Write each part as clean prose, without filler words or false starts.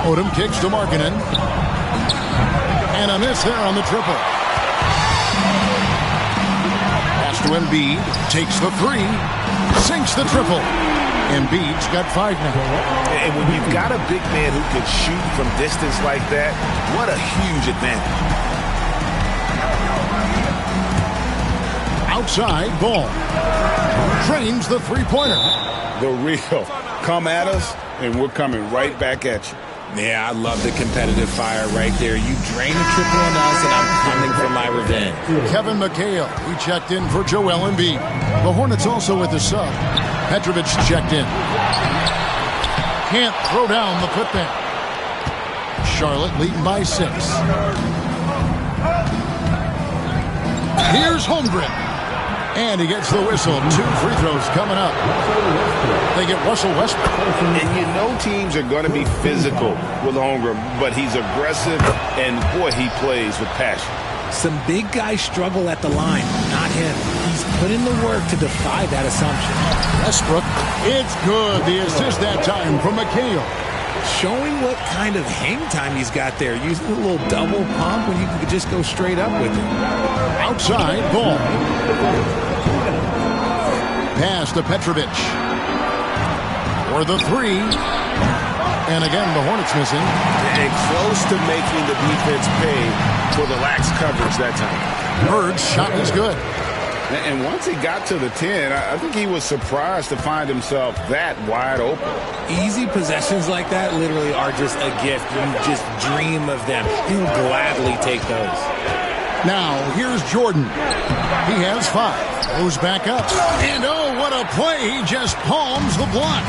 Odom kicks to Markkanen. And a miss there on the triple. Pass to Embiid. Takes the three. Sinks the triple. Embiid's got 5 now. And when you've got a big man who can shoot from distance like that, what a huge advantage. Outside, Ball. Trains the three-pointer. The real. Come at us, and we're coming right back at you. Yeah, I love the competitive fire right there. You drain a triple on us, and I'm coming for my revenge. Kevin McHale, he checked in for Joel Embiid. The Hornets also with the sub. Petrovic checked in. Can't throw down the putback. Charlotte leading by 6. Here's Holmgren. And he gets the whistle. 2 free throws coming up. They get Russell Westbrook. And you know teams are going to be physical with Holmgren, but he's aggressive, and boy, he plays with passion. Some big guys struggle at the line, not him. He's put in the work to defy that assumption. Westbrook, it's good. The assist that time from McHale. Showing what kind of hang time he's got there. Using a little double pump when you could just go straight up with it. Outside, Ball. Pass to Petrovic. For the three. And again, the Hornets missing. And close to making the defense pay for the lax coverage that time. Bird's shot is good. And once he got to the 10, I think he was surprised to find himself that wide open. Easy possessions like that literally are just a gift. You just dream of them. He'll gladly take those. Now, here's Jordan. He has 5. Goes back up. And oh, what a play. He just palms the block.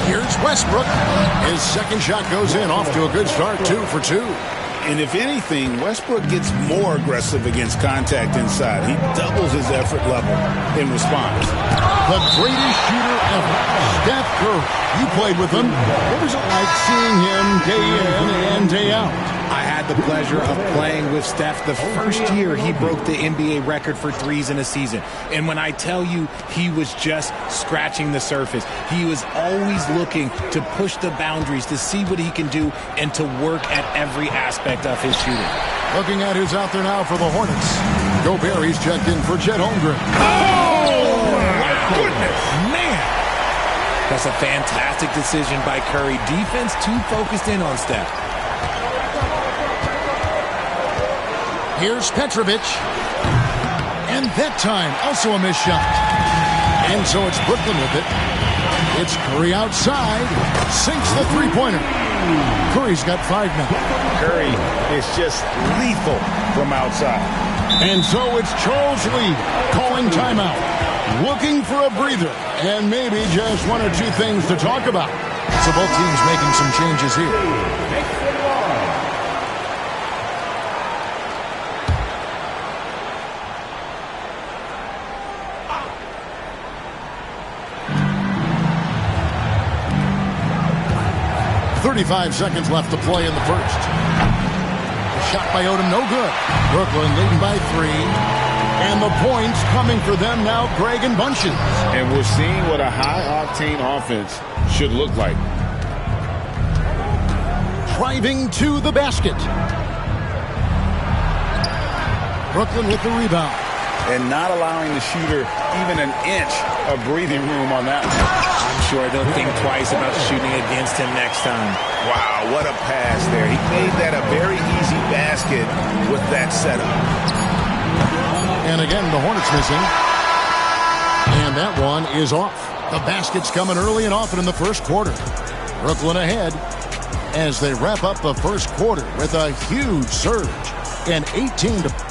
Here's Westbrook. His second shot goes in. Off to a good start. 2 for 2. And if anything, Westbrook gets more aggressive against contact inside. He doubles his effort level in response. The greatest shooter ever, Steph Curry. You played with him. What was it like seeing him day in and day out? I had the pleasure of playing with Steph the first year he broke the NBA record for threes in a season. And when I tell you he was just scratching the surface, he was always looking to push the boundaries, to see what he can do, and to work at every aspect of his shooting. Looking at who's out there now for the Hornets. Gobert, he's checked in for Chet Holmgren. Oh, my goodness, man. That's a fantastic decision by Curry. Defense too focused in on Steph. Here's Petrovic. And that time, also a missed shot. And so it's Brooklyn with it. It's Curry outside. Sinks the three-pointer. Curry's got 5 now. Curry is just lethal from outside. And so it's Charles Lee calling timeout. Looking for a breather. And maybe just 1 or 2 things to talk about. So both teams making some changes here. 35 seconds left to play in the first. A shot by Odom, no good. Brooklyn leading by 3. And the points coming for them now, Greg and Bunches. And we're seeing what a high-octane offense should look like. Driving to the basket. Brooklyn with the rebound. And not allowing the shooter even an inch of breathing room on that one. I'm sure they'll think twice about shooting against him next time. Wow, what a pass there. He made that a very easy basket with that setup. And again, the Hornets missing. And that one is off. The basket's coming early and often in the first quarter. Brooklyn ahead as they wrap up the first quarter with a huge surge. And 18 to...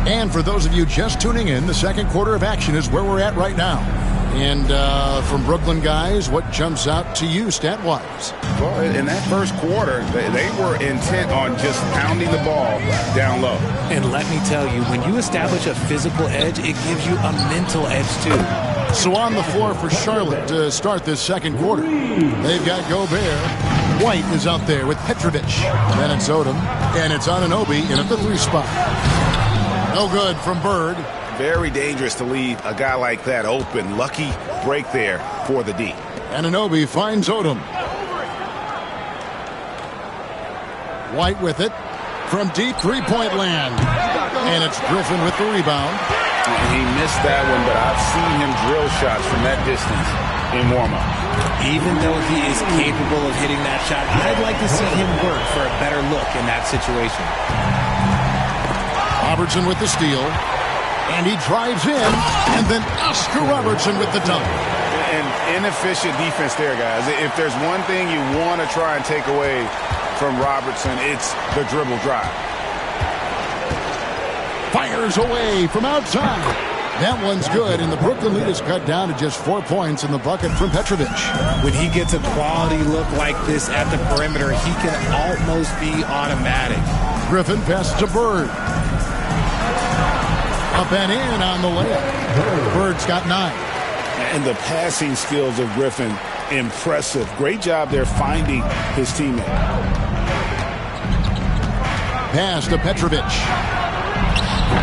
And for those of you just tuning in, the second quarter of action is where we're at right now. And from Brooklyn guys, what jumps out to you stat-wise? Well, in that first quarter, they were intent on just pounding the ball down low. And let me tell you, when you establish a physical edge, it gives you a mental edge too. So on the floor for Charlotte to start this second quarter, they've got Gobert. White is out there with Petrovic. Then it's Odom. And it's Anunoby in at the 3 spot. No good from Bird. Very dangerous to leave a guy like that open. Lucky break there for the D. Anunoby finds Odom. White with it from deep three-point land. And it's Griffin with the rebound. He missed that one, but I've seen him drill shots from that distance in warm-up. Even though he is capable of hitting that shot, I'd like to see him work for a better look in that situation. Robertson with the steal. And he drives in. And then Oscar Robertson with the dunk. And inefficient defense there, guys. If there's one thing you want to try and take away from Robertson, it's the dribble drive. Fires away from outside. That one's good, and the Brooklyn lead is cut down to just 4 points in the bucket from Petrovic. When he gets a quality look like this at the perimeter, he can almost be automatic. Griffin passes to Bird. Up and in on the layup. Bird's got 9. And the passing skills of Griffin, impressive. Great job there finding his teammate. Pass to Petrovic.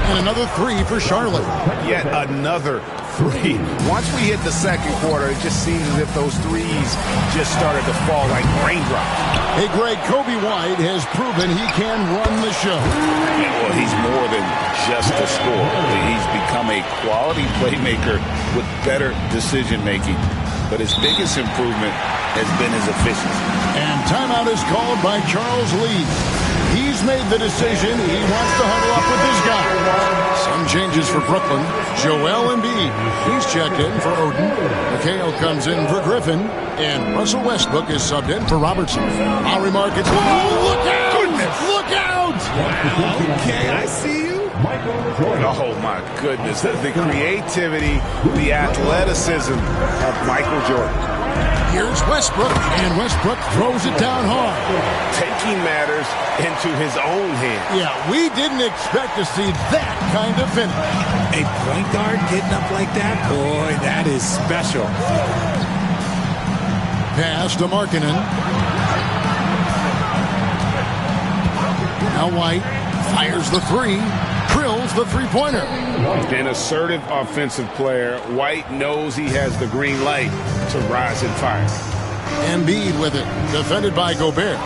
And another 3 for Charlotte. Yet another 3. Once we hit the second quarter, it just seems as if those threes just started to fall like raindrops. Hey, Greg, Kobe White has proven he can run the show. Yeah, well, he's more than just a scorer. He's become a quality playmaker with better decision-making. But his biggest improvement has been his efficiency. And timeout is called by Charles Lee. He's made the decision. He wants to huddle up with his guy. Some changes for Brooklyn. Joel Embiid. He's checked in for Oden. McHale comes in for Griffin. And Russell Westbrook is subbed in for Robertson. I'll remark it's... Oh, look out! Goodness. Look out! Wow, okay, I see you. Oh, my goodness. The creativity, the athleticism of Michael Jordan. Here's Westbrook, and Westbrook throws it down hard. Taking matters into his own hands. Yeah, we didn't expect to see that kind of finish. A point guard getting up like that? Boy, that is special. Pass to Markkanen. Now White fires the 3. Drills the three-pointer. An assertive offensive player. White knows he has the green light to rise and fire. Embiid with it. Defended by Gobert.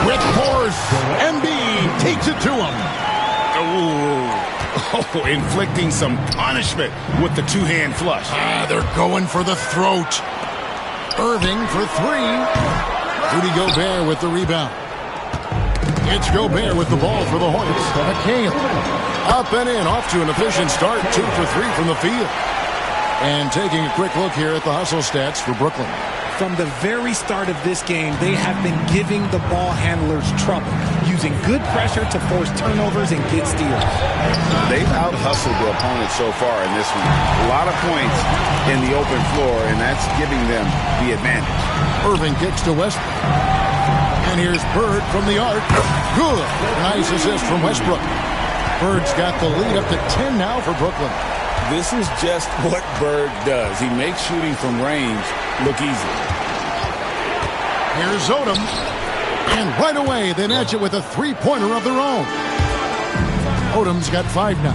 With force. Embiid takes it to him. Oh, inflicting some punishment with the two-hand flush. They're going for the throat. Irving for 3. Rudy Gobert with the rebound. It's Gobert with the ball for the Hornets. McHale up and in, off to an efficient start. 2 for 3 from the field. And taking a quick look here at the hustle stats for Brooklyn. From the very start of this game, they have been giving the ball handlers trouble, using good pressure to force turnovers and get steals. They've out-hustled the opponent so far in this one. A lot of points in the open floor, and that's giving them the advantage. Irving kicks to Westbrook. And here's Bird from the arc. Good. Nice assist from Westbrook. Bird's got the lead up to 10 now for Brooklyn. This is just what Bird does. He makes shooting from range look easy. Here's Odom. And right away, they match it with a three-pointer of their own. Odom's got 5 now.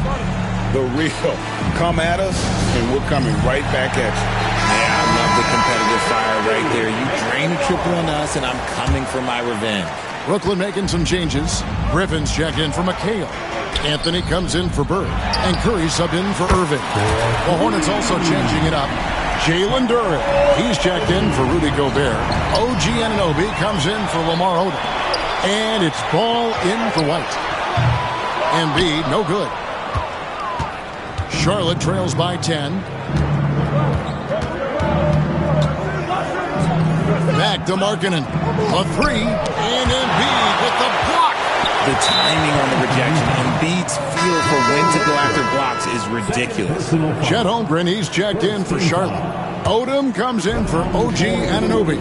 The real. Come at us, and we're coming right back at you. Yeah, I love the competitive fire right there. You drain a triple on us, and I'm coming for my revenge. Brooklyn making some changes. Griffin's checked in for McHale. Anthony comes in for Bird. And Curry subbed in for Irving. The Hornets also changing it up. Jalen Duren. He's checked in for Rudy Gobert. OG Anunoby comes in for Lamar Odom. And it's ball in for White. Embiid, no good. Charlotte trails by 10. Back to Markkanen. A 3. And Embiid with the block. The timing on the rejection. Embiid's feel for when to go after blocks is ridiculous. Chet Holmgren, he's checked in for Charlotte. Odom comes in for OG Anunoby.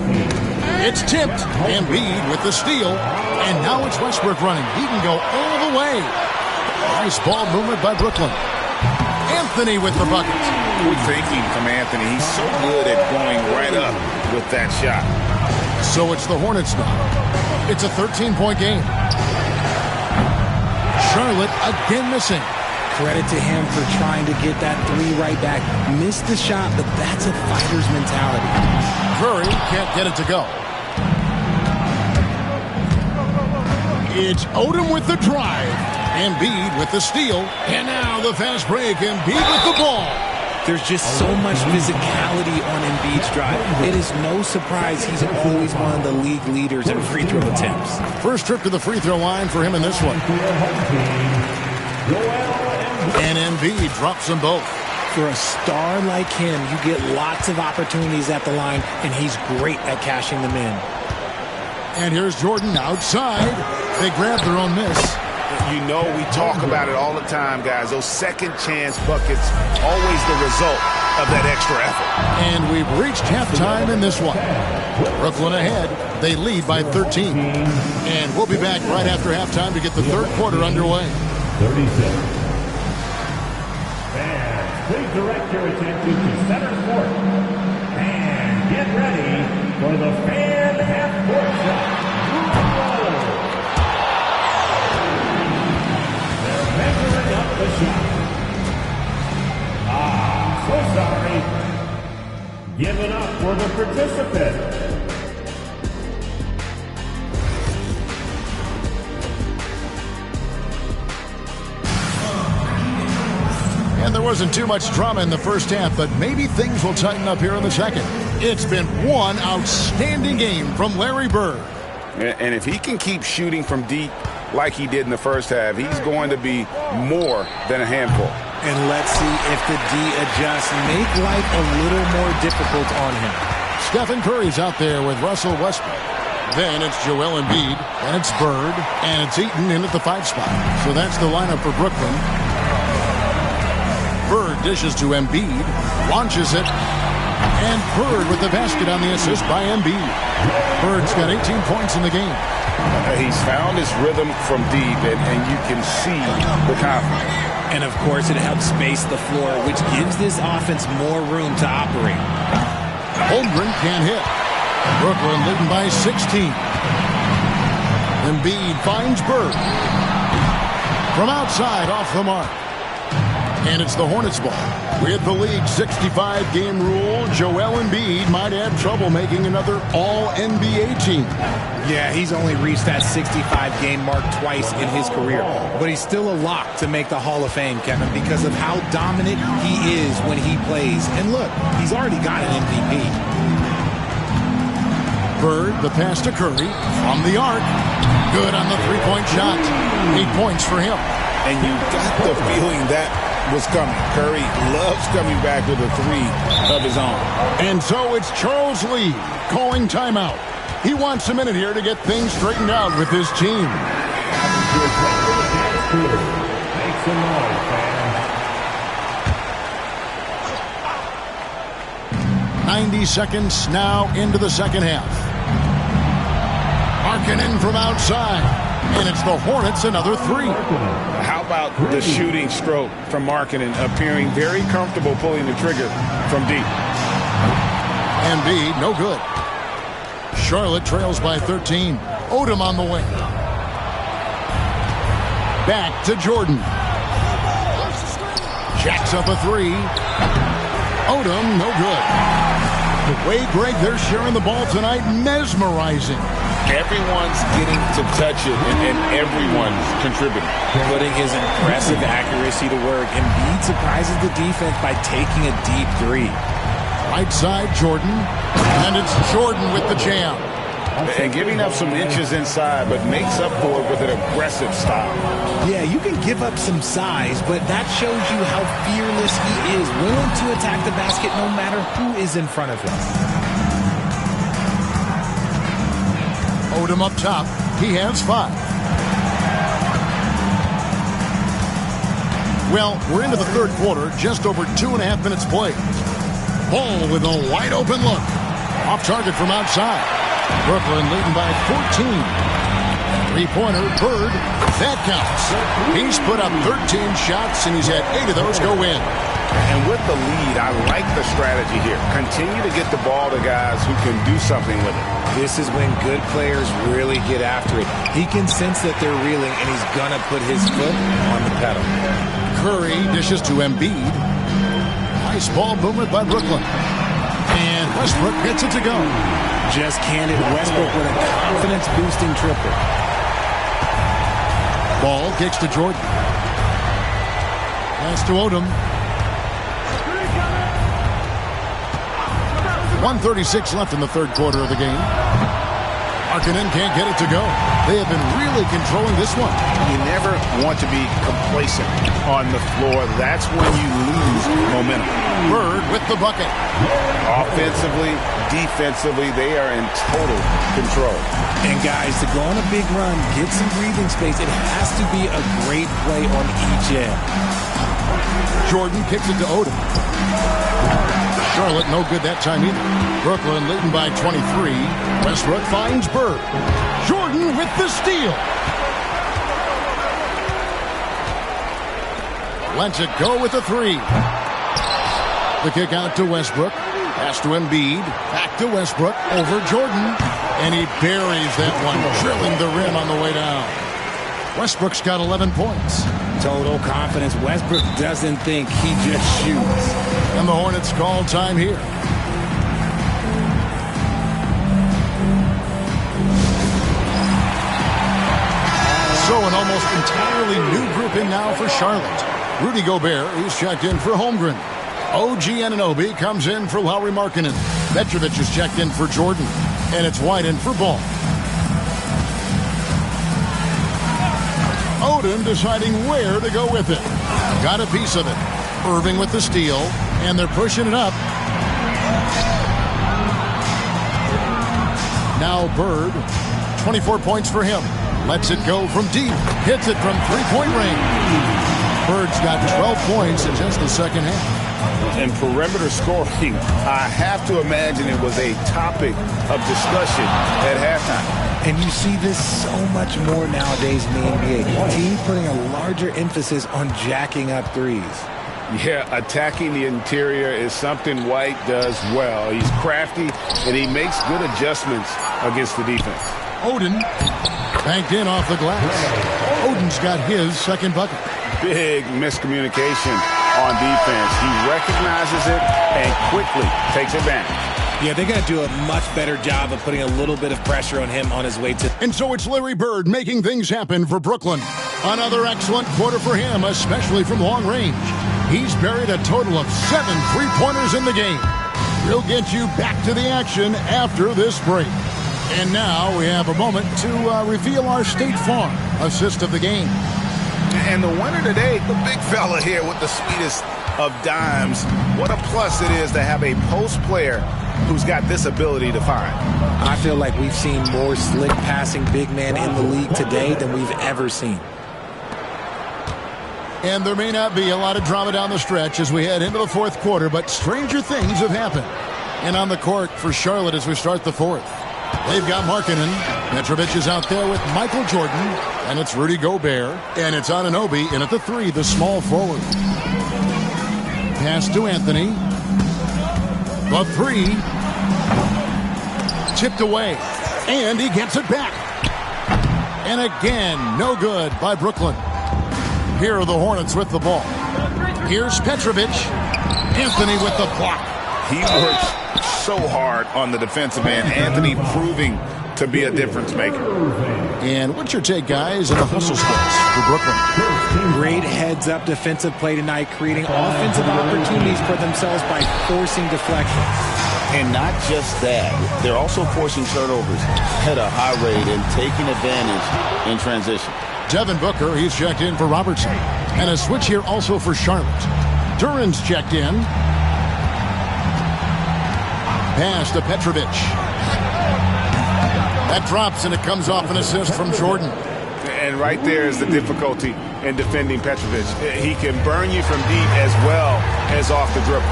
It's tipped. Embiid with the steal. And now it's Westbrook running. He can go all the way. Nice ball movement by Brooklyn. Anthony with the bucket. Good thinking from Anthony. He's so good at going right up with that shot. So it's the Hornets now. It's a 13-point game. Charlotte again missing. Credit to him for trying to get that three right back. Missed the shot, but that's a fighter's mentality. Curry can't get it to go. It's Odom with the drive. Embiid with the steal. And now the fast break. Embiid with the ball. There's just so much physicality on Embiid's drive. It is no surprise he's always one of the league leaders in free throw attempts. First trip to the free throw line for him in this one. And Embiid drops them both. For a star like him, you get lots of opportunities at the line, and he's great at cashing them in. And here's Jordan outside. They grab their own miss. You know, we talk about it all the time, guys. Those second chance buckets, always the result of that extra effort. And we've reached halftime in this one. Brooklyn ahead. They lead by 13. And we'll be back right after halftime to get the third quarter underway. 36. Fans, please direct your attention to center court. And get ready for the fan half-court shot. They're measuring up the shot. So sorry. Give it up for the participant. And there wasn't too much drama in the first half, but maybe things will tighten up here in the second. It's been one outstanding game from Larry Bird. And if he can keep shooting from deep like he did in the first half, he's going to be more than a handful. And let's see if the D adjusts, make life a little more difficult on him. Stephen Curry's out there with Russell Westbrook. Then it's Joel Embiid, and it's Bird, and it's Eaton in at the 5 spot. So that's the lineup for Brooklyn. Bird dishes to Embiid, launches it, and Bird with the basket on the assist by Embiid. Bird's got 18 points in the game. He's found his rhythm from deep, and you can see the confidence. And, of course, it helps space the floor, which gives this offense more room to operate. Holmgren can't hit. Brooklyn leading by 16. Embiid finds Bird. From outside, off the mark. And it's the Hornets ball. With the league's 65-game rule, Joel Embiid might have trouble making another All-NBA team. Yeah, he's only reached that 65-game mark twice in his career. But he's still a lock to make the Hall of Fame, Kevin, because of how dominant he is when he plays. And look, he's already got an MVP. Bird, the pass to Curry, from the arc. Good on the three-point shot. 8 points for him. And you got the feeling that was coming. Curry loves coming back with a three of his own. And so it's Charles Lee calling timeout. He wants a minute here to get things straightened out with his team. Make some noise, fans. 90 seconds now into the second half. Markkanen from outside. And it's the Hornets another three. How about the shooting stroke from Markkanen, appearing very comfortable pulling the trigger from deep. Embiid, no good. Charlotte trails by 13. Odom on the wing. Back to Jordan. Jacks up a three. Odom, no good. The way, Greg, they're sharing the ball tonight, mesmerizing. Everyone's getting to touch it, and everyone's contributing. Putting his impressive accuracy to work. Embiid surprises the defense by taking a deep three. Right side, Jordan. And it's Jordan with the jam. And giving up some inches inside, but makes up for it with an aggressive style. Yeah, you can give up some size, but that shows you how fearless he is, willing to attack the basket no matter who is in front of him. Odom up top. He has 5. Well, we're into the third quarter, just over 2.5 minutes played. Ball with a wide open look. Off target from outside. Brooklyn leading by 14. Three-pointer, Bird. That counts. He's put up 13 shots, and he's had 8 of those go in. And with the lead, I like the strategy here. Continue to get the ball to guys who can do something with it. This is when good players really get after it. He can sense that they're reeling, and he's going to put his foot on the pedal. Curry dishes to Embiid. Nice ball movement by Brooklyn. And Westbrook gets it to go. Just handed Westbrook with a confidence-boosting triple. Ball kicks to Jordan. Pass to Odom. 1:36 left in the third quarter of the game. Markkanen can't get it to go. They have been really controlling this one. You never want to be complacent on the floor. That's when you lose momentum. Bird with the bucket. Offensively, defensively, they are in total control. And guys, to go on a big run, get some breathing space, it has to be a great play on each end. Jordan kicks it to Odom. Charlotte no good that time either. Brooklyn leading by 23. Westbrook finds Bird. Jordan with the steal. Lets it go with a three. The kick out to Westbrook. Pass to Embiid. Back to Westbrook. Over Jordan. And he buries that one, drilling the rim on the way down. Westbrook's got 11 points. Total confidence. Westbrook doesn't think, he just shoots. And the Hornets call time here. So an almost entirely new group in now for Charlotte. Rudy Gobert is checked in for Holmgren. OG Anunoby comes in for Lauri Markkanen. Petrovic is checked in for Jordan. And it's White in for Ball. Odom deciding where to go with it. Got a piece of it. Irving with the steal. And they're pushing it up. Now Bird. 24 points for him. Lets it go from deep. Hits it from three-point range. Bird's got 12 points in just the second half. And perimeter scoring, I have to imagine it was a topic of discussion at halftime. And you see this so much more nowadays in the NBA. Teams putting a larger emphasis on jacking up threes. Yeah, attacking the interior is something White does well. He's crafty, and he makes good adjustments against the defense. Odom banked in off the glass. Odin's got his second bucket. Big miscommunication on defense. He recognizes it and quickly takes advantage. Yeah, they're going to do a much better job of putting a little bit of pressure on him on his way to... And so it's Larry Bird making things happen for Brooklyn. Another excellent quarter for him, especially from long range. He's buried a total of 7 three-pointers in the game. We'll get you back to the action after this break. And now we have a moment to reveal our State Farm assist of the game. And the winner today, the big fella here with the sweetest of dimes. What a plus it is to have a post player who's got this ability to find. I feel like we've seen more slick passing big man in the league today than we've ever seen. And there may not be a lot of drama down the stretch as we head into the fourth quarter, but stranger things have happened. And on the court for Charlotte as we start the fourth. They've got Markkanen. Petrovic is out there with Michael Jordan. And it's Rudy Gobert. And it's Anunoby in at the three, the small forward. Pass to Anthony. The three. Tipped away. And he gets it back. And again, no good by Brooklyn. Here are the Hornets with the ball. Here's Petrovic. Anthony with the block. He works so hard on the defensive end. Anthony proving to be a difference maker. And what's your take, guys, on the hustle spots for Brooklyn? Great heads-up defensive play tonight, creating offensive opportunities for themselves by forcing deflections. And not just that, they're also forcing turnovers at a high rate and taking advantage in transition. Devin Booker, he's checked in for Robertson. And a switch here also for Charlotte. Duran's checked in. Pass to Petrovic. That drops and it comes off an assist from Jordan. And right there is the difficulty in defending Petrovic. He can burn you from deep as well as off the dribble.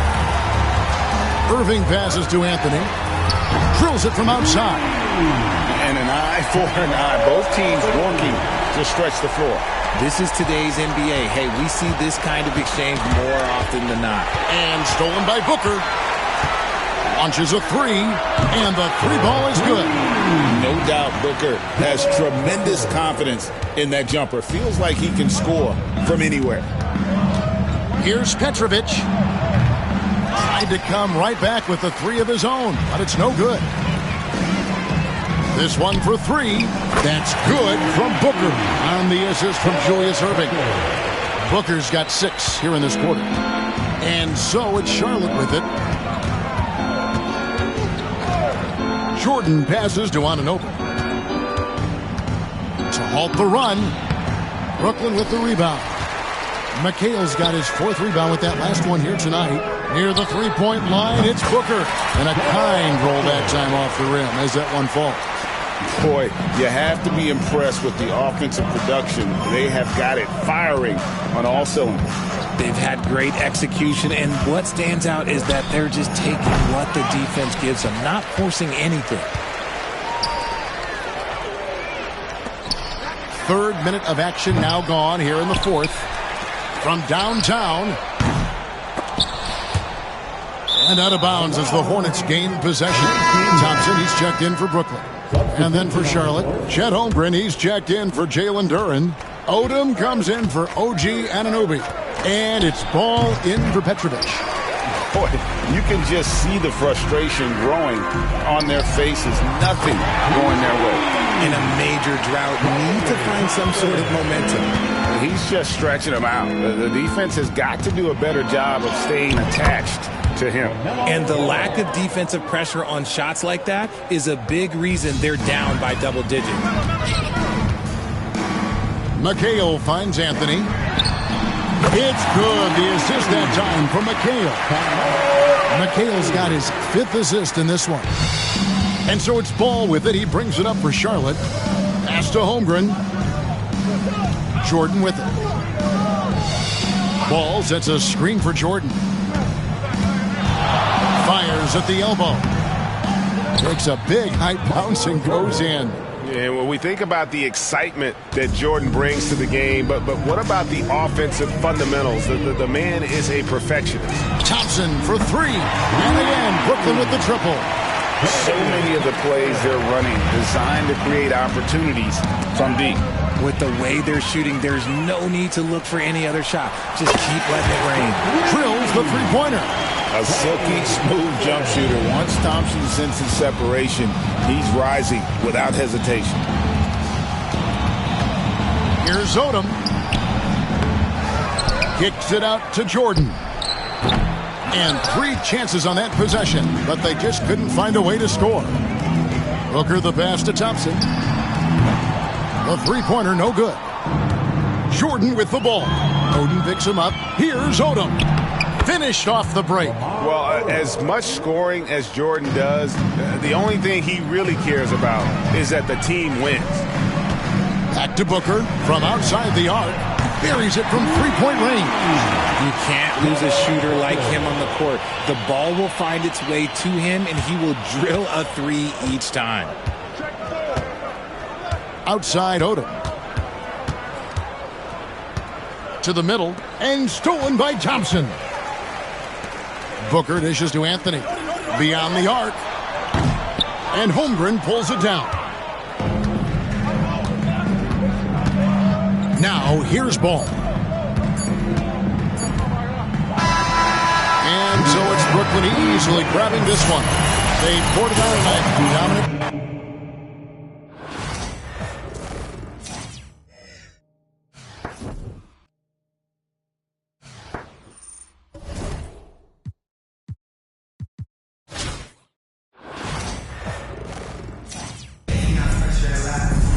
Irving passes to Anthony. Drills it from outside. And an eye for an eye. Both teams working to stretch the floor. This is today's NBA. Hey, we see this kind of exchange more often than not. And stolen by Booker. Launches a three, and the three ball is good. No doubt Booker has tremendous confidence in that jumper. Feels like he can score from anywhere. Here's Petrovic. Tried to come right back with the three of his own, but it's no good. This one for three. That's good from Booker on the assist from Julius Erving. Booker's got 6 here in this quarter. And so it's Charlotte with it. Jordan passes to Anunoby. To halt the run. Brooklyn with the rebound. McHale's got his 4th rebound with that last one here tonight. Near the three-point line, it's Booker. And a kind roll that time off the rim as that one falls. Boy, you have to be impressed with the offensive production. They have got it firing on all cylinders. They've had great execution, and what stands out is that they're just taking what the defense gives them, not forcing anything. 3rd minute of action now gone here in the 4th. From downtown. And out of bounds as the Hornets gain possession. Thompson, he's checked in for Brooklyn. And then for Charlotte, Chet Holmgren, he's checked in for Jalen Duren. Odom comes in for OG Anunoby. And it's ball in for Petrovic. Boy, you can just see the frustration growing on their faces. Nothing going their way. In a major drought, need to find some sort of momentum. He's just stretching them out. The defense has got to do a better job of staying attached to him. And the lack of defensive pressure on shots like that is a big reason they're down by double digits. McHale finds Anthony. It's good. The assist that time from McHale. McHale's got his 5th assist in this one. And so it's Ball with it. He brings it up for Charlotte. Pass to Holmgren. Jordan with it. Ball sets a screen for Jordan. Fires at the elbow. Takes a big high bounce and goes in. And when we think about the excitement that Jordan brings to the game, but what about the offensive fundamentals? The man is a perfectionist. Thompson for 3. And again, Brooklyn with the triple. So many of the plays they're running designed to create opportunities from deep. With the way they're shooting, there's no need to look for any other shot. Just keep letting it rain. Drills the three-pointer. A silky, smooth jump shooter. Once Thompson senses separation, he's rising without hesitation. Here's Odom. Kicks it out to Jordan. And 3 chances on that possession, but they just couldn't find a way to score. Booker the pass to Thompson. The three-pointer, no good. Jordan with the ball. Odom picks him up. Here's Odom. Finished off the break. Well, as much scoring as Jordan does, the only thing he really cares about is that the team wins. Back to Booker from outside the arc. Buries it from three-point range. You can't lose a shooter like him on the court. The ball will find its way to him, and he will drill a 3 each time. Outside Odom. To the middle, and stolen by Thompson. Booker dishes to Anthony. Beyond the arc. And Holmgren pulls it down. Now, here's Ball. And so it's Brooklyn easily grabbing this one. They poured it out tonight. Dominant.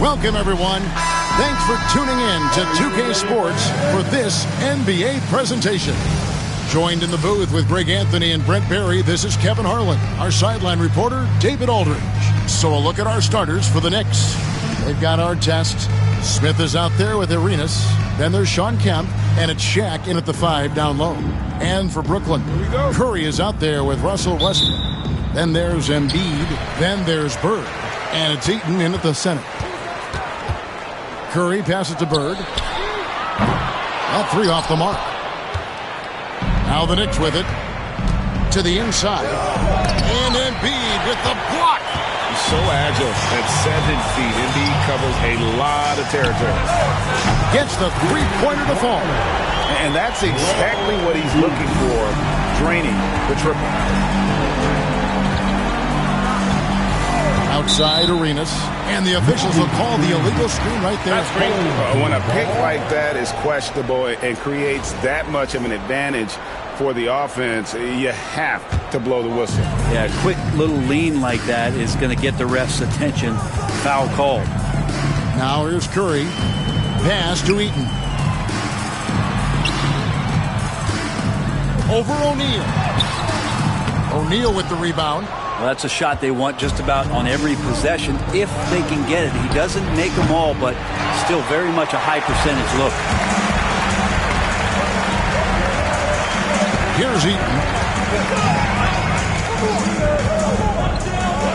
Welcome, everyone. Thanks for tuning in to 2K Sports for this NBA presentation. Joined in the booth with Greg Anthony and Brent Barry, this is Kevin Harlan. Our sideline reporter, David Aldridge. So a look at our starters for the Knicks. They've got our test. Smith is out there with Arenas. Then there's Sean Kemp, and it's Shaq in at the 5 down low. And for Brooklyn, Curry is out there with Russell Westbrook. Then there's Embiid. Then there's Bird. And it's Eaton in at the center. Curry passes to Bird. That three off the mark. Now the Knicks with it. To the inside. And Embiid with the block. He's so agile at 7 feet. Embiid covers a lot of territory. Gets the three-pointer to fall. And that's exactly what he's looking for, draining the triple. Outside Arenas. And the officials will call the illegal screen right there. That's great. When a pick like that is questionable and creates that much of an advantage for the offense, you have to blow the whistle. Yeah, a quick little lean like that is going to get the ref's attention. Foul called. Now here's Curry. Pass to Eaton. Over O'Neal. O'Neal with the rebound. Well, that's a shot they want just about on every possession if they can get it. He doesn't make them all, but still very much a high percentage look. Here's Eaton.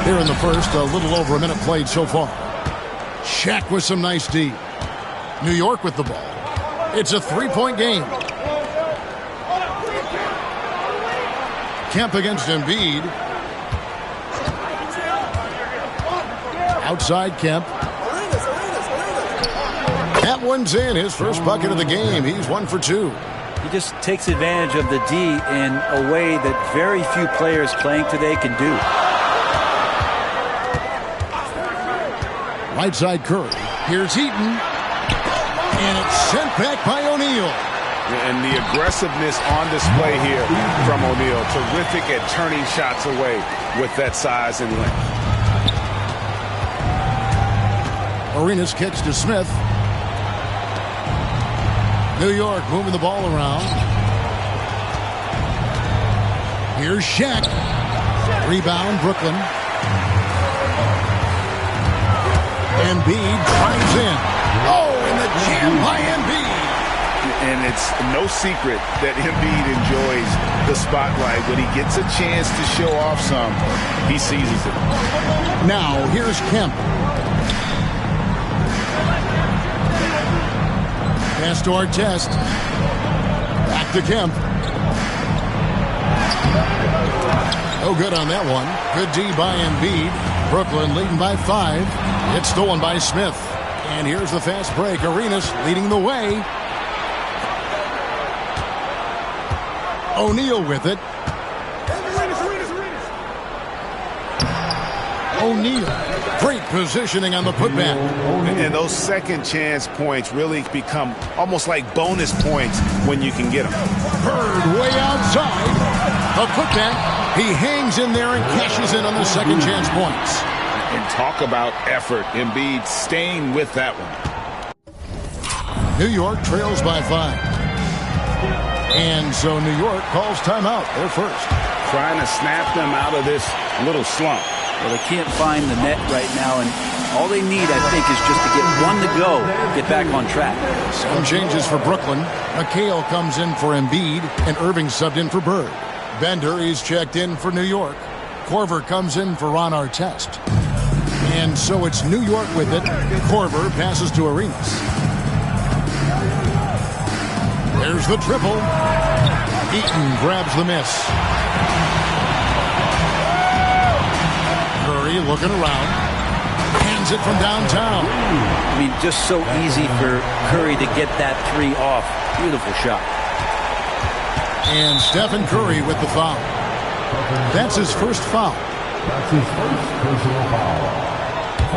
Here in the first, a little over a minute played so far. Shaq with some nice D. New York with the ball. It's a three-point game. Kemp against Embiid. Outside Kemp. That one's in. His first bucket of the game. He's 1 for 2. He just takes advantage of the D in a way that very few players playing today can do. Right side Curry. Here's Eaton. And it's sent back by O'Neal. And the aggressiveness on display here from O'Neal. Terrific at turning shots away with that size and length. Arenas kicks to Smith. New York moving the ball around. Here's Shaq. Rebound, Brooklyn. Embiid drives in. Oh, and the jam by Embiid. And it's no secret that Embiid enjoys the spotlight. When he gets a chance to show off some, he seizes it. Now, here's Kemp. Pass to Artest. Back to Kemp. No good on that one. Good D by Embiid. Brooklyn leading by 5. It's stolen by Smith. And here's the fast break. Arenas leading the way. O'Neal with it. O'Neal. Great positioning on the putback. And those second chance points really become almost like bonus points when you can get them. Bird way outside. A putback. He hangs in there and cashes in on the second chance points. And talk about effort. Embiid staying with that one. New York trails by 5. And so New York calls timeout. They're first. Trying to snap them out of this little slump. Well, they can't find the net right now, and all they need, I think, is just to get one to go, get back on track. Some changes for Brooklyn. McHale comes in for Embiid, and Irving subbed in for Bird. Bender is checked in for New York. Korver comes in for Ron Artest. And so it's New York with it. Korver passes to Arenas. There's the triple. Eaton grabs the miss. Curry looking around. Hands it from downtown. I mean, just so easy for Curry to get that 3 off. Beautiful shot. And Stephen Curry with the foul. That's his first foul. That's his first personal foul.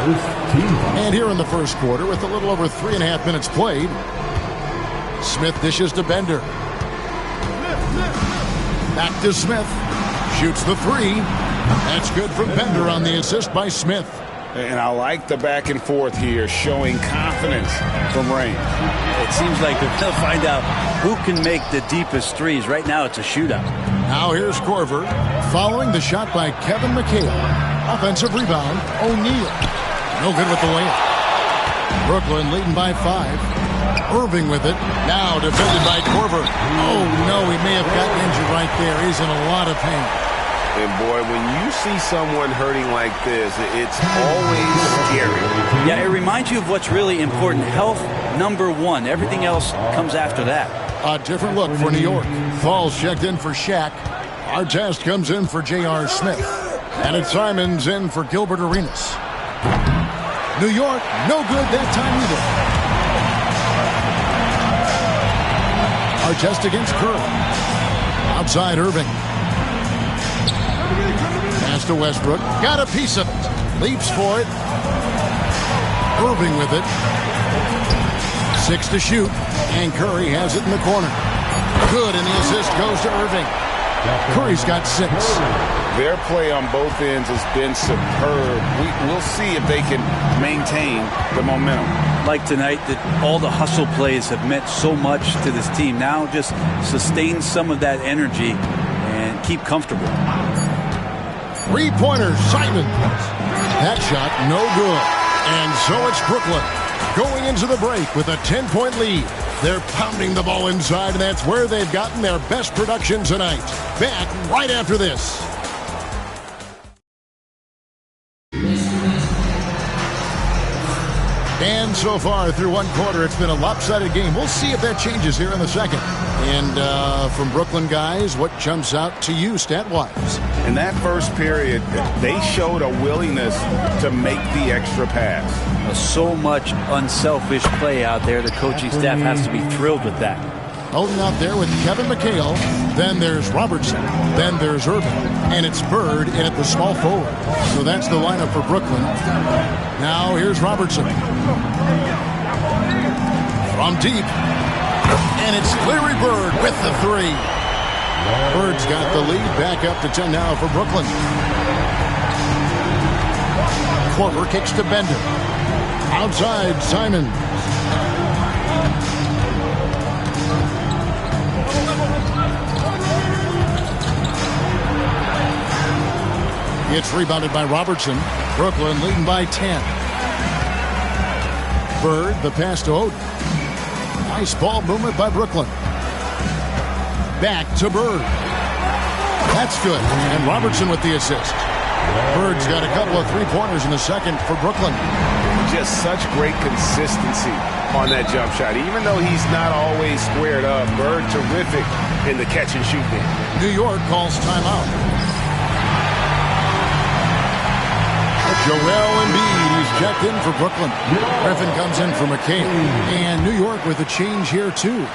First team foul. And here in the first quarter, with a little over 3.5 minutes played, Smith dishes to Bender. Back to Smith. Shoots the 3. That's good from Bender on the assist by Smith. And I like the back and forth here, showing confidence from range. It seems like they're going to find out who can make the deepest threes. Right now, it's a shootout. Now here's Korver, following the shot by Kevin McHale. Offensive rebound, O'Neal. No good with the layup. Brooklyn leading by 5. Irving with it. Now defended by Korver. Oh, no, he may have gotten injured right there. He's in a lot of pain. And boy, when you see someone hurting like this, it's always scary. Yeah, it reminds you of what's really important. Health, number one. Everything else comes after that. A different look for New York. Falls checked in for Shaq. Artest comes in for J.R. Smith. And it's Simons in for Gilbert Arenas. New York, no good that time either. Artest against Curry. Outside Irving. Pass to Westbrook. Got a piece of it. Leaps for it. Irving with it. 6 to shoot. And Curry has it in the corner. Good, and the assist goes to Irving. Curry's got 6. Their play on both ends has been superb. We'll see if they can maintain the momentum. Like tonight, that all the hustle plays have meant so much to this team. Now just sustain some of that energy and keep comfortable. 3-pointer, Simons. That shot, no good. And so it's Brooklyn going into the break with a 10-point lead. They're pounding the ball inside, and that's where they've gotten their best production tonight. Back right after this. And so far through one quarter, it's been a lopsided game. We'll see if that changes here in the second. And from Brooklyn guys, what jumps out to you stat-wise? In that first period, they showed a willingness to make the extra pass. So much unselfish play out there. The coaching staff has to be thrilled with that. Holding out there with Kevin McHale. Then there's Robertson. Then there's Irving. And it's Bird in at the small forward. So that's the lineup for Brooklyn. Now here's Robertson. From deep. And it's Larry Bird with the 3. Bird's got the lead. Back up to 10 now for Brooklyn. Korver kicks to Bender. Outside, Simons. It's rebounded by Robertson. Brooklyn leading by 10. Bird, the pass to Oden. Nice ball movement by Brooklyn. Back to Bird. That's good. And Robertson with the assist. Bird's got a couple of 3-pointers in the second for Brooklyn. Just such great consistency on that jump shot. Even though he's not always squared up, Bird terrific in the catch and shoot game. New York calls timeout. Joel Embiid, he's checked in for Brooklyn. Griffin comes in for McCabe. And New York with a change here, too.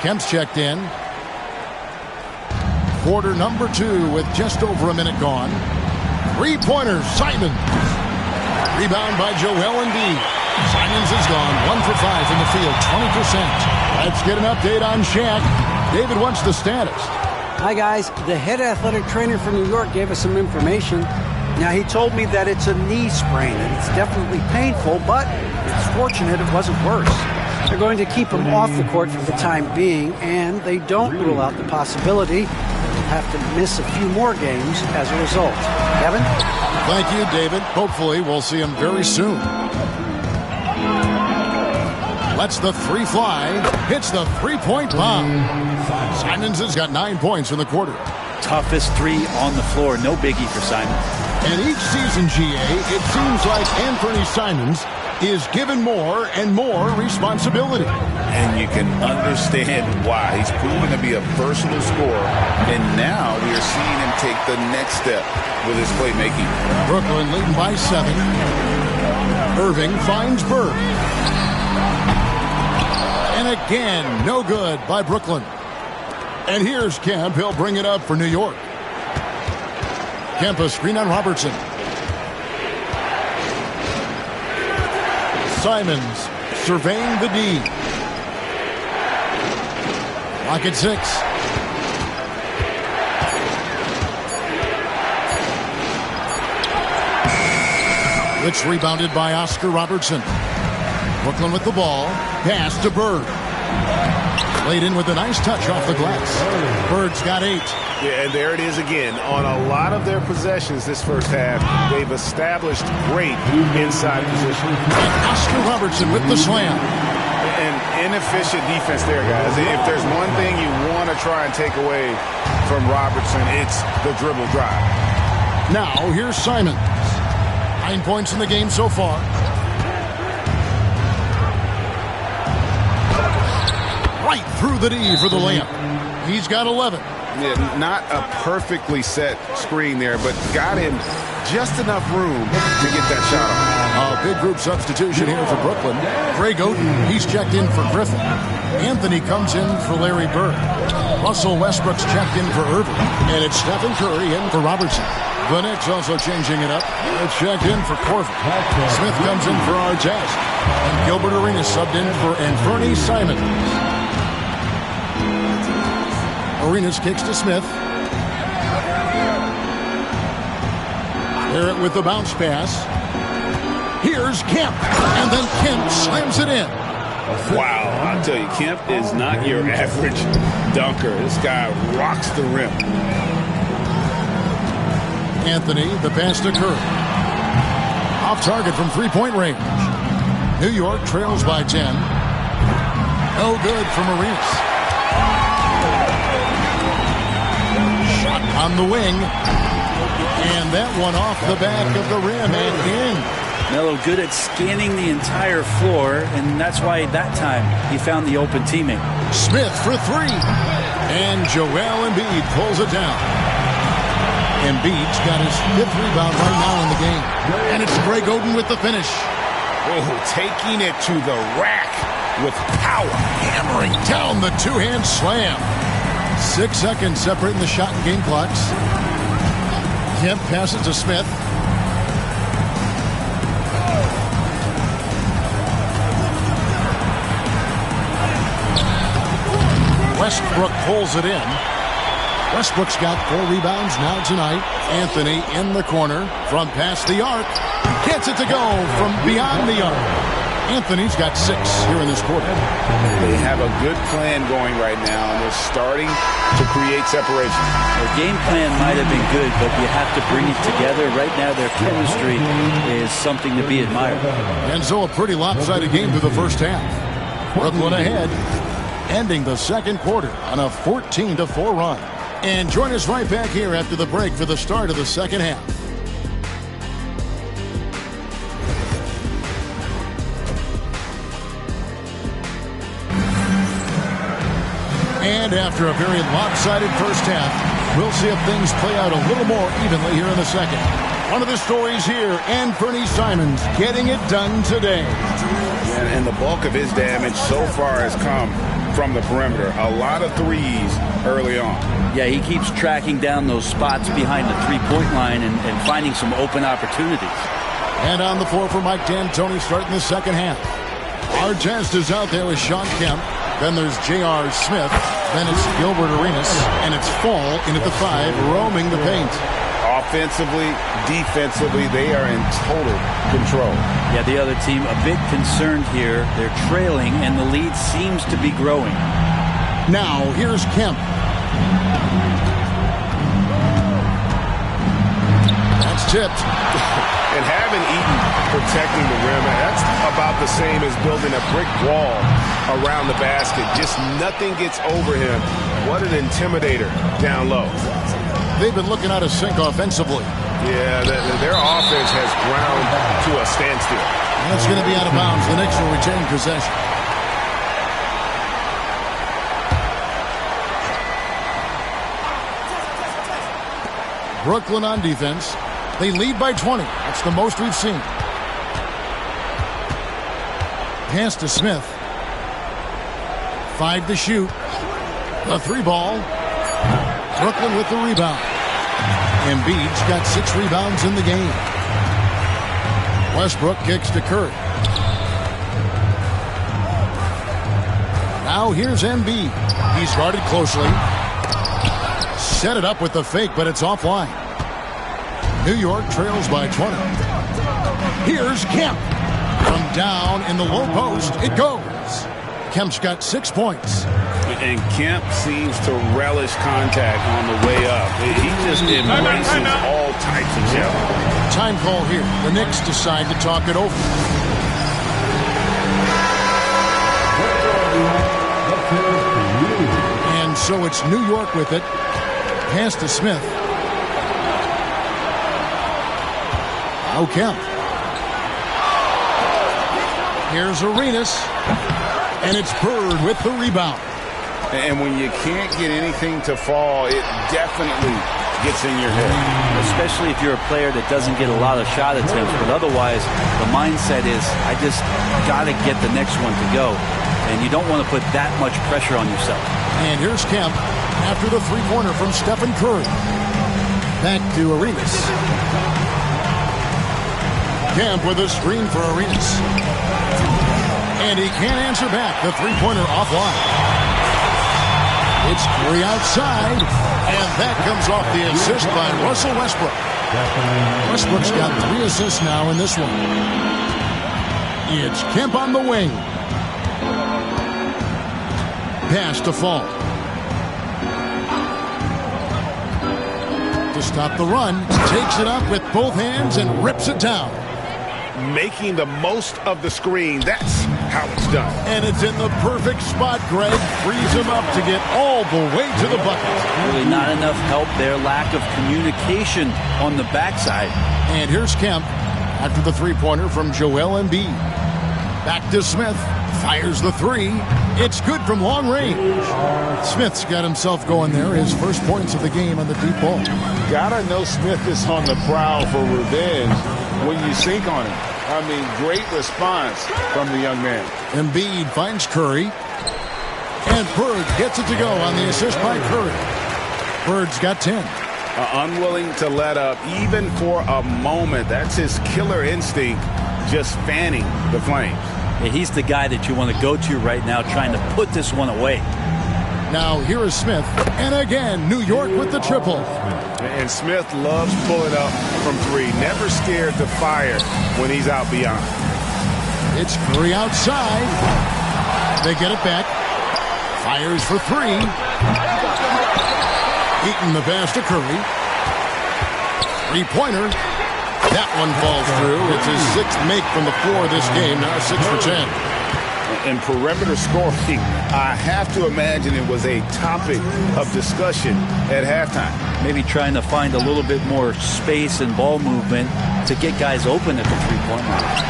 Kemp's checked in. Quarter number 2 with just over a minute gone. 3-pointer, Simons. Rebound by Joel Embiid. Simons is gone. 1 for 5 from the field, 20%. Let's get an update on Shaq. David, what's the status? Hi, guys. The head athletic trainer from New York gave us some information. Now, he told me that it's a knee sprain, and it's definitely painful, but it's fortunate it wasn't worse. They're going to keep him off the court for the time being, and they don't rule out the possibility that he'll have to miss a few more games as a result. Kevin? Thank you, David. Hopefully, we'll see him very soon. Lets the 3 fly. Hits the 3-point bomb. Simons has got 9 points in the quarter. Toughest 3 on the floor. No biggie for Simons. And each season, GA, it seems like Anthony Simons is given more and more responsibility. And you can understand why. He's proven to be a versatile scorer, and now we are seeing him take the next step with his playmaking. Brooklyn leading by 7. Irving finds Bird. And again, no good by Brooklyn. And here's Kemp. He'll bring it up for New York. Kemp, a screen on Robertson. Simons surveying the D. Clock at 6. It's rebounded by Oscar Robertson. Brooklyn with the ball. Pass to Bird. Laid in with a nice touch off the glass. Bird's got 8. Yeah, and there it is again. On a lot of their possessions this first half, they've established great inside position. And Oscar Robertson with the slam. And inefficient defense there, guys. If there's one thing you want to try and take away from Robertson. It's the dribble drive. Now, here's Simons. 9 points in the game so far. Right through the D for the layup. He's got 11. Yeah, not a perfectly set screen there, but got him just enough room to get that shot off. A big group substitution here for Brooklyn. Greg Oden, he's checked in for Griffin. Anthony comes in for Larry Bird. Russell Westbrook's checked in for Irving. And it's Stephen Curry in for Robertson. The Knicks also changing it up. It's checked in for Corver. Smith comes in for Artest. And Gilbert Arenas subbed in for Anthony Simons. Arenas kicks to Smith. Barrett with the bounce pass. Here's Kemp. And then Kemp slams it in. Wow, I'll tell you, Kemp is not your average dunker. This guy rocks the rim. Anthony, the pass to Curry. Off target from three-point range. New York trails by 10. No good from Arenas. Shot on the wing. And that one off the back of the rim and in. Melo good at scanning the entire floor, and that's why that time he found the open teammate. Smith for three. And Joel Embiid pulls it down. Embiid's got his 5th rebound right now in the game. And it's Greg Oden with the finish. Oh, taking it to the rack with power. Hammering down the two-hand slam. 6 seconds separating the shot and game clocks. Kemp passes to Smith. Westbrook pulls it in. Westbrook's got 4 rebounds now tonight. Anthony in the corner from past the arc. Gets it to go from beyond the arc. Anthony's got 6 here in this quarter. They have a good plan going right now, and they're starting to create separation. Their game plan might have been good, but you have to bring it together. Right now, their chemistry is something to be admired. And so a pretty lopsided game through the first half. Brooklyn ahead, ending the second quarter on a 14-4 run. And join us right back here after the break for the start of the second half. And after a very lopsided first half, we'll see if things play out a little more evenly here in the second. One of the stories here, Anthony Simons getting it done today. And the bulk of his damage so far has come from the perimeter. A lot of threes early on. Yeah, he keeps tracking down those spots behind the three-point line and finding some open opportunities. And on the floor for Mike D'Antoni starting the second half. Artest is out there with Sean Kemp. Then there's J.R. Smith. Then it's Gilbert Arenas. And it's Fall in at the 5, roaming the paint. Offensively, defensively, they are in total control. Yeah, the other team a bit concerned here. They're trailing, and the lead seems to be growing. Now, here's Kemp. That's tipped. And having Eaton protecting the rim, that's about the same as building a brick wall around the basket. Just nothing gets over him. What an intimidator down low. They've been looking out of sync offensively. Yeah, their offense has ground to a standstill. That's going to be out of bounds. The Knicks will retain possession. Brooklyn on defense. They lead by 20. That's the most we've seen. Pass to Smith. 5 to shoot. The 3 ball. Brooklyn with the rebound. Embiid's got 6 rebounds in the game. Westbrook kicks to Curry. Now here's Embiid. He's guarded closely. Set it up with the fake, but it's offline. New York trails by 20. Here's Kemp. From down in the low post, it goes. Kemp's got 6 points. And Kemp seems to relish contact on the way up. He just embraces all types of challenge. Time call here. The Knicks decide to talk it over. And so it's New York with it. Pass to Smith. Now Kemp. Here's Arenas. And it's Bird with the rebound. And when you can't get anything to fall, it definitely gets in your head. Especially if you're a player that doesn't get a lot of shot attempts. But otherwise, the mindset is, I just got to get the next one to go. And you don't want to put that much pressure on yourself. And here's Kemp after the three-pointer from Stephen Curry. Back to Arenas. Kemp with a screen for Arenas. And he can't answer back. The three-pointer offline. It's Curry outside. And that comes off the assist by Russell Westbrook. Westbrook's got 3 assists now in this one. It's Kemp on the wing. Pass to Fall. To stop the run, takes it up with both hands and rips it down. Making the most of the screen. That's how it's done. And it's in the perfect spot, Greg. Frees him up to get all the way to the bucket. Really not enough help there. Lack of communication on the backside. And here's Kemp after the three-pointer from Joel Embiid. Back to Smith. Fires the three. It's good from long range. Smith's got himself going there. His first points of the game on the deep ball. Gotta know Smith is on the prowl for revenge when you sink on him. I mean, great response from the young man. Embiid finds Curry. And Bird gets it to go on the assist by Curry. Bird's got 10. Unwilling to let up even for a moment. That's his killer instinct, just fanning the flames. Yeah, he's the guy that you want to go to right now, trying to put this one away. Now here is Smith. And again, New York with the triple. And Smith loves pulling up from three. Never scared to fire when he's out beyond. It's Curry outside. They get it back. Fires for three. Eaton the pass to Curry. Three-pointer. That one falls through. It's his 6th make from the floor this game. Now 6 for 10. And perimeter scoring, I have to imagine it was a topic of discussion at halftime. Maybe trying to find a little bit more space and ball movement to get guys open at the three-point line.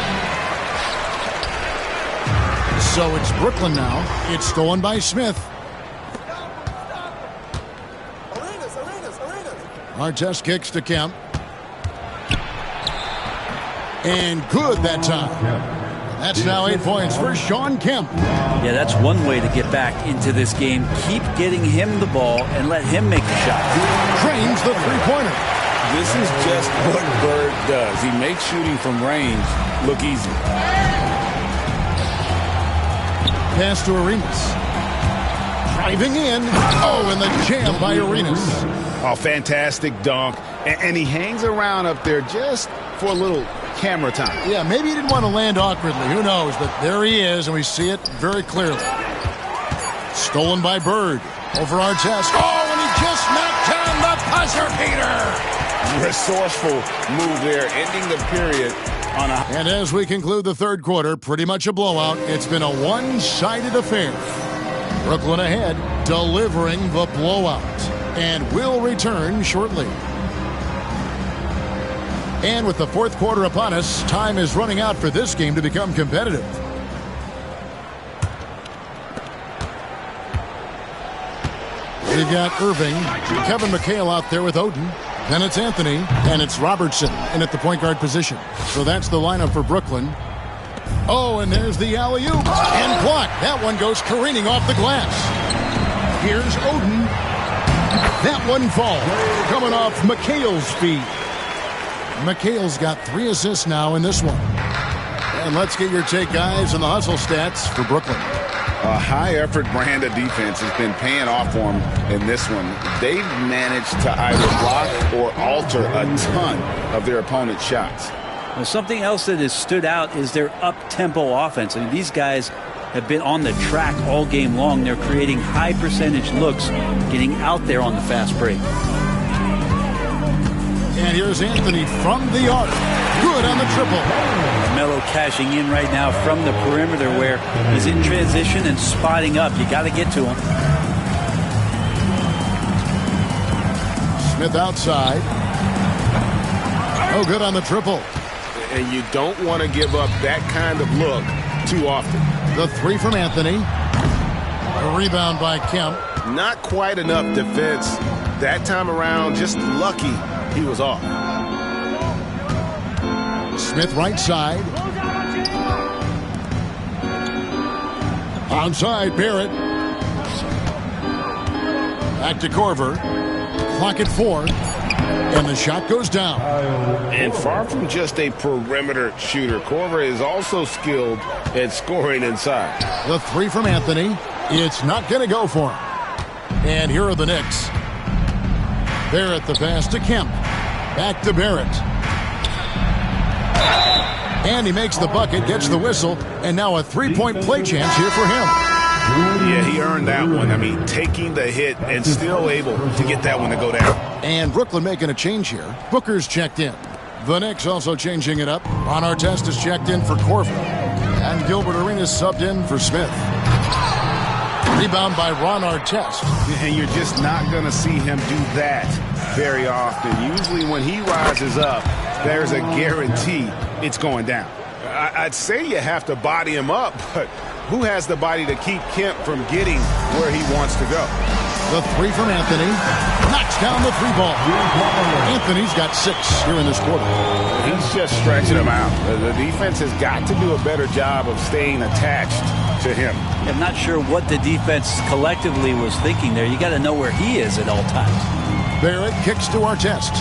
So it's Brooklyn now. It's stolen by Smith. Artest kicks to Kemp. And good that time. That's now 8 points for Shawn Kemp. Yeah, that's one way to get back into this game. Keep getting him the ball and let him make the shot. Drains the three-pointer. This is just what Bird does. He makes shooting from range look easy. Pass to Arenas. Driving in. Oh, and the jam by Arenas. Oh, fantastic dunk. And he hangs around up there just for a little camera time. Yeah, maybe he didn't want to land awkwardly. Who knows? But there he is, and we see it very clearly. Stolen by Bird. Over Artest. Oh, and he just knocked down the buzzer beater. Resourceful move there, ending the period on a... And as we conclude the third quarter, pretty much a blowout. It's been a one-sided affair. Brooklyn ahead, delivering the blowout. And will return shortly. And with the fourth quarter upon us, time is running out for this game to become competitive. We've got Irving, Kevin McHale out there with Oden. Then it's Anthony, and it's Robertson in at the point guard position. So that's the lineup for Brooklyn. Oh, and there's the alley-oop. And blocked. That one goes careening off the glass. Here's Oden. That one falls. Coming off McHale's feet. McHale's got 3 assists now in this one. And let's get your take, guys, on the hustle stats for Brooklyn. A high-effort brand of defense has been paying off for them in this one. They've managed to either block or alter a ton of their opponent's shots. Well, something else that has stood out is their up-tempo offense. I mean, these guys have been on the track all game long. They're creating high-percentage looks, getting out there on the fast break. And here's Anthony from the arc. Good on the triple. Melo cashing in right now from the perimeter where he's in transition and spotting up. You got to get to him. Smith outside. No good on the triple. And you don't want to give up that kind of look too often. The three from Anthony. A rebound by Kemp. Not quite enough defense that time around. Just lucky he was off. Smith right side. Onside, Barrett. Back to Korver. Clock at 4. And the shot goes down. And far from just a perimeter shooter, Korver is also skilled at scoring inside. The three from Anthony. It's not going to go for him. And here are the Knicks. Barrett the pass to Kemp. Back to Barrett. And he makes the bucket, gets the whistle, and now a three-point play chance here for him. Yeah, he earned that one. I mean, taking the hit and still able to get that one to go down. And Brooklyn making a change here. Booker's checked in. The Knicks also changing it up. Ron Artest is checked in for Korver. And Gilbert Arenas subbed in for Smith. Rebound by Ron Artest. And you're just not going to see him do that very often. Usually when he rises up, there's a guarantee it's going down. I'd say you have to body him up, but who has the body to keep Kemp from getting where he wants to go? The three from Anthony. Knocks down the three ball. Anthony's got 6 here in this quarter. He's just stretching him out. The defense has got to do a better job of staying attached to him. I'm not sure what the defense collectively was thinking there. You got to know where he is at all times. Barrett kicks to Artest.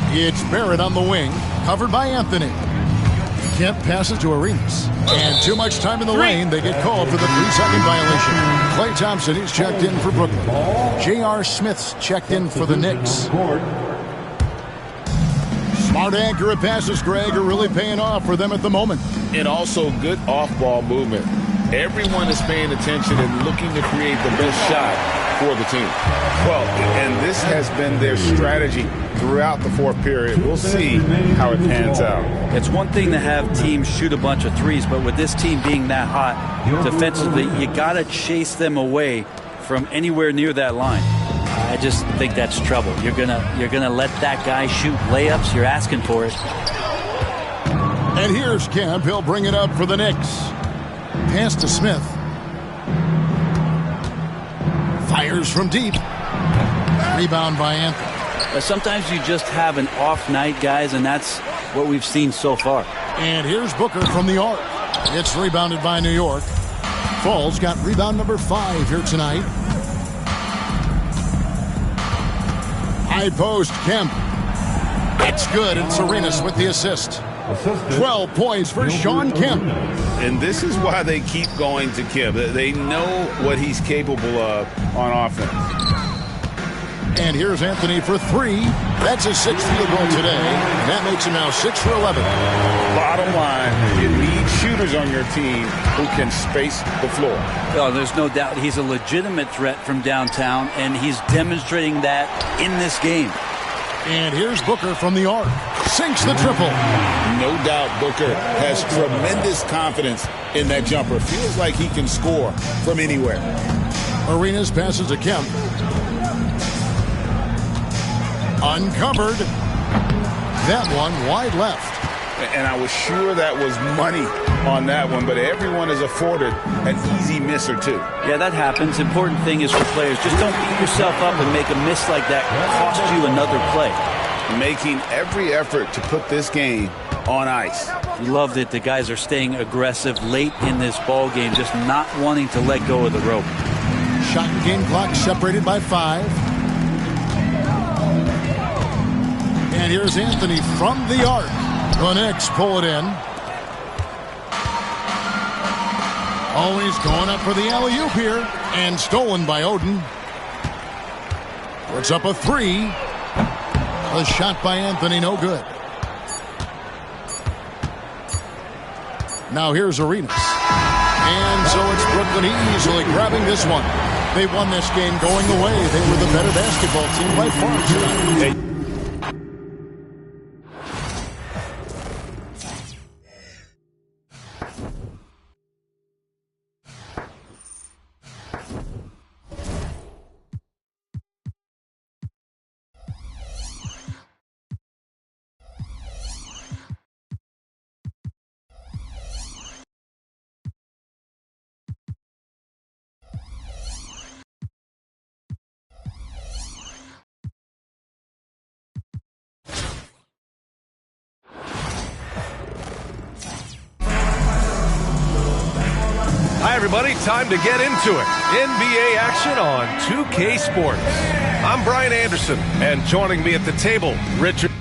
It's Barrett on the wing, covered by Anthony. Kemp passes to Arenas. And too much time in the lane. They get called for the 3-second violation. Klay Thompson is checked in for Brooklyn. J.R. Smith's checked in for the Knicks. Smart accurate passes, Greg, are really paying off for them at the moment. And also good off-ball movement. Everyone is paying attention and looking to create the best shot for the team. Well, and this has been their strategy throughout the fourth period. We'll see how it pans out. It's one thing to have teams shoot a bunch of threes, but with this team being that hot defensively, you got to chase them away from anywhere near that line. I just think that's trouble. You're gonna let that guy shoot layups. You're asking for it. And here's Kemp. He'll bring it up for the Knicks. Pass to Smith. Fires from deep. Rebound by Anthony. Sometimes you just have an off night, guys, and that's what we've seen so far. And here's Booker from the arc. It's rebounded by New York. Falls got rebound number 5 here tonight. High post, Kemp. It's good, and Arenas with the assist. 12 points for Shawn Kemp. And this is why they keep going to Kemp. They know what he's capable of on offense. And here's Anthony for 3. That's his 6th field goal today. And that makes him now 6 for 11. Bottom line, you need shooters on your team who can space the floor. Oh, there's no doubt he's a legitimate threat from downtown, and he's demonstrating that in this game. And here's Booker from the arc. Sinks the triple. No doubt Booker has tremendous confidence in that jumper. Feels like he can score from anywhere. Arenas passes to Kemp. Uncovered. That one wide left. And I was sure that was money on that one, but everyone is afforded an easy miss or two. Yeah, that happens. Important thing is for players, just don't beat yourself up and make a miss like that cost you another play. Making every effort to put this game on ice. You love that the guys are staying aggressive late in this ball game, just not wanting to let go of the rope. Shot and game clock separated by 5. And here's Anthony from the arc. The Knicks pull it in. Always going up for the alley-oop here. And stolen by Oden. Puts up a 3. A shot by Anthony, no good. Now here's Arenas. And so it's Brooklyn easily grabbing this one. They won this game going away. They were the better basketball team by far tonight. Hi, everybody. Time to get into it. NBA action on 2K Sports. I'm Brian Anderson, and joining me at the table, Richard.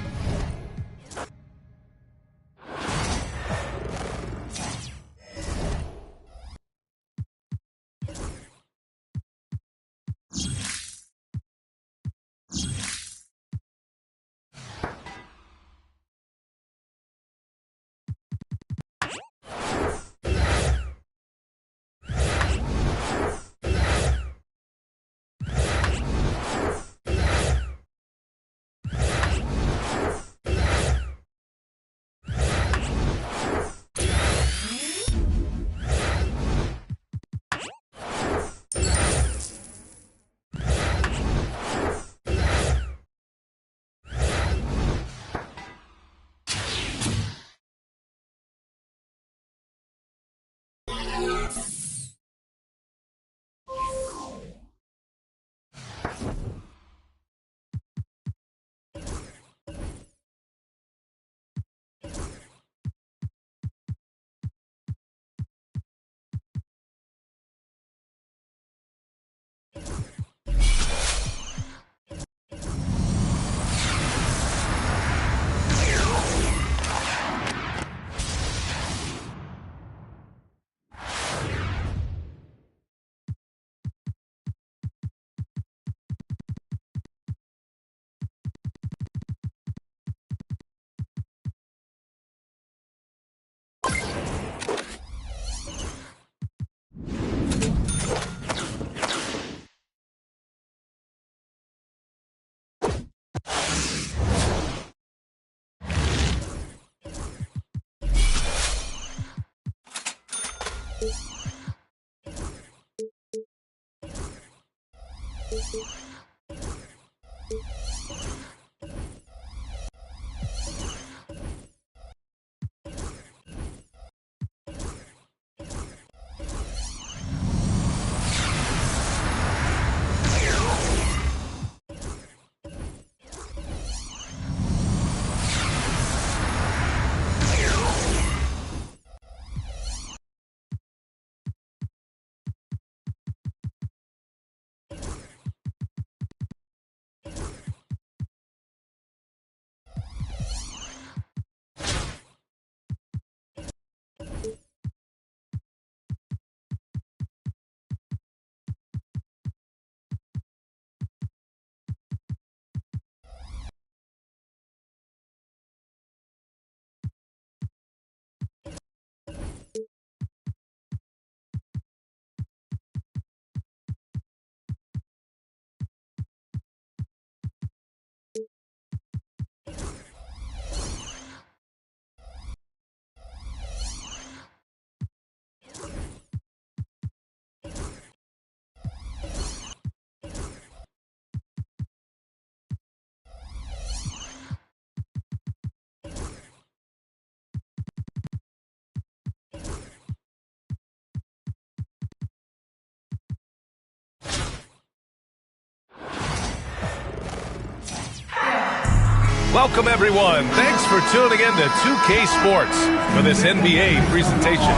Welcome, everyone. Thanks for tuning in to 2K Sports for this NBA presentation.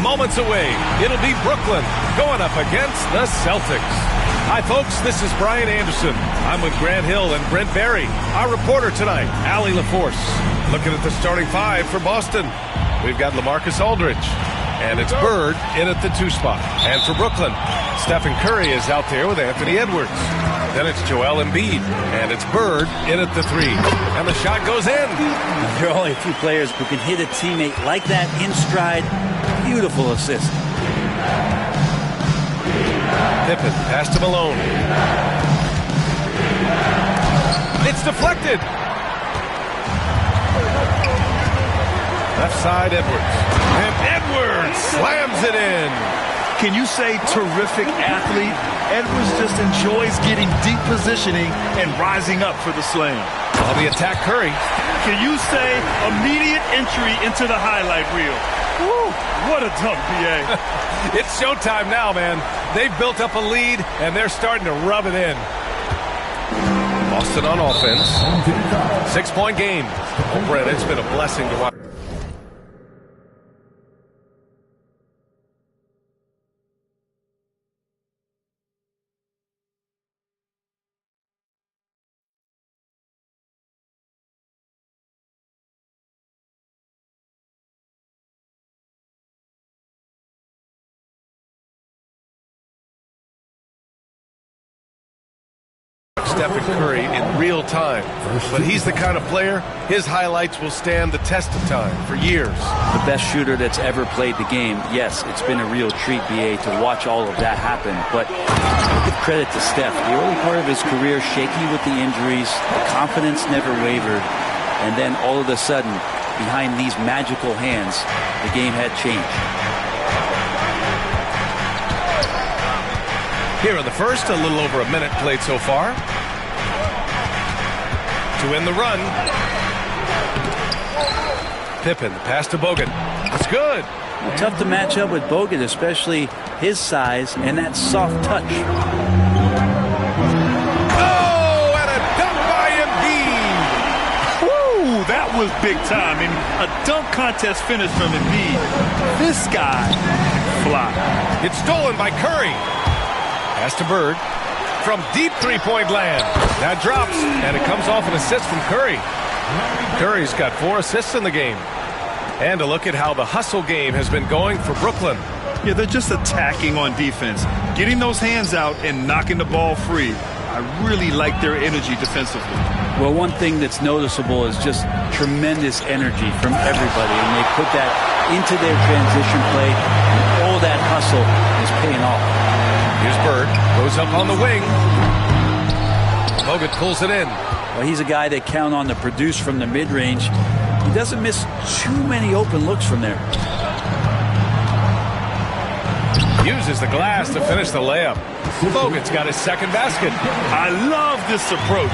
Moments away, it'll be Brooklyn going up against the Celtics. Hi, folks. This is Brian Anderson. I'm with Grant Hill and Brent Barry. Our reporter tonight, Allie LaForce. Looking at the starting five for Boston. We've got LaMarcus Aldridge. And it's Bird in at the 2 spot. And for Brooklyn, Stephen Curry is out there with Anthony Edwards. Then it's Joel Embiid, and it's Bird in at the 3. And the shot goes in. There are only a few players who can hit a teammate like that in stride. Beautiful assist. Pippen passed to Malone. It's deflected. Left side, Edwards. And Edwards slams it in. Can you say terrific athlete? Edwards just enjoys getting deep positioning and rising up for the slam. On the attack, Curry. Can you say immediate entry into the highlight reel? Woo, what a dunk, BA. It's showtime now, man. They've built up a lead, and they're starting to rub it in. Boston on offense. 6-point game. Oh, Brett, it's been a blessing to watch. Stephen Curry in real time. But he's the kind of player, his highlights will stand the test of time for years. The best shooter that's ever played the game. Yes, it's been a real treat, BA, to watch all of that happen. But I give credit to Steph. The early part of his career, shaky with the injuries, the confidence never wavered. And then all of a sudden, behind these magical hands, the game had changed. Here in the first, a little over a minute played so far. To win the run. Pippen, pass to Bogut. It's good. Well, tough to match up with Bogut, especially his size and that soft touch. Oh, and a dunk by Embiid. Woo, that was big time. And a dunk contest finish from Embiid. This guy can fly. It's stolen by Curry. Pass to Bird from deep three-point land. That drops, and it comes off an assist from Curry. Curry's got 4 assists in the game. And a look at how the hustle game has been going for Brooklyn. Yeah, they're just attacking on defense, getting those hands out and knocking the ball free. I really like their energy defensively. Well, one thing that's noticeable is just tremendous energy from everybody, and they put that into their transition play, and all that hustle is paying off. Here's Bird, goes up on the wing. Bogut pulls it in. Well, he's a guy that count on to produce from the mid-range. He doesn't miss too many open looks from there. Uses the glass to finish the layup. Bogut's got his second basket. I love this approach.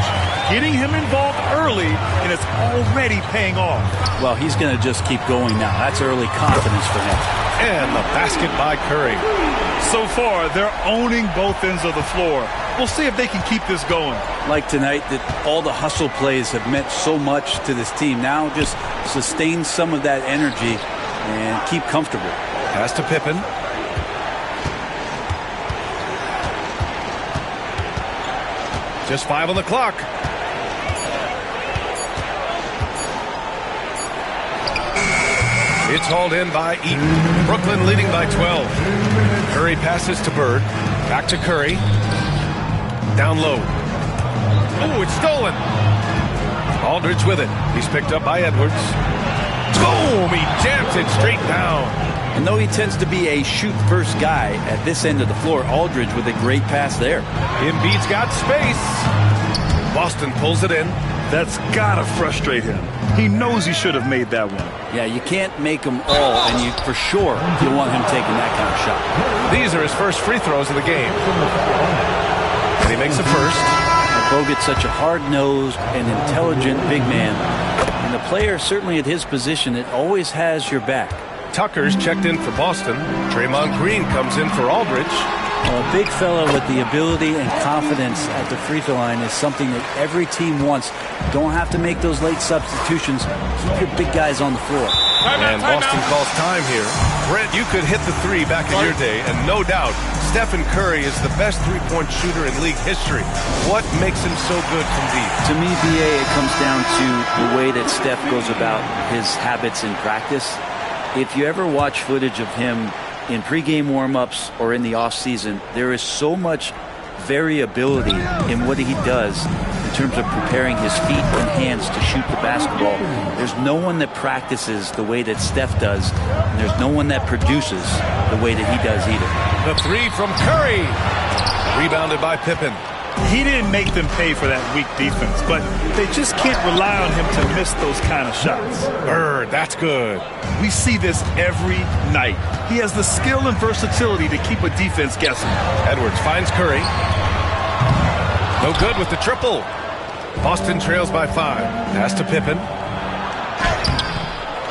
Getting him involved early, and it's already paying off. Well, he's going to just keep going now. That's early confidence for him. And the basket by Curry. So far, they're owning both ends of the floor. We'll see if they can keep this going. Like tonight, that all the hustle plays have meant so much to this team. Now just sustain some of that energy and keep comfortable. Pass to Pippen. Just 5 on the clock. It's hauled in by Eaton. Brooklyn leading by 12. Curry passes to Bird. Back to Curry. Down low. Oh, it's stolen. Aldridge with it. He's picked up by Edwards. Boom! He jams it straight down. And though he tends to be a shoot-first guy at this end of the floor, Aldridge with a great pass there. Embiid's got space. Boston pulls it in. That's gotta frustrate him. He knows he should have made that one. Yeah, you can't make them all, and you for sure you want him taking that kind of shot. These are his first free throws of the game. And he makes the first. Bogut's such a hard-nosed and intelligent big man. And the player, certainly at his position, it always has your back. Tucker's checked in for Boston. Draymond Green comes in for Aldridge. Well, a big fella with the ability and confidence at the free throw line is something that every team wants. Don't have to make those late substitutions. Keep your big guys on the floor. And Boston calls time here. Brent, you could hit the three back in your day, and no doubt, Stephen Curry is the best three-point shooter in league history. What makes him so good from deep? To me, BA, it comes down to the way that Steph goes about his habits in practice. If you ever watch footage of him in pregame warm-ups or in the off-season, there is so much variability in what he does in terms of preparing his feet and hands to shoot the basketball. There's no one that practices the way that Steph does, and there's no one that produces the way that he does either. The three from Curry. Rebounded by Pippen. He didn't make them pay for that weak defense, but they just can't rely on him to miss those kind of shots. Bird, that's good. We see this every night. He has the skill and versatility to keep a defense guessing. Edwards finds Curry. No good with the triple. Boston trails by 5. Pass to Pippen.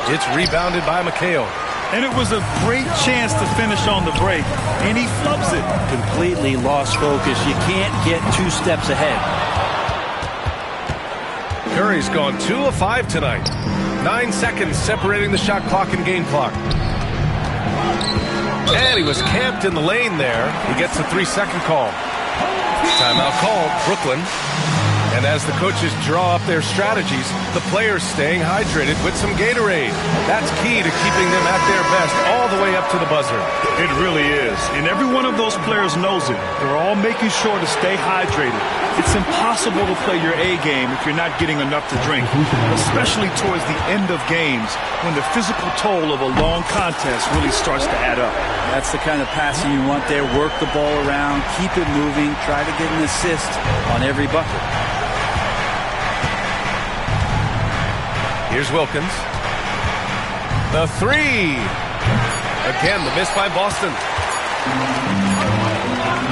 It's rebounded by McHale. And it was a great chance to finish on the break, and he flubs it. Completely lost focus. You can't get 2 steps ahead. Curry's gone 2 of 5 tonight. 9 seconds separating the shot clock and game clock. And he was camped in the lane there. He gets a 3-second call. Timeout called, Brooklyn. And as the coaches draw up their strategies, the players staying hydrated with some Gatorade. That's key to keeping them at their best all the way up to the buzzer. It really is. And every one of those players knows it. They're all making sure to stay hydrated. It's impossible to play your A game if you're not getting enough to drink, especially towards the end of games when the physical toll of a long contest really starts to add up. That's the kind of passing you want there. Work the ball around, keep it moving, try to get an assist on every bucket. Here's Wilkins. The three. Again, the miss by Boston.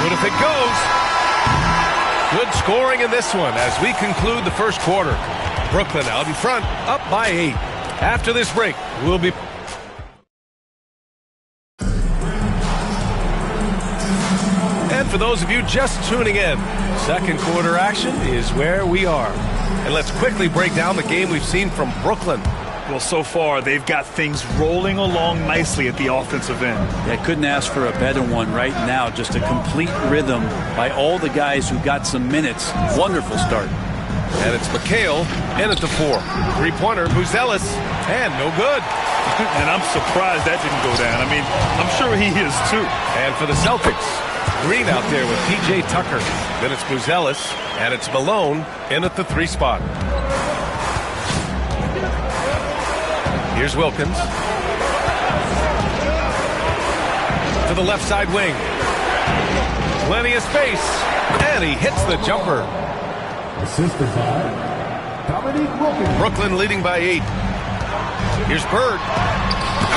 Good if it goes. Good scoring in this one as we conclude the first quarter. Brooklyn out in front, up by 8. After this break, we'll be... And for those of you just tuning in, second quarter action is where we are. And let's quickly break down the game we've seen from Brooklyn. Well, so far, they've got things rolling along nicely at the offensive end. Yeah, couldn't ask for a better one right now. Just a complete rhythm by all the guys who got some minutes. Wonderful start. And it's McHale in at the 4. Three-pointer, Buzelis, and no good. And I'm surprised that didn't go down. I mean, I'm sure he is too. And for the Celtics, Green out there with P.J. Tucker. Then it's Buzelis, and it's Malone in at the 3 spot. Here's Wilkins. To the left side wing. Plenty of space, and he hits the jumper. Assisted by Dominique Wilkins. Brooklyn leading by 8. Here's Bird.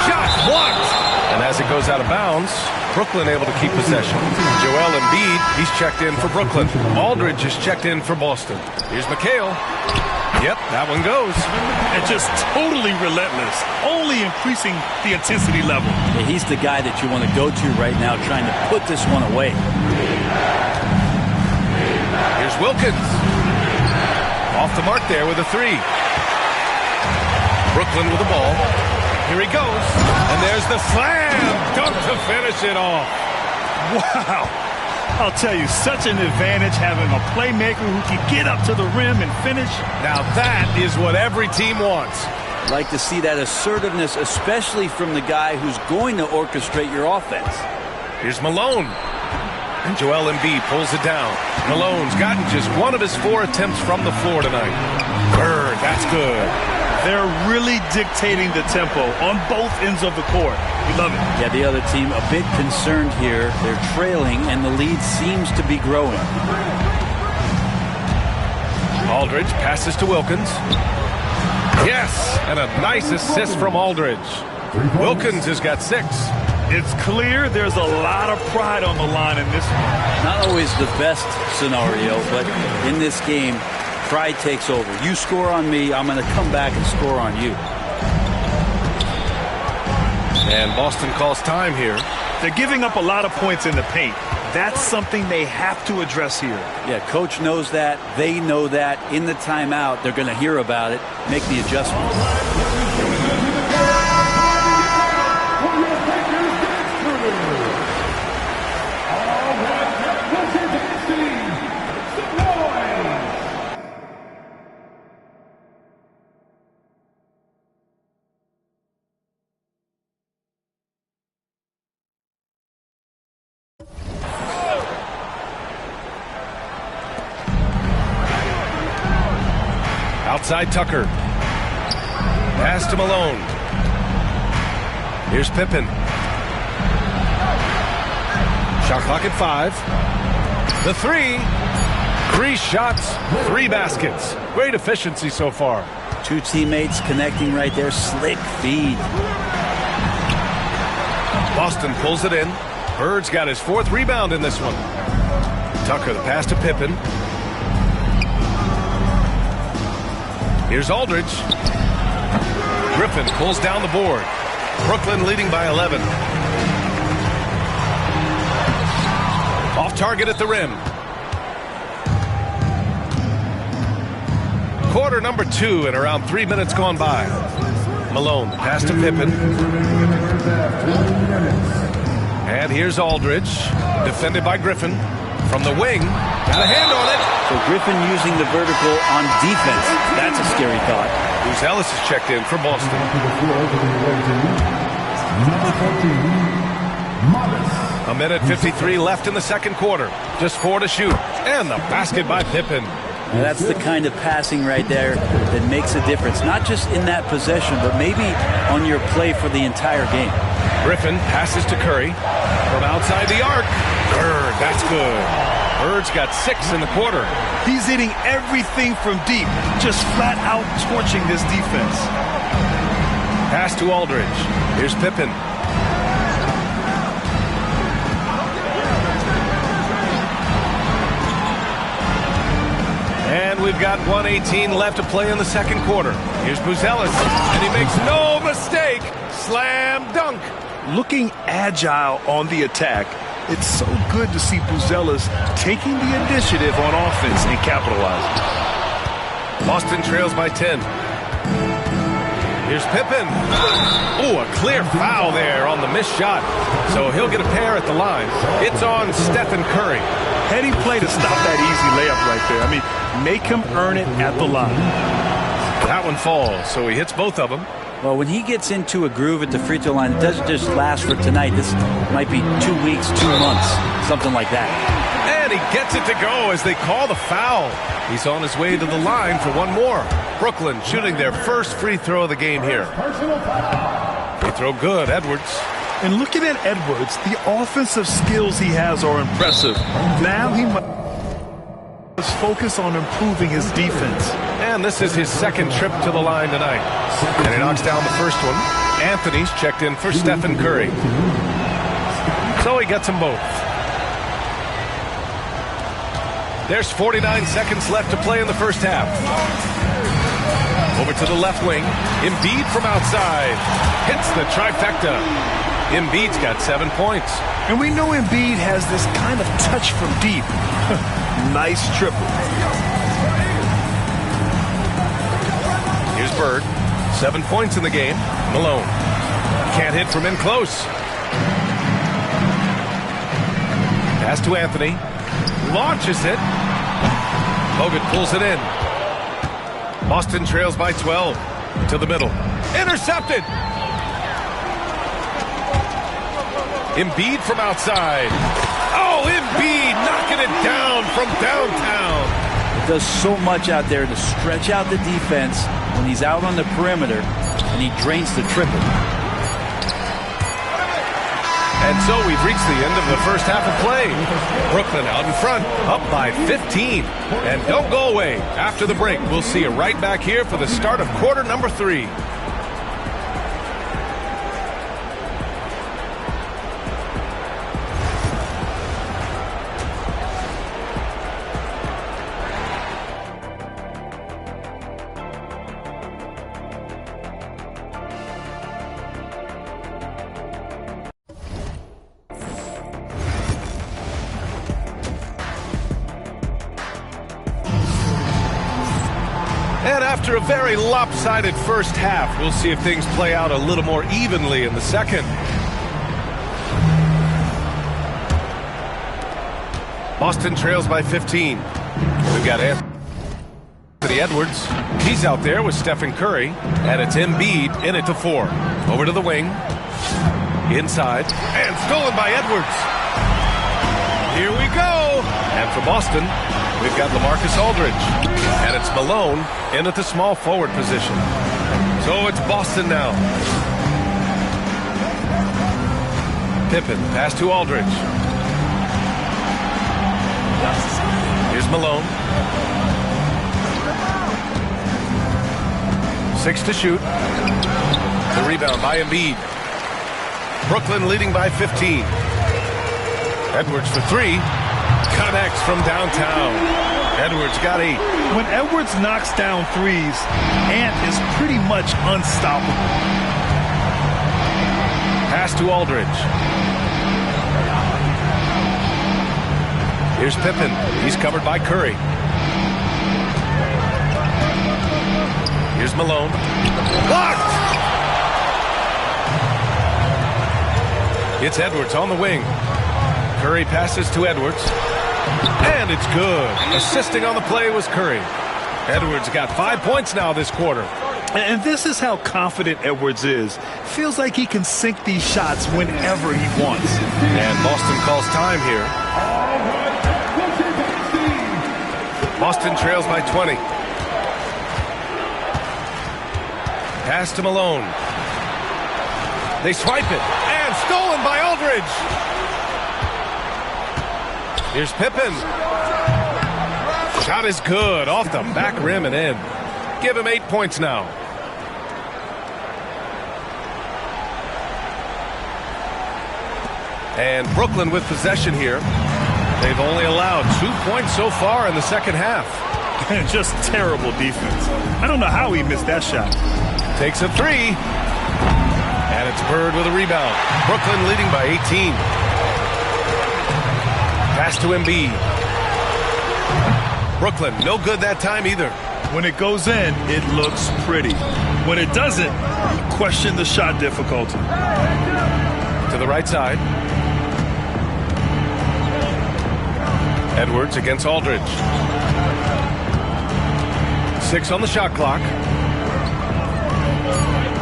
Shot blocked. And as it goes out of bounds, Brooklyn able to keep possession. Joel Embiid, he's checked in for Brooklyn. Aldridge is checked in for Boston. Here's McHale. Yep, that one goes. And just totally relentless, only increasing the intensity level. Yeah, he's the guy that you want to go to right now, trying to put this one away. Here's Wilkins. Off the mark there with a 3. Brooklyn with the ball. Here he goes. And there's the slam dunk to finish it off. Wow. I'll tell you, such an advantage having a playmaker who can get up to the rim and finish. Now that is what every team wants. Like to see that assertiveness, especially from the guy who's going to orchestrate your offense. Here's Malone. And Joel Embiid pulls it down. Malone's gotten just one of his 4 attempts from the floor tonight. Bird, that's good. They're really dictating the tempo on both ends of the court. We love it. Yeah, the other team a bit concerned here. They're trailing, and the lead seems to be growing. Aldridge passes to Wilkins. Yes, and a nice assist from Aldridge. Wilkins has got 6. It's clear there's a lot of pride on the line in this one. Not always the best scenario, but in this game, pride takes over. You score on me, I'm going to come back and score on you. And Boston calls time here. They're giving up a lot of points in the paint. That's something they have to address here. Yeah, coach knows that. They know that. In the timeout, they're going to hear about it, make the adjustments. Outside Tucker. Pass to Malone. Here's Pippen. Shot clock at 5. The 3. 3 shots, 3 baskets. Great efficiency so far. 2 teammates connecting right there. Slick feed. Boston pulls it in. Bird's got his 4th rebound in this one. Tucker, the pass to Pippen. Here's Aldridge. Griffin pulls down the board. Brooklyn leading by 11. Off target at the rim. Quarter number 2 and around 3 minutes gone by. Malone, pass to Pippen. And here's Aldridge, defended by Griffin. From the wing, got a hand on it. So Griffin using the vertical on defense. That's a scary thought. Ellis is checked in for Boston. A minute 53 left in the second quarter. Just 4 to shoot. And the basket by Pippen. And that's the kind of passing right there that makes a difference. Not just in that possession, but maybe on your play for the entire game. Griffin passes to Curry. From outside the arc. Bird, that's good. Bird's got 6 in the quarter. He's hitting everything from deep, just flat out torching this defense. Pass to Aldridge. Here's Pippen. And we've got 1:18 left to play in the second quarter. Here's Buzelis, and he makes no mistake. Slam dunk. Looking agile on the attack. It's so good to see Buzelis taking the initiative on offense and capitalizing. Boston trails by 10. Here's Pippen. Oh, a clear foul there on the missed shot. So he'll get a pair at the line. It's on Stephen Curry. Heady play to stop that easy layup right there. I mean, make him earn it at the line. That one falls, so he hits both of them. Well, when he gets into a groove at the free throw line, it doesn't just last for tonight. This might be 2 weeks, 2 months, something like that. And he gets it to go as they call the foul. He's on his way to the line for one more. Brooklyn shooting their first free throw of the game here. Free throw good, Edwards. And looking at Edwards, the offensive skills he has are impressive. Now he must focus on improving his defense. And this is his second trip to the line tonight. And he knocks down the first one. Anthony's checked in for Stephen Curry. So he gets them both. There's 49 seconds left to play in the first half. Over to the left wing. Embiid from outside. Hits the trifecta. Embiid's got 7 points. And we know Embiid has this kind of touch from deep. Nice triple. Here's Bird. 7 points in the game. Malone. Can't hit from in close. Pass to Anthony. Launches it. Bogut pulls it in. Boston trails by 12. To the middle. Intercepted. Embiid from outside. Oh, Embiid knocking it down from downtown. Does so much out there to stretch out the defense when he's out on the perimeter, and he drains the triple. And so we've reached the end of the first half of play. Brooklyn out in front, up by 15. And don't go away. After the break, we'll see you right back here for the start of quarter number 3. And after a very lopsided first half, we'll see if things play out a little more evenly in the second. Boston trails by 15. We've got Anthony Edwards. He's out there with Stephen Curry. And it's Embiid in it to 4. Over to the wing. Inside. And stolen by Edwards. Here we go. And for Boston, we've got LaMarcus Aldridge. And it's Malone in at the small forward position. So it's Boston now. Pippen, pass to Aldridge. Here's Malone. 6 to shoot. The rebound by Embiid. Brooklyn leading by 15. Edwards for 3. Connects from downtown. Edwards got 8. When Edwards knocks down threes, Ant is pretty much unstoppable. Pass to Aldridge. Here's Pippen. He's covered by Curry. Here's Malone. Blocked! It's Edwards on the wing. Curry passes to Edwards. And it's good. Assisting on the play was Curry. Edwards got 5 points now this quarter. And this is how confident Edwards is. Feels like he can sink these shots whenever he wants. And Boston calls time here. Boston trails by 20. Pass to Malone. They swipe it. And stolen by Aldridge. Here's Pippen. Shot is good. Off the back rim and in. Give him 8 points now. And Brooklyn with possession here. They've only allowed 2 points so far in the second half. Just terrible defense. I don't know how he missed that shot. Takes a three. And it's Bird with a rebound. Brooklyn leading by 18. Pass to Embiid. Brooklyn, no good that time either. When it goes in, it looks pretty. When it doesn't, you question the shot difficulty. To the right side. Edwards against Aldridge. 6 on the shot clock.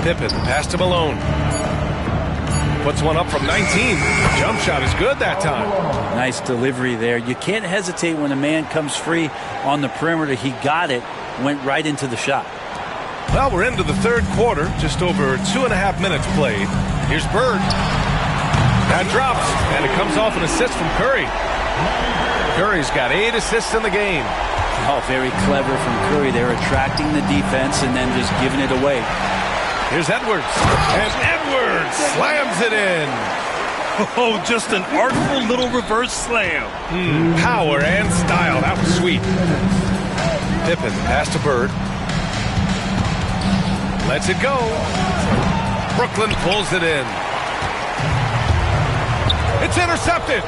Pippen, pass to Malone. Puts one up from 19. Jump shot is good that time. Nice delivery there. You can't hesitate when a man comes free on the perimeter. He got it, went right into the shot. Well, we're into the third quarter. Just over 2.5 minutes played. Here's Bird. That drops, and it comes off an assist from Curry. Curry's got 8 assists in the game. Oh, very clever from Curry. They're attracting the defense and then just giving it away. Here's Edwards. And Edwards slams it in. Oh, just an artful little reverse slam. Power and style. That was sweet. Pippen, pass to Bird. Lets it go. Brooklyn pulls it in. It's intercepted.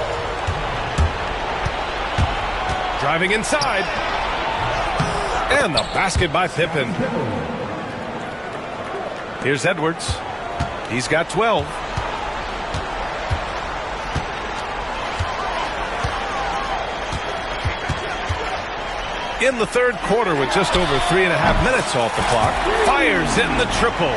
Driving inside. And the basket by Pippen. Here's Edwards. He's got 12. In the third quarter with just over 3.5 minutes off the clock. Fires in the triple.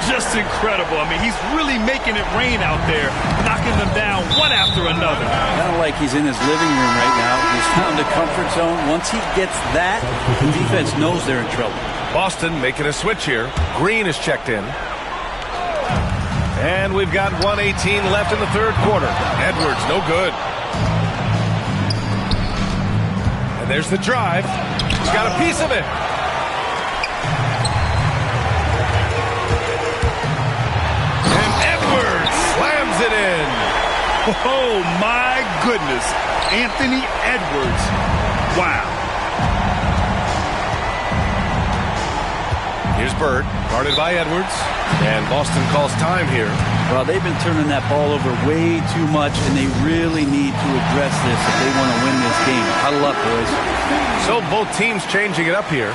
Just incredible. I mean, he's really making it rain out there, knocking them down one after another. Kind of like he's in his living room right now. He's found a comfort zone. Once he gets that, the defense knows they're in trouble. Boston making a switch here. Green is checked in. And we've got 1:18 left in the third quarter. Edwards, no good. And there's the drive. He's got a piece of it. And Edwards slams it in. Oh, my goodness. Anthony Edwards. Wow. Here's Bird, guarded by Edwards. And Boston calls time here. Well, they've been turning that ball over way too much, and they really need to address this if they want to win this game. Huddle up, boys. So both teams changing it up here.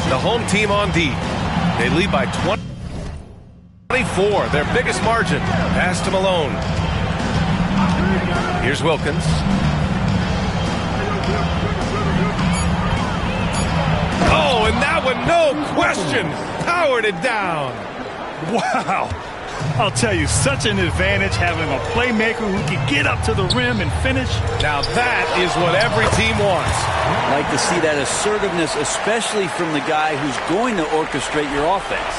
The home team on D. They lead by 24, their biggest margin. Pass to Malone. Here's Wilkins. Oh, and that one, no question, powered it down. Wow. I'll tell you, such an advantage having a playmaker who can get up to the rim and finish. Now that is what every team wants. I like to see that assertiveness, especially from the guy who's going to orchestrate your offense.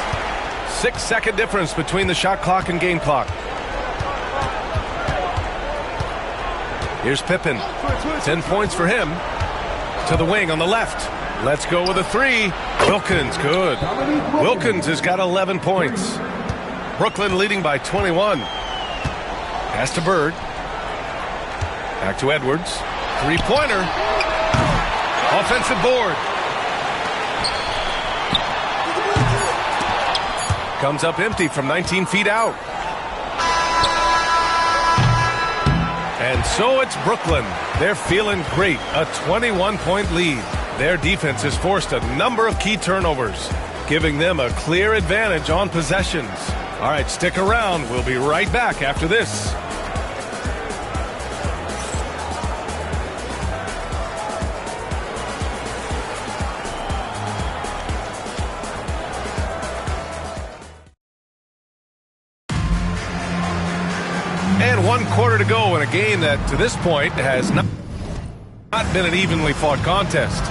6-second difference between the shot clock and game clock. Here's Pippen. 10 points for him. To the wing on the left. Let's go with a three. Wilkins, good. Wilkins has got 11 points. Brooklyn leading by 21. Pass to Bird. Back to Edwards. Three-pointer. Offensive board. Comes up empty from 19 feet out. And so it's Brooklyn. They're feeling great. A 21-point lead. Their defense has forced a number of key turnovers, giving them a clear advantage on possessions. All right, stick around. We'll be right back after this. And 1 quarter to go in a game that, to this point, has not been an evenly fought contest.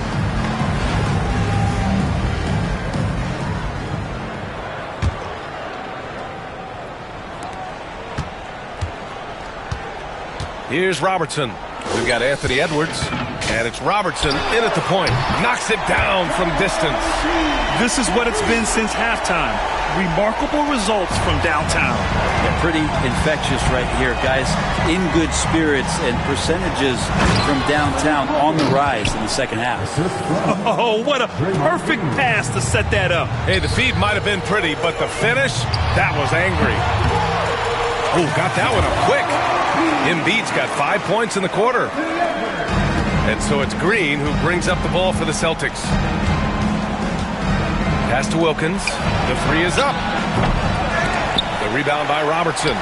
Here's Robertson. We've got Anthony Edwards, and it's Robertson in at the point. Knocks it down from distance. This is what it's been since halftime. Remarkable results from downtown. Yeah, pretty infectious right here, guys. In good spirits and percentages from downtown on the rise in the second half. Oh, what a perfect pass to set that up. Hey, the feed might have been pretty, but the finish, that was angry. Oh, got that one up quick. Embiid's got 5 points in the quarter. And so it's Green who brings up the ball for the Celtics. Pass to Wilkins. The three is up. The rebound by Robertson.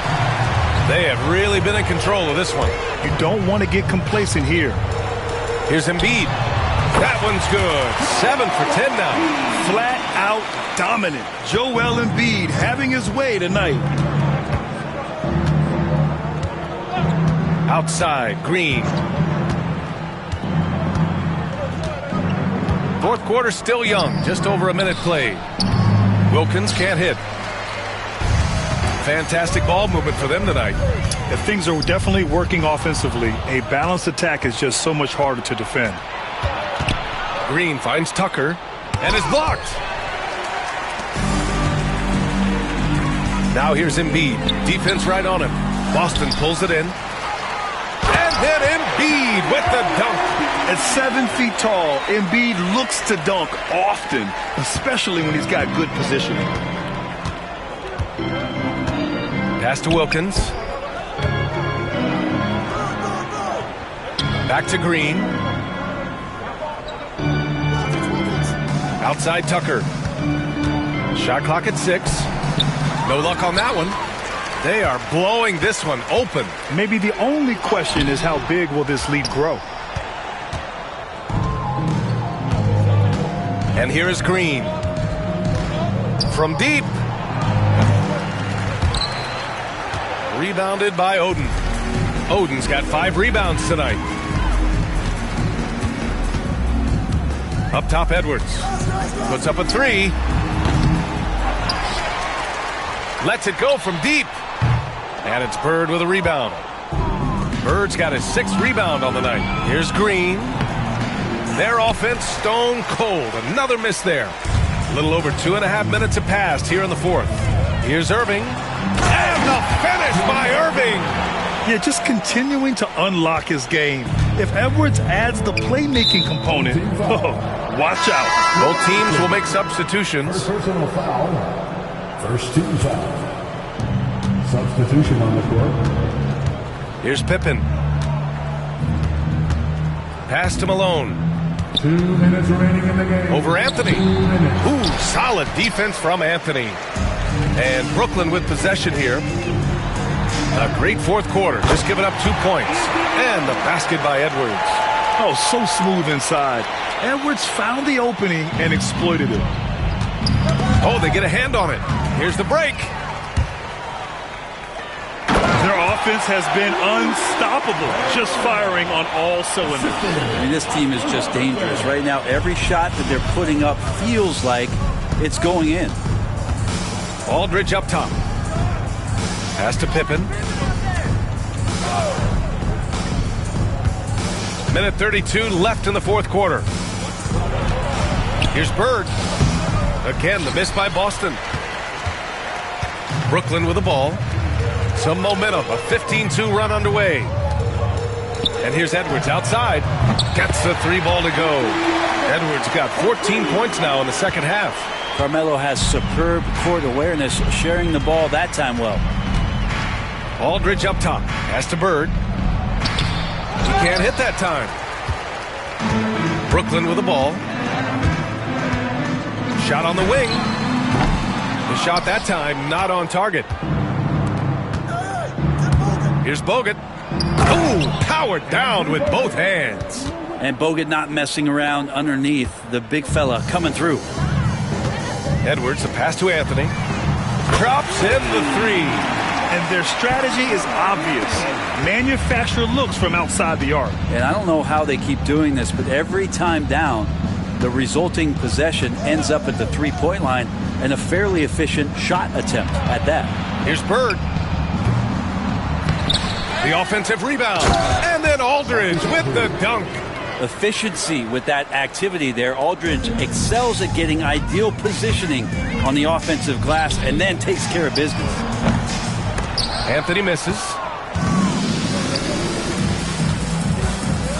They have really been in control of this one. You don't want to get complacent here. Here's Embiid. That one's good. 7 for 10 now. Flat out dominant. Joel Embiid having his way tonight. Outside, Green. Fourth quarter still young, just over a minute played. Wilkins can't hit. Fantastic ball movement for them tonight. If things are definitely working offensively, a balanced attack is just so much harder to defend. Green finds Tucker and is blocked. Now here's Embiid. Defense right on him. Boston pulls it in. And then Embiid with the dunk. At 7 feet tall, Embiid looks to dunk often, especially when he's got good positioning. Pass to Wilkins. Back to Green. Outside Tucker. Shot clock at 6. No luck on that one. They are blowing this one open. Maybe the only question is how big will this lead grow? And here is Green. From deep. Rebounded by Oden. Oden's got 5 rebounds tonight. Up top, Edwards. Puts up a 3. Lets it go from deep. And it's Bird with a rebound. Bird's got his 6th rebound on the night. Here's Green. Their offense stone cold. Another miss there. A little over 2.5 minutes have passed here in the fourth. Here's Irving. And the finish by Irving. Yeah, just continuing to unlock his game. If Edwards adds the playmaking component, watch out. Both teams will make substitutions. Personal foul. First team foul. Substitution on the court. Here's Pippen. Pass to Malone. 2 minutes remaining in the game. Over Anthony. Ooh, solid defense from Anthony. And Brooklyn with possession here. A great fourth quarter. Just giving up 2 points. And the basket by Edwards. Oh, so smooth inside. Edwards found the opening and exploited it. Oh, they get a hand on it. Here's the break. Their offense has been unstoppable, just firing on all cylinders. I mean, this team is just dangerous. Right now, every shot that they're putting up feels like it's going in. Aldridge up top. Pass to Pippen. Minute 32 left in the fourth quarter. Here's Bird. Again, the miss by Boston. Brooklyn with the ball. Some momentum. A 15-2 run underway. And here's Edwards outside. Gets the 3 ball to go. Edwards got 14 points now in the second half. Carmelo has superb court awareness, sharing the ball that time well. Aldridge up top. Pass to Bird. He can't hit that time. Brooklyn with the ball. Shot on the wing. The shot that time not on target. Here's Bogut. Oh, powered down with both hands. And Bogut not messing around underneath. The big fella coming through. Edwards, a pass to Anthony. Drops in the three. And their strategy is obvious. Manufacture looks from outside the arc. And I don't know how they keep doing this, but every time down, the resulting possession ends up at the three-point line and a fairly efficient shot attempt at that. Here's Bird. The offensive rebound. And then Aldridge with the dunk. Efficiency with that activity there. Aldridge excels at getting ideal positioning on the offensive glass and then takes care of business. Anthony misses.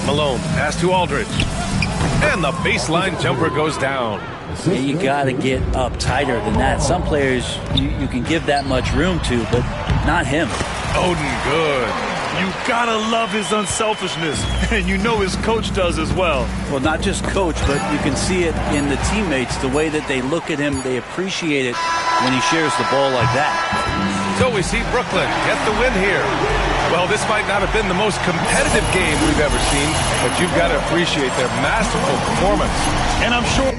Malone, pass to Aldridge. And the baseline jumper goes down. Yeah, you got to get up tighter than that. Some players you can give that much room to, but not him. Oden, good. You gotta love his unselfishness, and you know his coach does as well. Well, not just coach, but you can see it in the teammates, the way that they look at him. They appreciate it when he shares the ball like that. So we see Brooklyn get the win here. Well, this might not have been the most competitive game we've ever seen, but you've got to appreciate their masterful performance. And I'm sure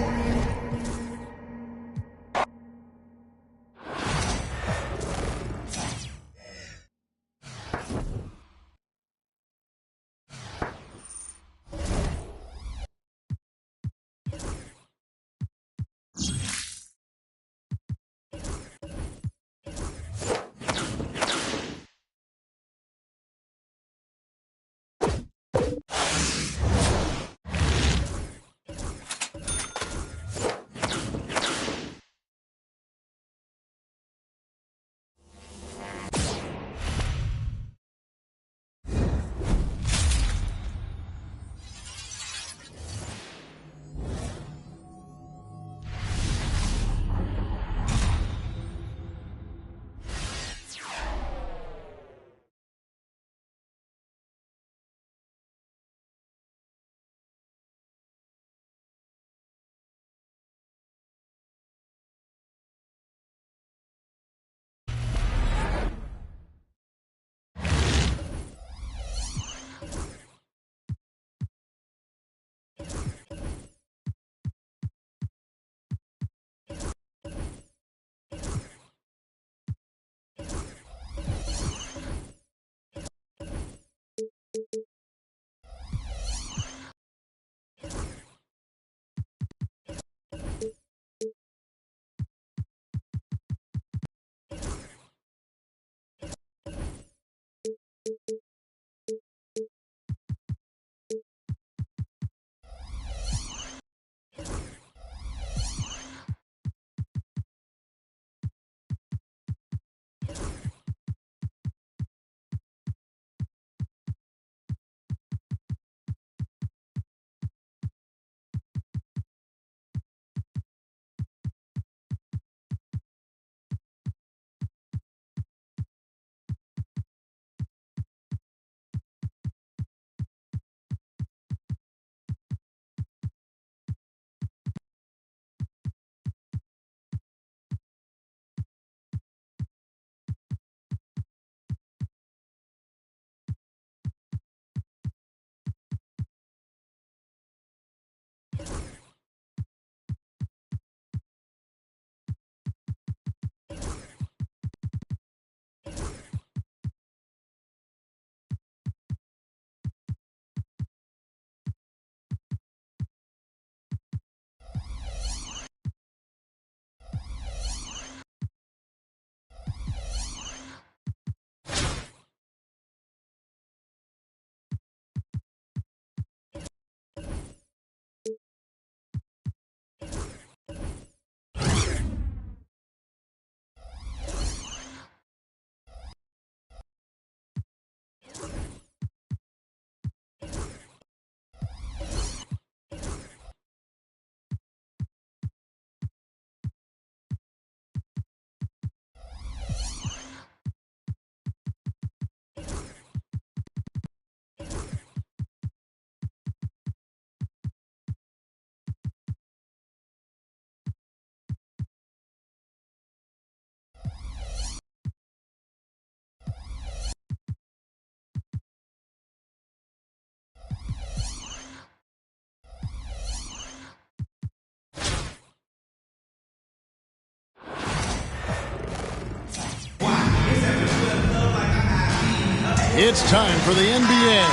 It's time for the NBA,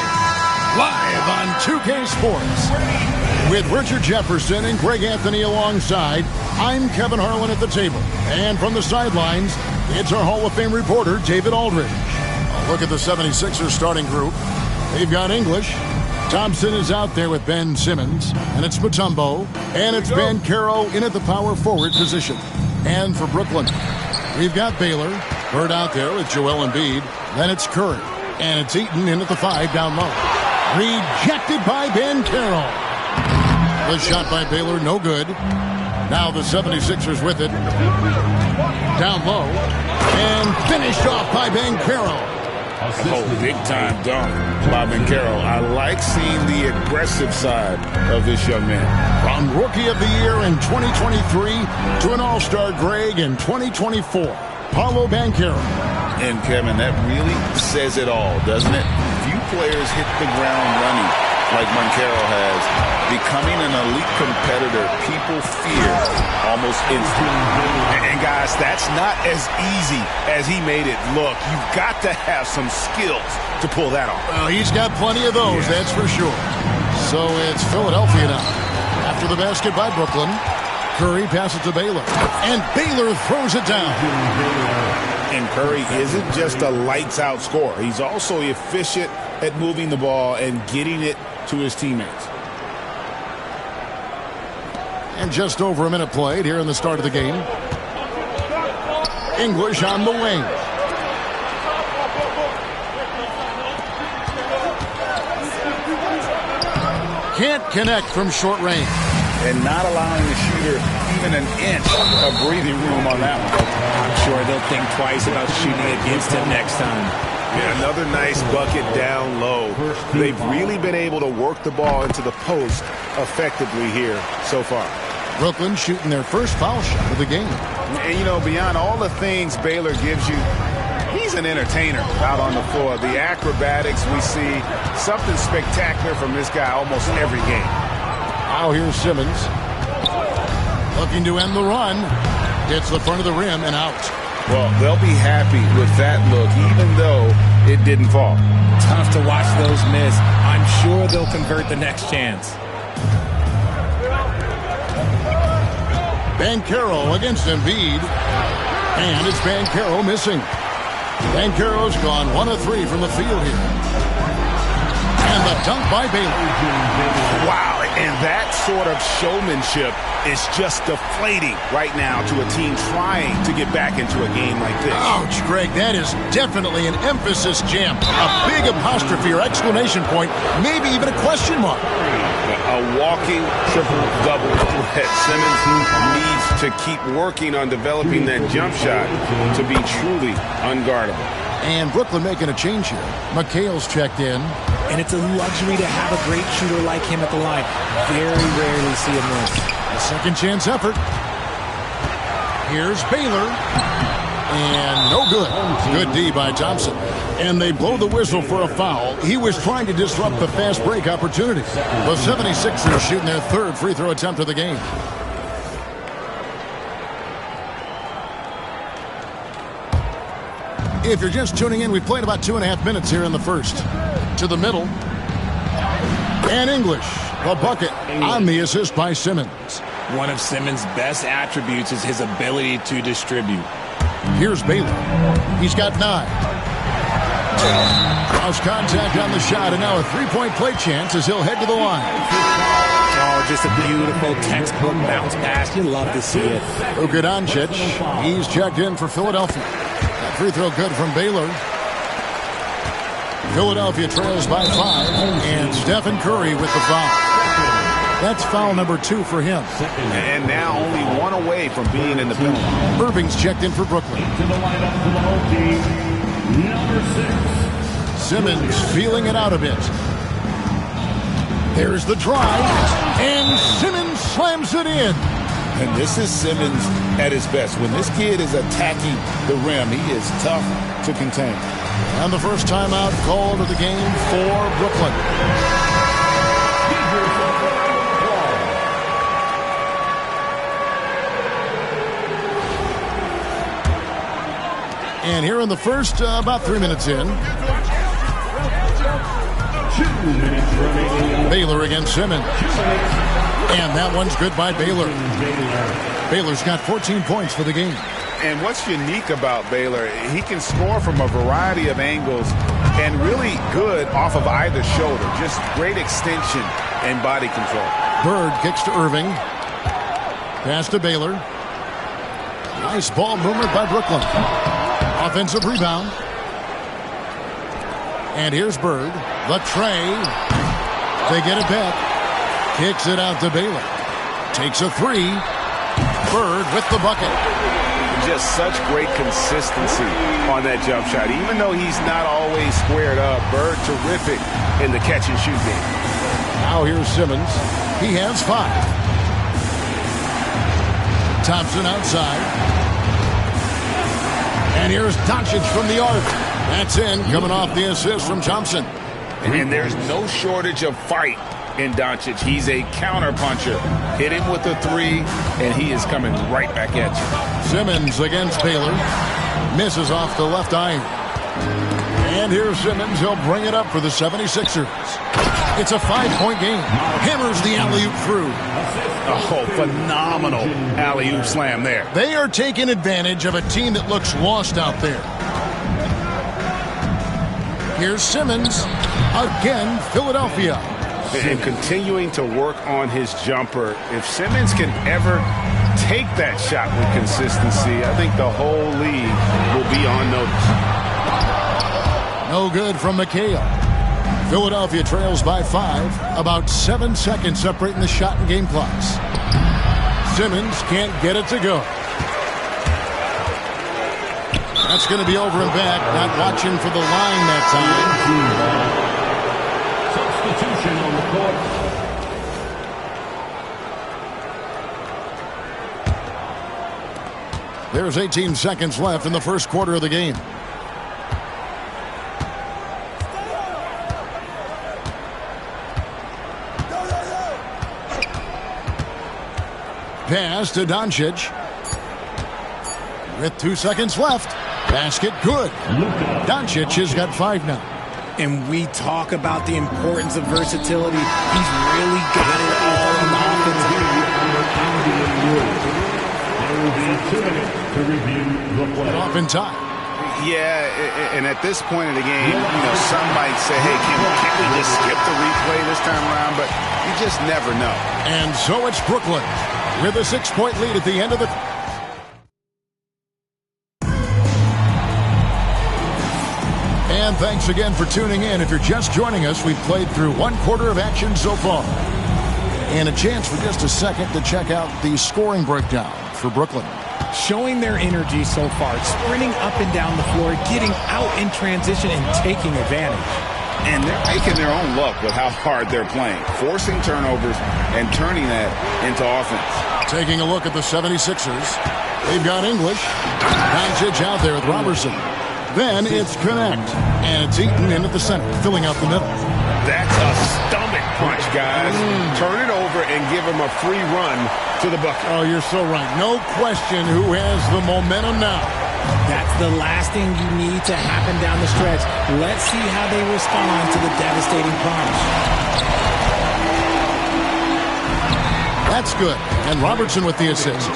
live on 2K Sports. With Richard Jefferson and Greg Anthony alongside, I'm Kevin Harlan at the table. And from the sidelines, it's our Hall of Fame reporter, David Aldridge. A look at the 76ers starting group. They've got English. Thompson is out there with Ben Simmons. And it's Mutombo. And it's Banchero in at the power forward position. And for Brooklyn, we've got Baylor. Bird out there with Joel Embiid. Then it's Curry. And it's Eaton in at the 5 down low. Rejected by Banchero. The shot by Baylor, no good. Now the 76ers with it. Down low. And finished off by Banchero. Oh, big-time dunk by Banchero. I like seeing the aggressive side of this young man. From Rookie of the Year in 2023 to an All-Star Greg in 2024, Paolo Banchero. And, Kevin, that really says it all, doesn't it? Few players hit the ground running like Banchero has. Becoming an elite competitor, people fear almost instantly. And, guys, that's not as easy as he made it look. You've got to have some skills to pull that off. Well, he's got plenty of those, that's for sure. So it's Philadelphia now. After the basket by Brooklyn, Curry passes to Baylor. And Baylor throws it down. And Curry isn't just a lights-out scorer. He's also efficient at moving the ball and getting it to his teammates. And just over a minute played here in the start of the game. English on the wing. Can't connect from short range. And not allowing the shooter even an inch of breathing room on that one. I'm sure they'll think twice about shooting against him next time. Yeah, another nice bucket down low. They've really been able to work the ball into the post effectively here so far. Brooklyn shooting their first foul shot of the game. And, you know, beyond all the things Baylor gives you, he's an entertainer out on the floor. The acrobatics we see, something spectacular from this guy almost every game. Now here's Simmons. Looking to end the run. Hits the front of the rim and out. Well, they'll be happy with that look, even though it didn't fall. Tough to watch those miss. I'm sure they'll convert the next chance. Banchero against Embiid. And it's Banchero missing. Banchero's gone 1 of 3 from the field here. And the dunk by Baylor. Wow, and that sort of showmanship is just deflating right now to a team trying to get back into a game like this. Ouch, Greg, that is definitely an emphasis jam. A big apostrophe or exclamation point, maybe even a question mark. A walking triple-double threat. Simmons needs to keep working on developing that jump shot to be truly unguardable. And Brooklyn making a change here. McHale's checked in. And it's a luxury to have a great shooter like him at the line. Very rarely see him miss. A second chance effort. Here's Baylor. And no good. Good D by Thompson. And they blow the whistle for a foul. He was trying to disrupt the fast break opportunity. The 76ers shooting their third free throw attempt of the game. If you're just tuning in, we played about 2.5 minutes here in the first. To the middle. And English, the bucket on the assist by Simmons. One of Simmons' best attributes is his ability to distribute. Here's Baylor. He's got 9. Cross contact on the shot, and now a three-point play chance as he'll head to the line. Oh, just a beautiful textbook bounce pass. You love to see it. Luka Doncic, he's checked in for Philadelphia. That free throw good from Baylor. Philadelphia trails by 5, and Stephen Curry with the foul. That's foul number 2 for him. And now only 1 away from being in the penalty. Irving's checked in for Brooklyn. To the lineup for the home team, number 6. Simmons feeling it out a bit. There's the drive, and Simmons slams it in. And this is Simmons at his best. When this kid is attacking the rim, he is tough to contain. And the first timeout called of the game for Brooklyn. And here in the first, about 3 minutes in, Baylor against Simmons. And that one's good by Baylor. Baylor's got 14 points for the game. And what's unique about Baylor, he can score from a variety of angles and really good off of either shoulder. Just great extension and body control. Bird kicks to Irving. Pass to Baylor. Nice ball movement by Brooklyn. Offensive rebound. And here's Bird. The tray. They get it back. Kicks it out to Baylor. Takes a three. Bird with the bucket. Just such great consistency on that jump shot. Even though he's not always squared up, Bird terrific in the catch and shoot game. Now here's Simmons. He has 5. Thompson outside. And here's Doncic from the arc. That's in, coming off the assist from Thompson. And there's no shortage of fight in Doncic. He's a counterpuncher. Hit him with a 3, and he is coming right back at you. Simmons against Baylor. Misses off the left iron. And here's Simmons. He'll bring it up for the 76ers. It's a 5-point game. Hammers the alley-oop through. Oh, phenomenal alley-oop slam there. They are taking advantage of a team that looks lost out there. Here's Simmons. Again, Philadelphia. And continuing to work on his jumper. If Simmons can ever take that shot with consistency, I think the whole league will be on notice. No good from McHale. Philadelphia trails by 5. About 7 seconds separating the shot and game clocks. Simmons can't get it to go. That's going to be over and back. Not watching for the line that time. Substitution on the court. There's 18 seconds left in the first quarter of the game. Pass to Doncic. With 2 seconds left. Basket good. Doncic has got 5 now. And we talk about the importance of versatility. He's really got it all in the offensive. There will be 2 minutes to review the play. Off in time. Yeah, and at this point in the game, some might say, hey, can we just skip the replay this time around? But you just never know. And so it's Brooklyn with a 6-point lead at the end of the... And thanks again for tuning in. If you're just joining us, we've played through 1 quarter of action so far. And a chance for just a second to check out the scoring breakdown for Brooklyn. Showing their energy so far, sprinting up and down the floor, getting out in transition and taking advantage. And they're making their own luck with how hard they're playing, forcing turnovers and turning that into offense. Taking a look at the 76ers. They've got English. Doncic out there with Robertson. Then it's Connect, and it's Eaton in at the center, filling out the middle. That's a stomach punch, guys. Turn it over and give him a free run to the bucket. Oh, you're so right. No question who has the momentum now. That's the last thing you need to happen down the stretch. Let's see how they respond to the devastating punch. That's good. And Robertson with the assist.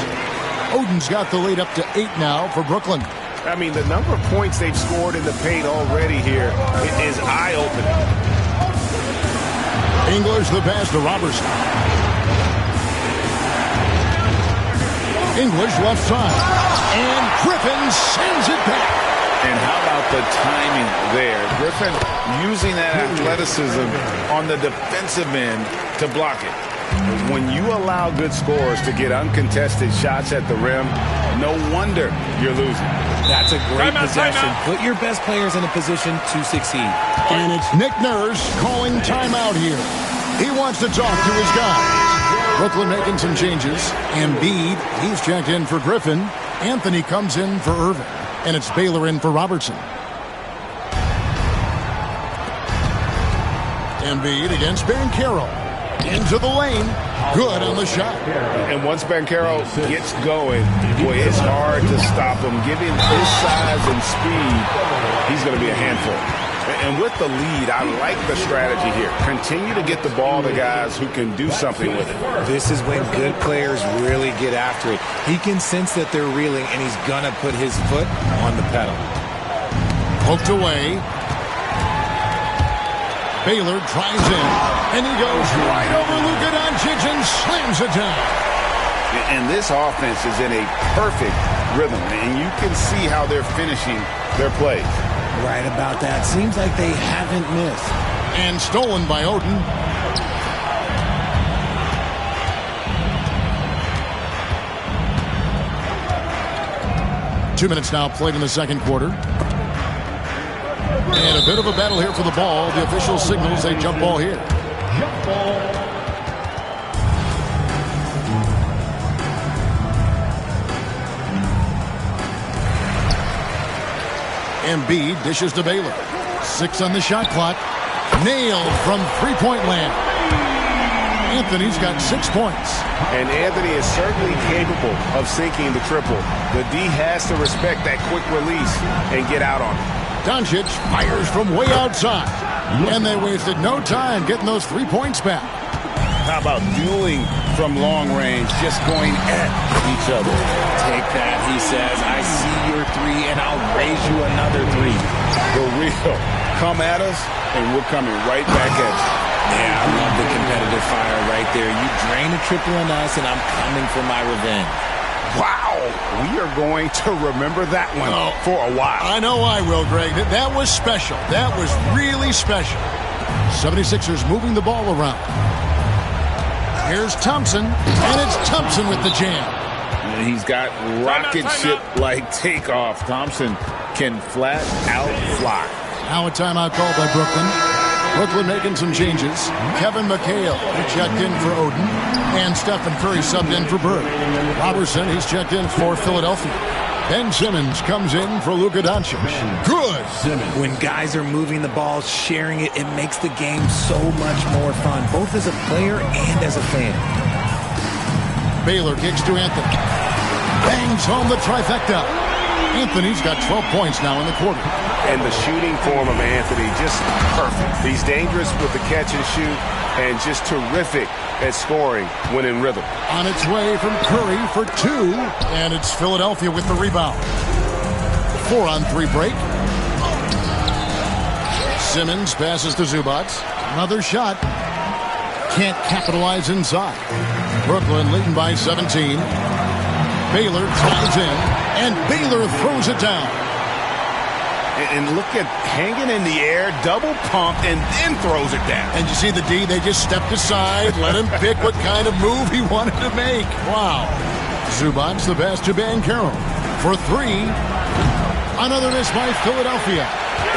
Oden's got the lead up to 8 now for Brooklyn. I mean, the number of points they've scored in the paint already here is eye-opening. English the pass to Robertson. English left side. And Griffin sends it back. And how about the timing there? Griffin using that athleticism on the defensive end to block it. When you allow good scorers to get uncontested shots at the rim, no wonder you're losing. That's a great possession. Put your best players in a position to succeed. And it's Nick Nurse calling timeout here. He wants to talk to his guys. Brooklyn making some changes. Embiid, he's checked in for Griffin. Anthony comes in for Irving. And it's Baylor in for Robertson. Embiid against Banchero. Into the lane. Good on the shot. And once Banchero gets going, boy, it's hard to stop him. Given his size and speed, he's going to be a handful. And with the lead, I like the strategy here. Continue to get the ball to guys who can do something with it. This is when good players really get after it. He can sense that they're reeling, and he's going to put his foot on the pedal. Poked away. Baylor drives in, and he goes right over Luka Doncic and slams it down. And this offense is in a perfect rhythm, and you can see how they're finishing their plays. Right about that. Seems like they haven't missed. And stolen by Oden. Two minutes now played in the second quarter. And a bit of a battle here for the ball. The official signals a jump ball here. Jump ball. Embiid dishes to Baylor. 6 on the shot clock. Nailed from three-point land. Anthony's got 6 points. And Anthony is certainly capable of sinking the triple. The D has to respect that quick release and get out on it. Doncic fires from way outside. And they wasted no time getting those 3 points back. How about dueling from long range, just going at each other? Take that, he says. I see your 3, and I'll raise you another 3. For real. Come at us, and we're coming right back at you. Yeah, I love the competitive fire right there. You drain a triple on us, and I'm coming for my revenge. Wow, we are going to remember that one for a while. I know I will, Greg. That was special. That was really special. 76ers moving the ball around. Here's Thompson, and it's Thompson with the jam. And he's got rocket ship-like takeoff. Thompson can flat out fly. Now a timeout called by Brooklyn. Brooklyn making some changes. Kevin McHale checked in for Oden. And Stephen Curry subbed in for Bird. Robertson, he's checked in for Philadelphia. Ben Simmons comes in for Luka Doncic. Good. When guys are moving the ball, sharing it, it makes the game so much more fun, both as a player and as a fan. Baylor kicks to Anthony. Bangs home the trifecta. Anthony's got 12 points now in the quarter. And the shooting form of Anthony, just perfect. He's dangerous with the catch and shoot, and just terrific at scoring when in rhythm. On its way from Curry for 2, and it's Philadelphia with the rebound. 4-on-3 break. Simmons passes to Zubac. Another shot. Can't capitalize inside. Brooklyn leading by 17. Baylor drives in, and Baylor throws it down. And look at hanging in the air, double pump, and then throws it down. And you see the D, they just stepped aside, let him pick what kind of move he wanted to make. Wow. Zubac the pass to Banchero for 3. Another miss by Philadelphia.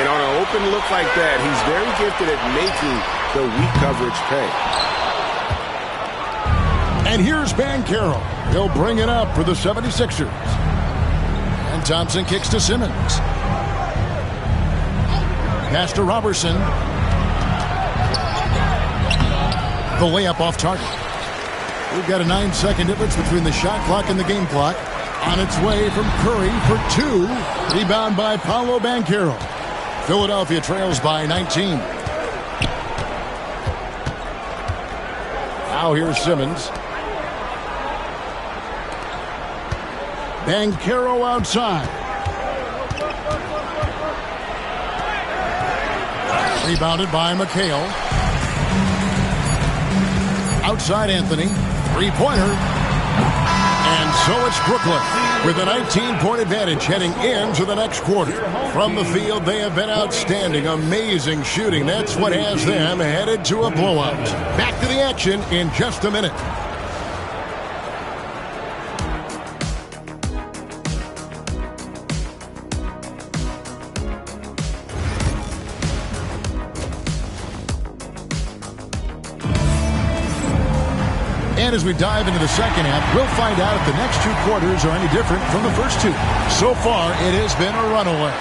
And on an open look like that, he's very gifted at making the weak coverage pay. And here's Banchero. He'll bring it up for the 76ers. And Thompson kicks to Simmons. Pass to Robertson. The layup off target. We've got a 9-second difference between the shot clock and the game clock. On its way from Curry for 2. Rebound by Paolo Banchero. Philadelphia trails by 19. Now here's Simmons. Banchero outside. Rebounded by McHale. Outside Anthony. Three-pointer. And so it's Brooklyn with a 19-point advantage heading into the next quarter. From the field, they have been outstanding. Amazing shooting. That's what has them headed to a blowout. Back to the action in just a minute. And as we dive into the second half, we'll find out if the next 2 quarters are any different from the first 2. So far, it has been a runaway.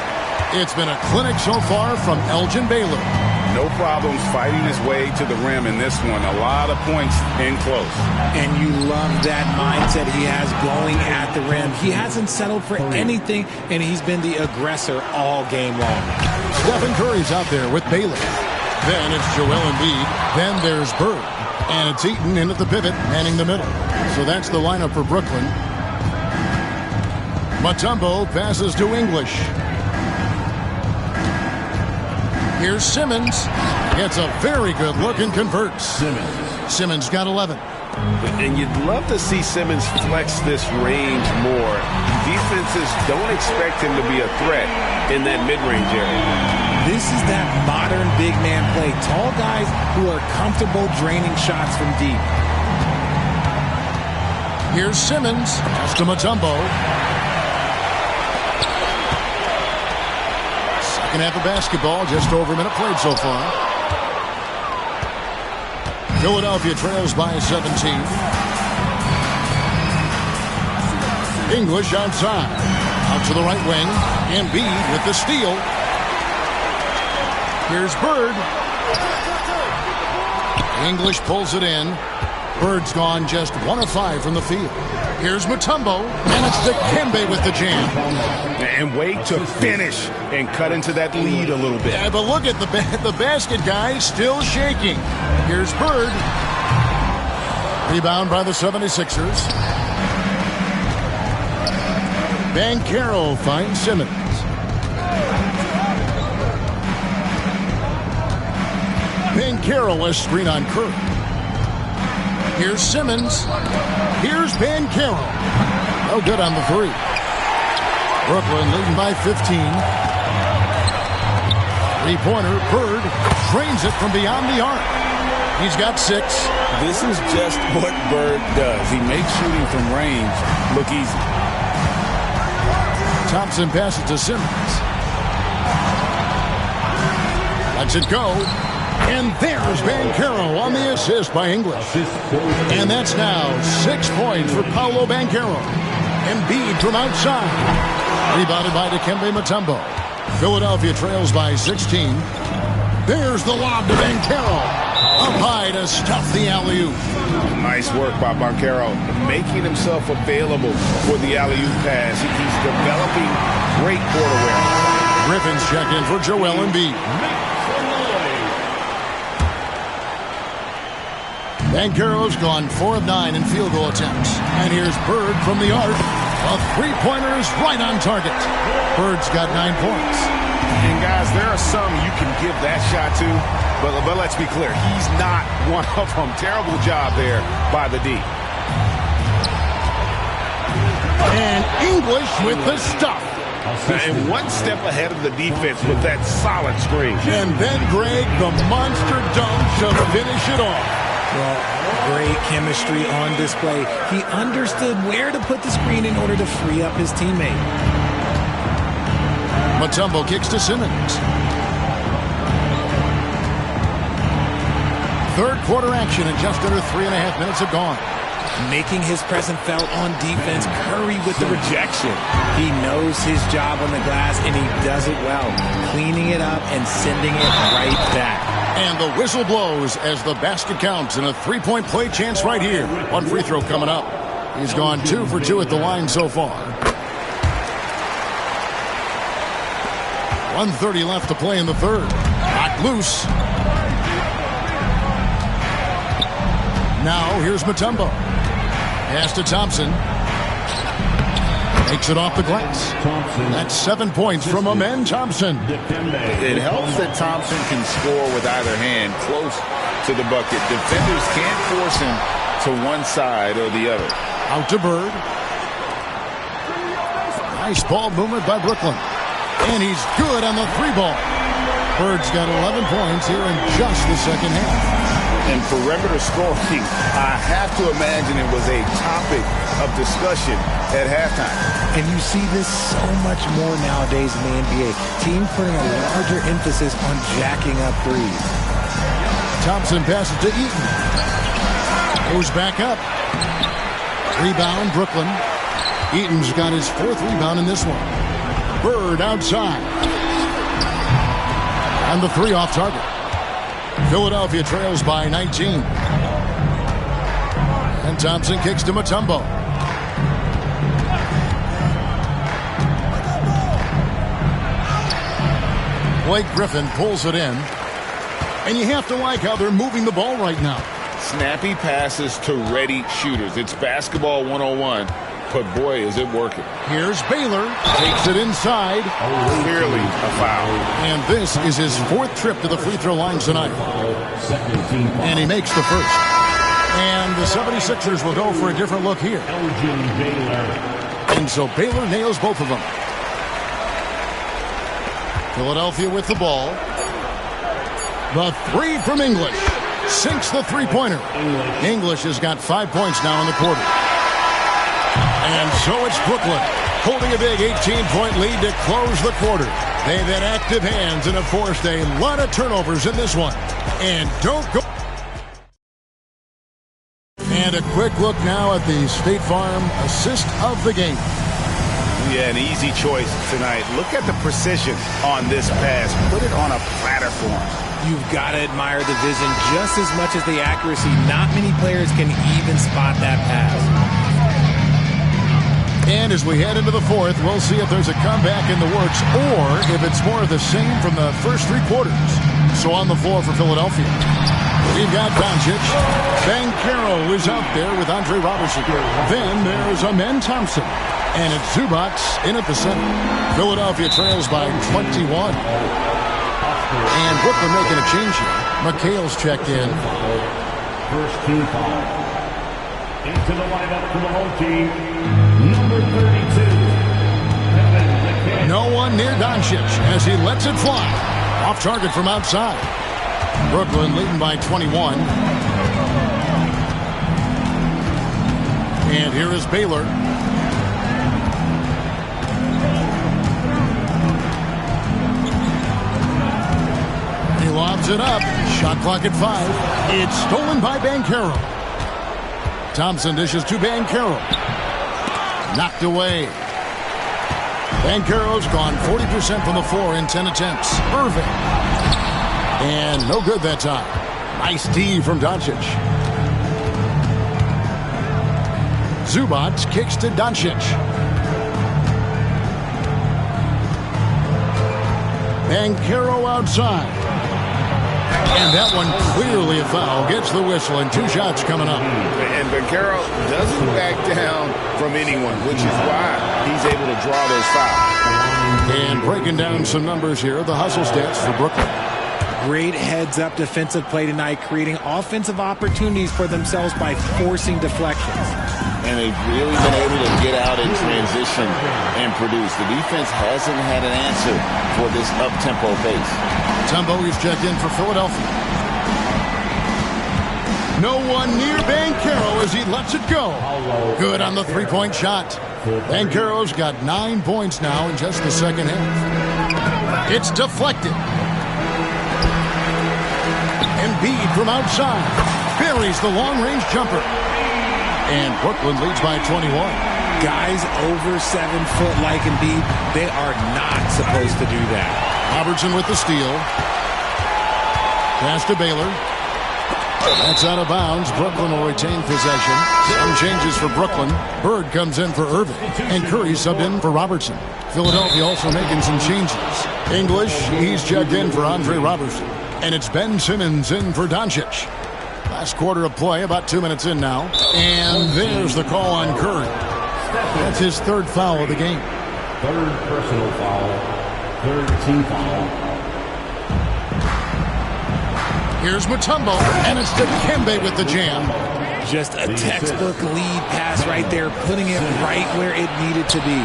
It's been a clinic so far from Elgin Baylor. no problems fighting his way to the rim in this one. A lot of points in close. And you love that mindset he has going at the rim. He hasn't settled for anything, and he's been the aggressor all game long. Stephen Curry's out there with Bailey. Then it's Joel Embiid. Then there's Bird. And it's Eaton in at the pivot, manning the middle. So that's the lineup for Brooklyn. Mutombo passes to English. Here's Simmons. Gets a very good look and converts. Simmons got 11. And you'd love to see Simmons flex this range more. Defenses don't expect him to be a threat in that mid-range area. This is that modern big man play. Tall guys who are comfortable draining shots from deep. Here's Simmons. Pass to Mutombo. Second half of basketball, just over a minute played so far. Philadelphia trails by 17. English outside. Out to the right wing. Embiid with the steal. Here's Bird. English pulls it in. Bird's gone just 1 of 5 from the field. Here's Mutombo, and it's Dikembe with the jam. And wait to finish and cut into that lead a little bit. Yeah, but look at the basket guy still shaking. Here's Bird. Rebound by the 76ers. Banchero finds Simmons. Banchero a screen on Curry. Here's Simmons. Here's Banchero. No good on the three. Brooklyn leading by 15. Three-pointer. Bird drains it from beyond the arc. He's got 6. This is just what Bird does. He makes shooting from range look easy. Thompson passes to Simmons. Lets it go. And there's Banchero on the assist by English. And that's now 6 points for Paolo Banchero. Embiid from outside. Rebounded by Dikembe Mutombo. Philadelphia trails by 16. There's the lob to Banchero. Up high to stuff the alley-oop. Nice work by Banchero, making himself available for the alley-oop pass. He's developing great court awareness. Griffin's check in for Joel Embiid. Banchero's gone 4 of 9 in field goal attempts. And here's Bird from the arc. A three-pointer is right on target. Bird's got 9 points. And guys, there are some you can give that shot to, but let's be clear, he's not one of them. Terrible job there by the D. And English with the stuff. And 1 step ahead of the defense with that solid screen. And then Greg, the monster dunk to finish it off. Well, great chemistry on display. He understood where to put the screen in order to free up his teammate. Mutombo kicks to Simmons. Third quarter action and just under 3.5 minutes have gone. Making his presence felt on defense. Curry with the rejection. He knows his job on the glass, and he does it well. Cleaning it up and sending it right back. And the whistle blows as the basket counts, and a three-point play chance right here. 1 free throw coming up. He's gone 2 for 2 at the line so far. 1:30 left to play in the third. Knocked loose. Now here's Mutombo. Pass to Thompson. Takes it off the glass. That's 7 points from Amen Thompson. It helps that Thompson can score with either hand close to the bucket. Defenders can't force him to one side or the other. Out to Bird. Nice ball movement by Brooklyn. And he's good on the 3-ball. Bird's got 11 points here in just the second half. And perimeter scoring, I have to imagine it was a topic of discussion at halftime. And you see this so much more nowadays in the NBA. Teams putting a larger emphasis on jacking up threes. Thompson passes to Eaton. Goes back up. Rebound, Brooklyn. Eaton's got his 4th rebound in this one. Bird outside. And the 3 off target. Philadelphia trails by 19. And Thompson kicks to Mutombo. Blake Griffin pulls it in. And you have to like how they're moving the ball right now. Snappy passes to ready shooters. It's basketball 101. But boy, is it working. Here's Baylor. Takes it inside. Clearly a foul. And this is his 4th trip to the free throw line tonight. And he makes the first. And the 76ers will go for a different look here. And so Baylor nails both of them. Philadelphia with the ball. The 3 from English. Sinks the three-pointer. English has got 5 points now in the quarter. And so it's Brooklyn holding a big 18-point lead to close the quarter. They've had active hands and have forced a lot of turnovers in this one. And don't go. And a quick look now at the State Farm assist of the game. Yeah, an easy choice tonight. Look at the precision on this pass. Put it on a platter for him. You've got to admire the vision just as much as the accuracy. Not many players can even spot that pass. And as we head into the 4th, we'll see if there's a comeback in the works or if it's more of the same from the first 3 quarters. So on the floor for Philadelphia, we've got Doncic. Banchero is out there with Andre Robertson. Then there's Amen Thompson. And it's Zubac in at the center. Philadelphia trails by 21. And Brooklyn making a change here. McHale's checked in. First team foul. Into the lineup for the home team, number 32. No one near Doncic as he lets it fly. Off target from outside. Brooklyn leading by 21. And here is Baylor. He lobs it up. Shot clock at 5. It's stolen by Banchero. Thompson dishes to Banchero. Knocked away. Banchero's gone 40% from the floor in 10 attempts. Irving. And no good that time. Nice D from Doncic. Zubac kicks to Doncic. Banchero outside. And that one clearly a foul. Gets the whistle and 2 shots coming up. And Banchero doesn't back down from anyone, which is why he's able to draw those fouls. And breaking down some numbers here, the hustle stats for Brooklyn. Great heads-up defensive play tonight, creating offensive opportunities for themselves by forcing deflections. And they've really been able to get out in transition and produce. The defense hasn't had an answer for this up-tempo pace. Tumbo is checked in for Philadelphia. No one near Banchero as he lets it go. Good on the 3-point shot. Banchero's got 9 points now in just the second half. It's deflected. Embiid from outside buries the long-range jumper. And Brooklyn leads by 21. Guys over 7 foot like Embiid, they are not supposed to do that. Robertson with the steal. Pass to Baylor. That's out of bounds. Brooklyn will retain possession. Some changes for Brooklyn. Bird comes in for Irving. And Curry subbed in for Robertson. Philadelphia also making some changes. English, he's checked in for Andre Robertson. And it's Ben Simmons in for Doncic. Last quarter of play, about 2 minutes in now. And there's the call on Curry. That's his 3rd foul of the game. 3rd personal foul. 3rd team foul. Here's Mutombo, and it's Dikembe with the jam. Just a textbook lead pass right there, putting it right where it needed to be.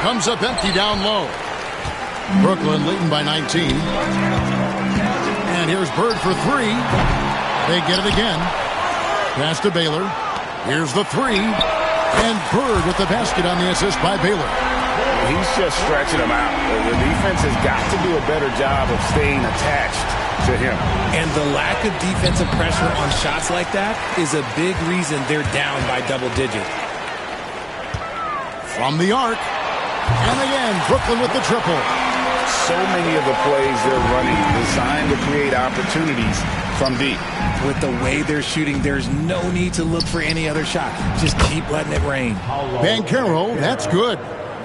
Comes up empty down low. Brooklyn leading by 19. And here's Bird for 3. They get it again. Pass to Baylor. Here's the 3. And Bird with the basket on the assist by Baylor. He's just stretching them out. The defense has got to do a better job of staying attached to him. And the lack of defensive pressure on shots like that is a big reason they're down by double digits. From the arc, And again, Brooklyn with the triple. So many of the plays they're running designed to create opportunities from deep. With the way they're shooting, there's no need to look for any other shot. Just keep letting it rain. Banchero, that's good.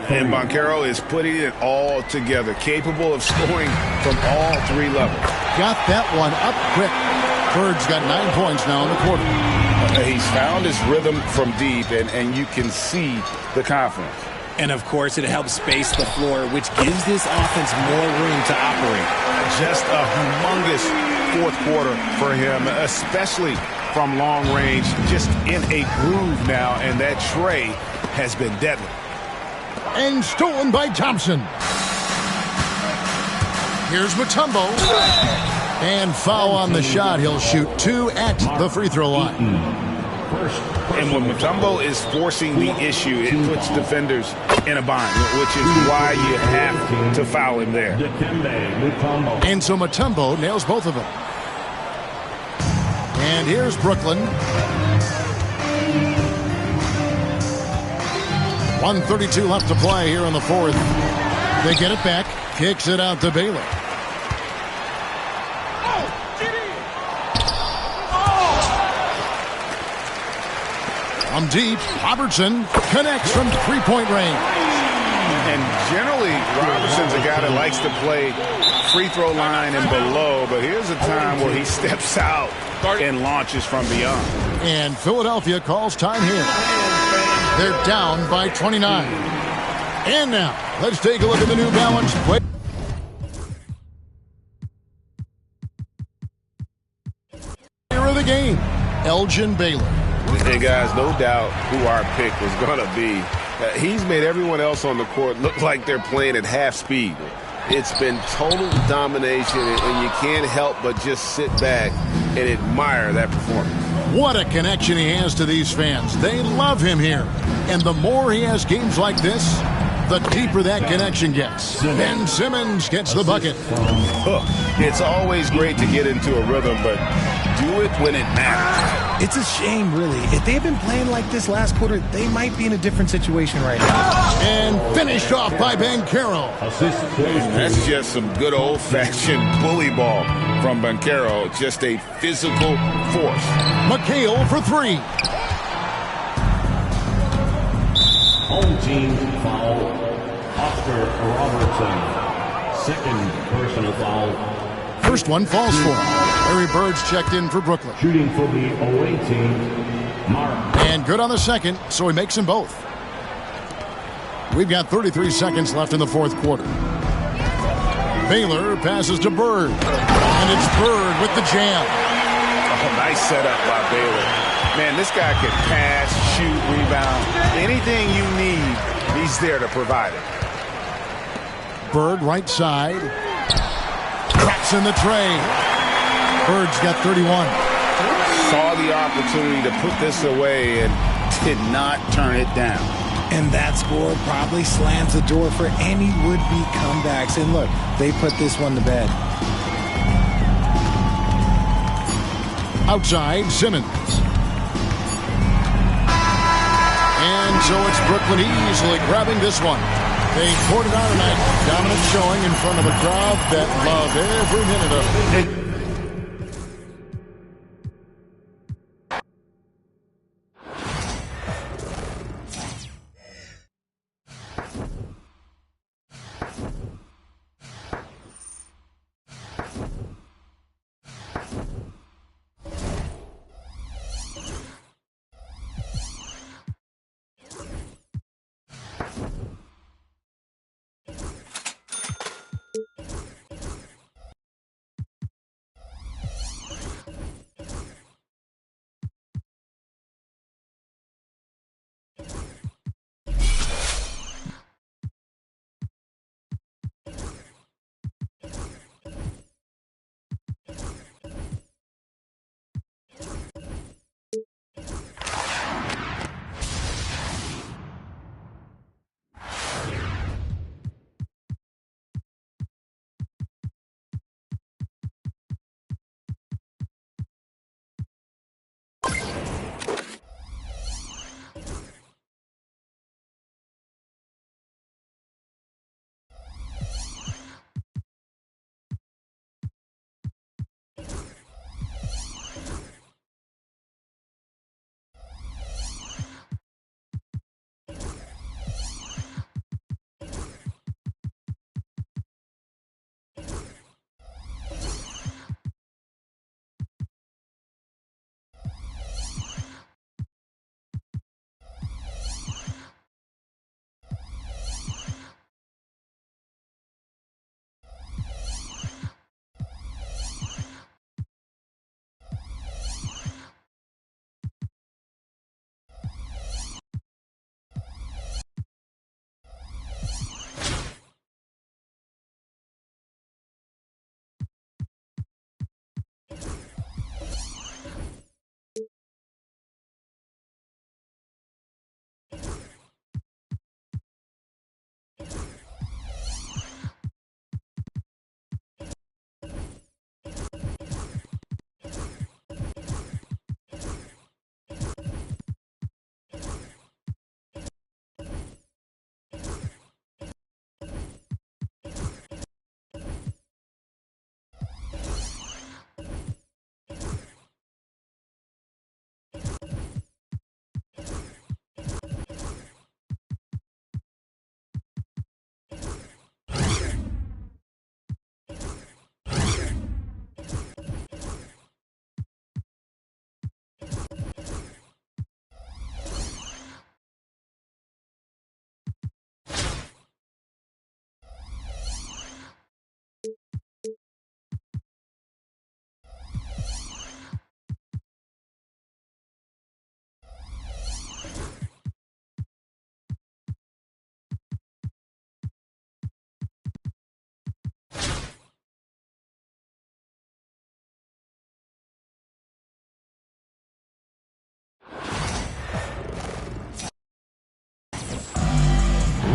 And Banchero is putting it all together, capable of scoring from all three levels. Got that one up quick. Bird's got 9 points now in the quarter. He's found his rhythm from deep, and you can see the confidence. And, of course, it helps space the floor, which gives this offense more room to operate. Just a humongous fourth quarter for him, especially from long range, just in a groove now, and that tray has been deadly. And stolen by Thompson. Here's Mutombo. And foul on the shot. He'll shoot 2 at the free throw line. And when Mutombo is forcing the issue, it puts defenders in a bind, which is why you have to foul him there. And so Mutombo nails both of them. And here's Brooklyn. 1:32 left to play here in the fourth. They get it back. Kicks it out to Baylor. From deep, Robertson connects from three-point range. And generally, Robertson's a guy that likes to play free throw line and below, but here's a time where he steps out and launches from beyond. And Philadelphia calls time here. They're down by 29. And now, let's take a look at the New Balance play. Player of the game, Elgin Baylor. And guys, no doubt who our pick was going to be. He's made everyone else on the court look like they're playing at half speed. It's been total domination, and you can't help but just sit back and admire that performance. What a connection he has to these fans. They love him here. And the more he has games like this, the deeper that connection gets. Ben Simmons gets the bucket. It's always great to get into a rhythm, but do it when it matters. It's a shame, really. If they had been playing like this last quarter, they might be in a different situation right now. And finished off by Banchero. That's just some good old-fashioned bully ball from Banchero. Just a physical force. McHale for three. Home team foul. Oscar Robertson. Second personal foul. First one falls for him. Larry Bird's checked in for Brooklyn. Shooting for the away team, Mark. And good on the second, so he makes them both. We've got 33 seconds left in the fourth quarter. Baylor passes to Bird. And it's Bird with the jam. Oh, nice setup by Baylor. Man, this guy can pass, shoot, rebound. Anything you need, he's there to provide it. Bird right side. Cracks in the tray. Bird's got 31. Saw the opportunity to put this away and did not turn it down. And that score probably slams the door for any would-be comebacks. And look, they put this one to bed. Outside, Simmons. And so it's Brooklyn easily grabbing this one. They poured it out tonight. Dominant showing in front of a crowd that loved every minute of it.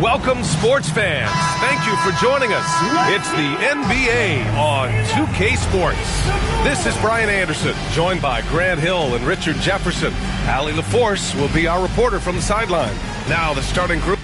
Welcome, sports fans. Thank you for joining us. It's the NBA on 2K Sports. This is Brian Anderson, joined by Grant Hill and Richard Jefferson. Allie LaForce will be our reporter from the sideline. Now the starting group.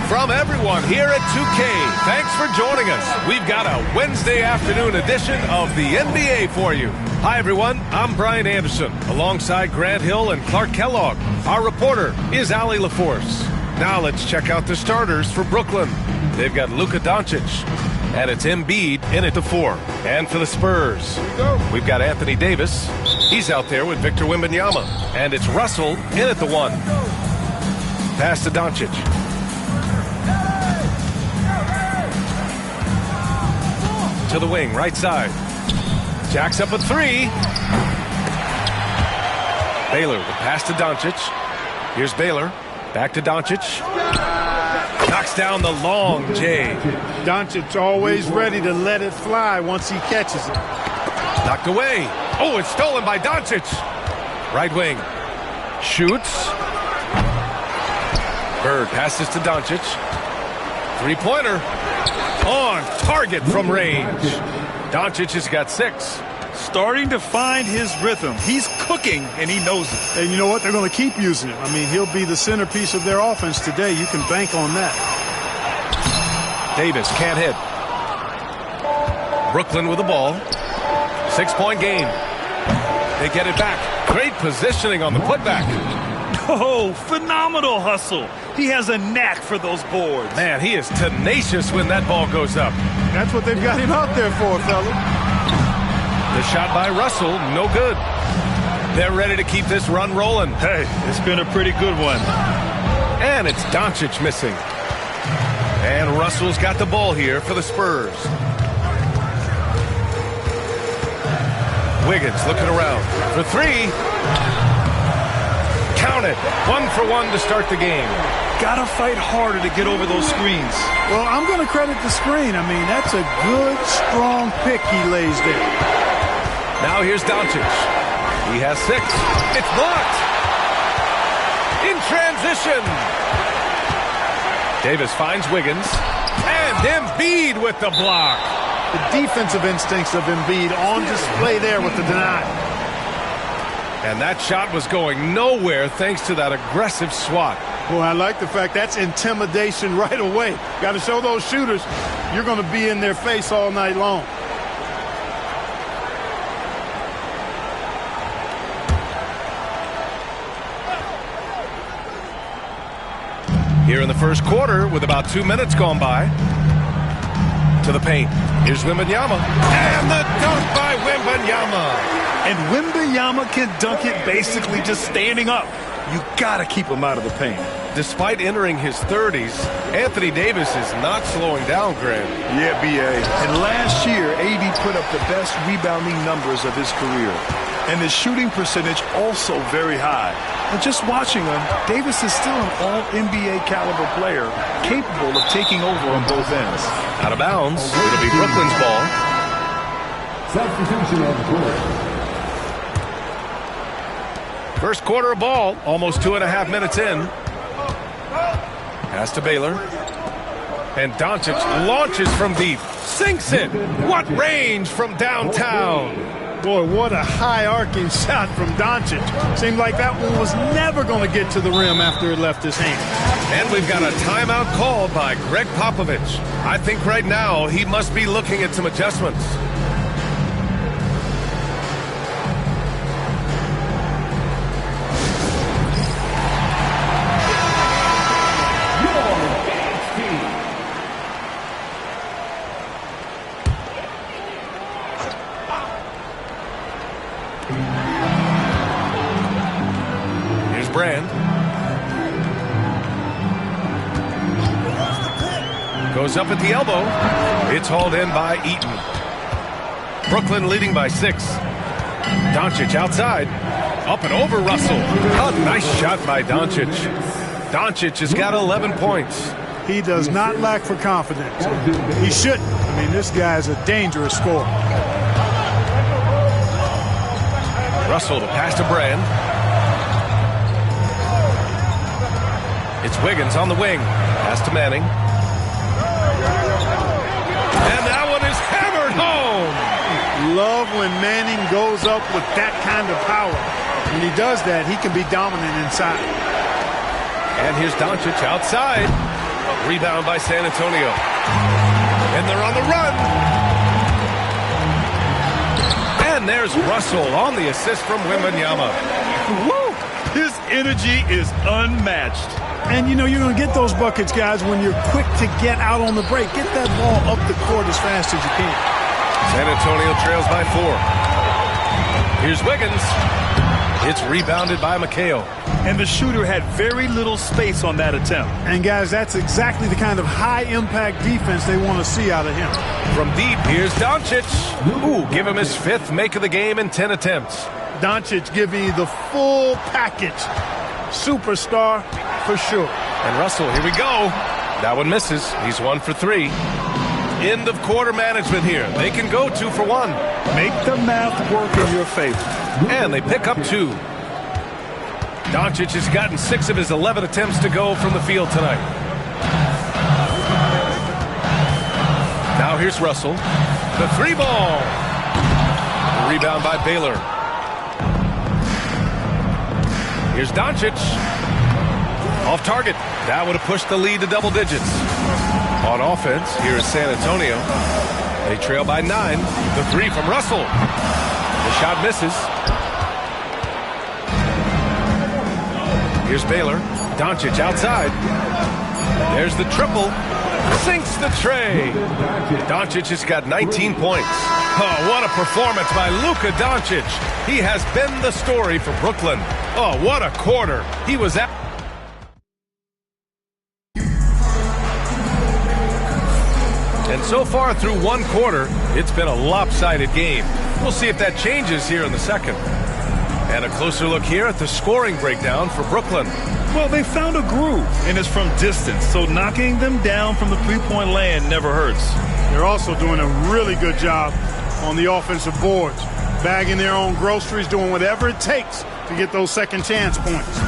From everyone here at 2K, thanks for joining us. We've got a Wednesday afternoon edition of the NBA for you. Hi, everyone. I'm Brian Anderson, alongside Grant Hill and Clark Kellogg. Our reporter is Allie LaForce. Now let's check out the starters for Brooklyn. They've got Luka Doncic, and it's Embiid in at the 4. And for the Spurs, we've got Anthony Davis. He's out there with Victor Wembanyama. And it's Russell in at the 1. Pass to Doncic. To the wing, right side. Jacks up a 3. Baylor, the pass to Doncic. Here's Baylor. Back to Doncic. Knocks down the long J. Doncic always ready to let it fly once he catches it. Knocked away. Oh, it's stolen by Doncic. Right wing. Shoots. Bird passes to Doncic. Three-pointer. On target from range. Doncic has got 6. Starting to find his rhythm. He's cooking, and he knows it. And you know what? They're going to keep using him. I mean, he'll be the centerpiece of their offense today. You can bank on that. Davis can't hit. Brooklyn with the ball. 6-point game. They get it back. Great positioning on the putback. Oh, phenomenal hustle. He has a knack for those boards. Man, he is tenacious when that ball goes up. That's what they've got him out there for, fella. The shot by Russell, no good. They're ready to keep this run rolling. Hey, it's been a pretty good one. And it's Doncic missing. And Russell's got the ball here for the Spurs. Wiggins looking around for 3. Count it. 1 for 1 to start the game. Gotta fight harder to get over those screens. Well, I'm going to credit the screen. I mean, that's a good, strong pick he lays there. Now here's Doncic. He has 6. It's blocked. In transition. Davis finds Wiggins. And Embiid with the block. The defensive instincts of Embiid on display there with the deny. And that shot was going nowhere thanks to that aggressive swat. Well, I like the fact that's intimidation right away. Got to show those shooters you're going to be in their face all night long. Here in the first quarter with about 2 minutes gone by. To the paint. Here's Wembanyama. And the dunk by Wembanyama. And Wembanyama can dunk it basically just standing up. You gotta keep him out of the paint. Despite entering his 30s, Anthony Davis is not slowing down, Grant. Yeah, B.A. And last year, AD put up the best rebounding numbers of his career. And his shooting percentage also very high. And just watching him, Davis is still an all-NBA caliber player, capable of taking over on both ends. Out of bounds. It'll be Brooklyn's ball. Substitution on the court. First quarter of ball, almost 2.5 minutes in. Pass to Baylor. And Doncic launches from deep. Sinks it. What range from downtown. Boy, what a high-arcing shot from Doncic. Seemed like that one was never going to get to the rim after it left his hand. And we've got a timeout called by Greg Popovich. I think right now he must be looking at some adjustments. Here's Brand. Goes up at the elbow. It's hauled in by Eaton. Brooklyn leading by 6. Doncic outside. Up and over Russell. A nice shot by Doncic. Doncic has got 11 points. He does not lack for confidence. He shouldn't. I mean, this guy is a dangerous scorer. Russell to pass to Brand. It's Wiggins on the wing. Pass to Manning. And that one is hammered home. Love when Manning goes up with that kind of power. When he does that, he can be dominant inside. And here's Doncic outside. Rebound by San Antonio. And they're on the run. And there's Russell on the assist from Wembanyama. Woo! His energy is unmatched. And, you know, you're going to get those buckets, guys, when you're quick to get out on the break. Get that ball up the court as fast as you can. San Antonio trails by 4. Here's Wiggins. It's rebounded by McHale. And the shooter had very little space on that attempt. And, guys, that's exactly the kind of high-impact defense they want to see out of him. From deep, here's Doncic. Ooh, give him his 5th make of the game in 10 attempts. Doncic giving you the full package. Superstar for sure. And Russell, here we go. That one misses. He's 1 for 3. End of quarter management here. They can go 2 for 1. Make the math work in your favor. And they pick up 2. Doncic has gotten 6 of his 11 attempts to go from the field tonight. Now here's Russell. The 3 ball. Rebound by Baylor. Here's Doncic. Off target. That would have pushed the lead to double digits. On offense, here is San Antonio. They trail by 9. The 3 from Russell. The shot misses. Here's Baylor. Doncic outside. There's the triple. Sinks the tray. Doncic has got 19 points. Oh, what a performance by Luka Doncic. He has been the story for Brooklyn. Oh, what a quarter. He was at... And so far through 1 quarter, it's been a lopsided game. We'll see if that changes here in the second. And a closer look here at the scoring breakdown for Brooklyn. Well, they found a groove, and it's from distance, so knocking them down from the three-point land never hurts. They're also doing a really good job on the offensive boards, bagging their own groceries, doing whatever it takes to get those second chance points.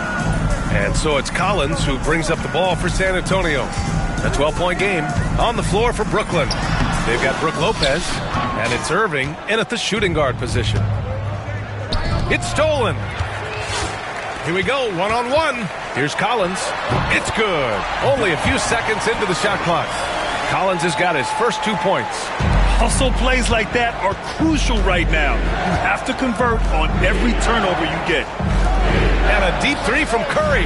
And so it's Collins who brings up the ball for San Antonio. A 12-point game on the floor for Brooklyn. They've got Brook Lopez, and it's Irving in at the shooting guard position. It's stolen. Here we go, 1-on-1. Here's Collins. It's good. Only a few seconds into the shot clock. Collins has got his first 2 points. Hustle plays like that are crucial right now. You have to convert on every turnover you get. And a deep 3 from Curry.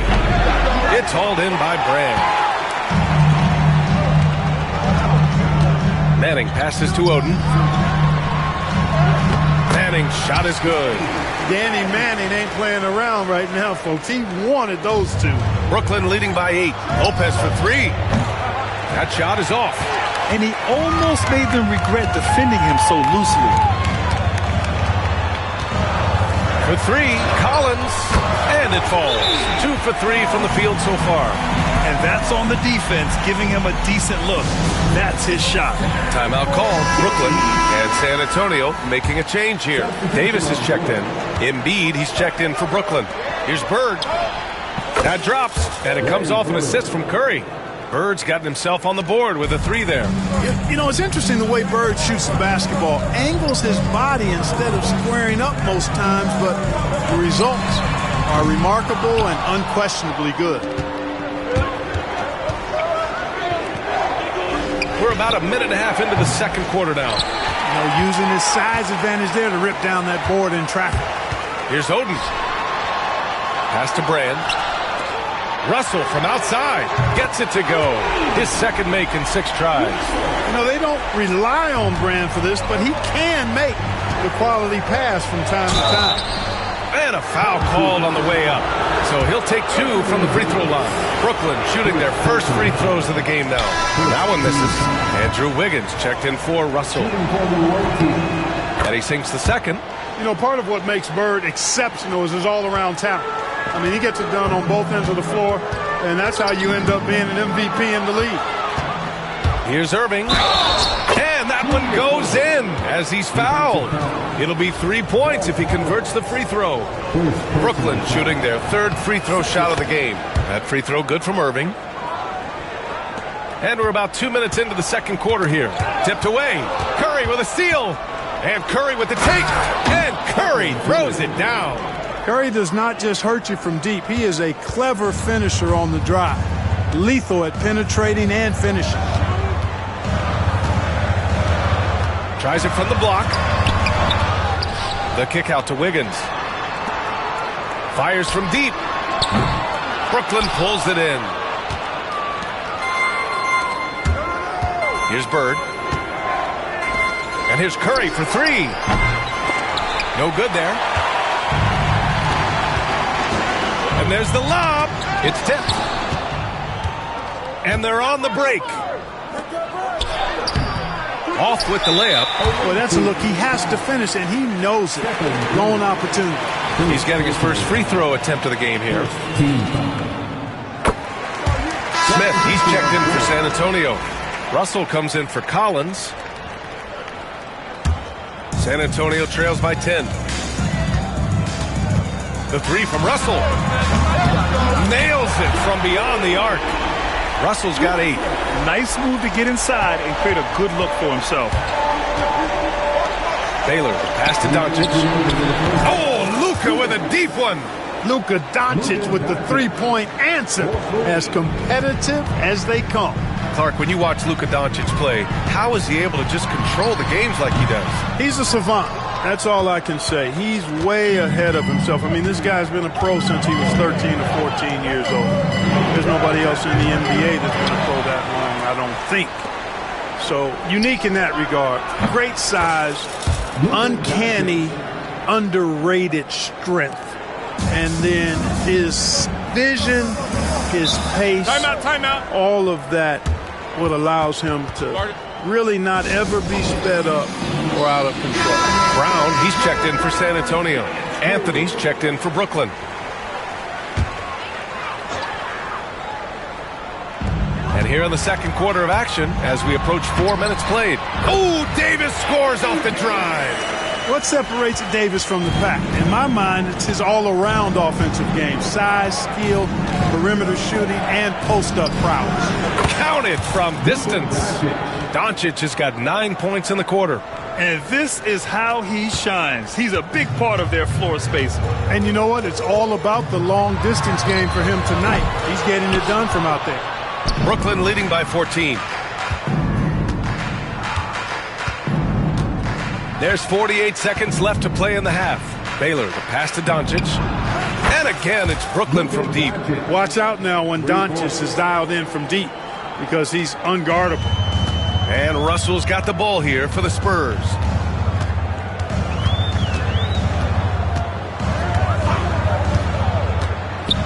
It's hauled in by Brand. Manning passes to Oden. Manning's shot is good. Danny Manning ain't playing around right now, folks. He wanted those 2. Brooklyn leading by 8. Lopez for 3. That shot is off. And he almost made them regret defending him so loosely. For 3, Collins. And it falls. 2 for 3 from the field so far. And that's on the defense, giving him a decent look. That's his shot. Timeout called. Brooklyn and San Antonio making a change here. Davis is checked in. Embiid, he's checked in for Brooklyn. Here's Bird. That drops, and it comes off an assist from Curry. Bird's gotten himself on the board with a 3 there. You know, it's interesting the way Bird shoots the basketball. Angles his body instead of squaring up most times, but the results are remarkable and unquestionably good. We're about a minute and a half into the second quarter now. You know, using his size advantage there to rip down that board in traffic. Here's Oden. Pass to Brand. Russell from outside gets it to go. His second make in 6 tries. You know, they don't rely on Brand for this, but he can make the quality pass from time to time. And a foul called on the way up. So he'll take 2 from the free throw line. Brooklyn shooting their first free throws of the game now. That one misses. Andrew Wiggins checked in for Russell. And he sinks the second. You know, part of what makes Bird exceptional is his all-around talent. I mean, he gets it done on both ends of the floor, and that's how you end up being an MVP in the league. Here's Irving. And that one goes in as he's fouled. It'll be 3 points if he converts the free throw. Brooklyn shooting their third free throw shot of the game. That free throw good from Irving. And we're about 2 minutes into the second quarter here. Tipped away. Curry with a steal. And Curry with the take. And Curry throws it down. Curry does not just hurt you from deep. He is a clever finisher on the drive. Lethal at penetrating and finishing. Tries it from the block. The kick out to Wiggins. Fires from deep. Brooklyn pulls it in. Here's Bird. And here's Curry for 3. No good there. And there's the lob. It's tipped. And they're on the break. Off with the layup. Well, that's a look. He has to finish, and he knows it. Golden opportunity. He's getting his first free throw attempt of the game here. Smith, he's checked in for San Antonio. Russell comes in for Collins. San Antonio trails by 10. The 3 from Russell. Nails it from beyond the arc. Russell's got 8. Nice move to get inside and create a good look for himself. Baylor, pass to Doncic. Oh, Luka with a deep one. Luka Doncic with the three-point answer. As competitive as they come. Clark, when you watch Luka Doncic play, how is he able to just control the games like he does? He's a savant. That's all I can say. He's way ahead of himself. I mean, this guy's been a pro since he was 13 or 14 years old. There's nobody else in the NBA that's been a pro that long, I don't think. So, unique in that regard. Great size, uncanny, underrated strength. And then his vision, his pace, timeout. all of that, what allows him to really not ever be sped up or out of control. Brown, he's checked in for San Antonio. Anthony's checked in for Brooklyn. And here in the second quarter of action, as we approach 4 minutes played. Oh, Davis scores off the drive. What separates Davis from the pack? In my mind, it's his all-around offensive game. Size, skill, perimeter shooting, and post-up prowess. Counted from distance. Doncic has got 9 points in the quarter. And this is how he shines. He's a big part of their floor space. And you know what? It's all about the long-distance game for him tonight. He's getting it done from out there. Brooklyn leading by 14. There's 48 seconds left to play in the half. Baylor, the pass to Doncic. And again, it's Brooklyn from deep. Watch out now when Doncic is dialed in from deep because he's unguardable. And Russell's got the ball here for the Spurs.